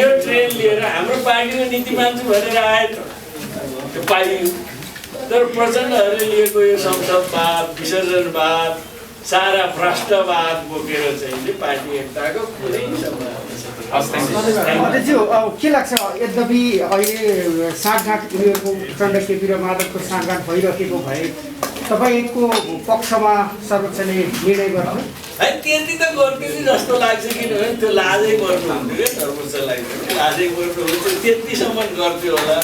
यो ट्रेन लिएर हाम्रो पार्टीको नीति मान्छु भनेर आए त त्यो पाइयो तर प्रचण्डहरूले लिएको यो संसदवाद विसर्जनवाद सारा भ्रष्टवाद बोकेर चाहिँ पार्टी एकताको कुनै सम्भावना अध्यक्ष अब के लाग्छ यद्यपि अहिले साँठगाँठ उनीहरूको प्रचण्ड केपी र माधवको साँठगाँठ भइरहेको भए तपाईँको पक्षमा सर्वोच्चले निर्णय गर्नु है त्यति त गर्थ्यो कि जस्तो लाग्छ किनभने त्यो लाजै गर्नु हुन्थ्यो क्या सर्वोच्चलाई लाजै गर्नु हुन्थ्यो त्यतिसम्म गर्थ्यो होला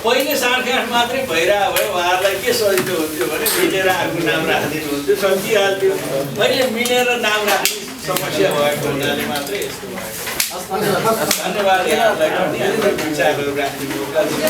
पहिले साँठगाँठ मात्रै भइरहेको भए उहाँहरूलाई के सजिलो हुन्थ्यो भने मिलेर आफ्नो नाम राखिदिनु हुन्थ्यो सकिहाल्थ्यो अहिले मिलेर नाम राख्ने समस्या भएको हुनाले मात्रै यस्तो भएको धन्यवाद यहाँहरूलाई पनि हाम्रो विचारहरू राख्ने मौका दिनु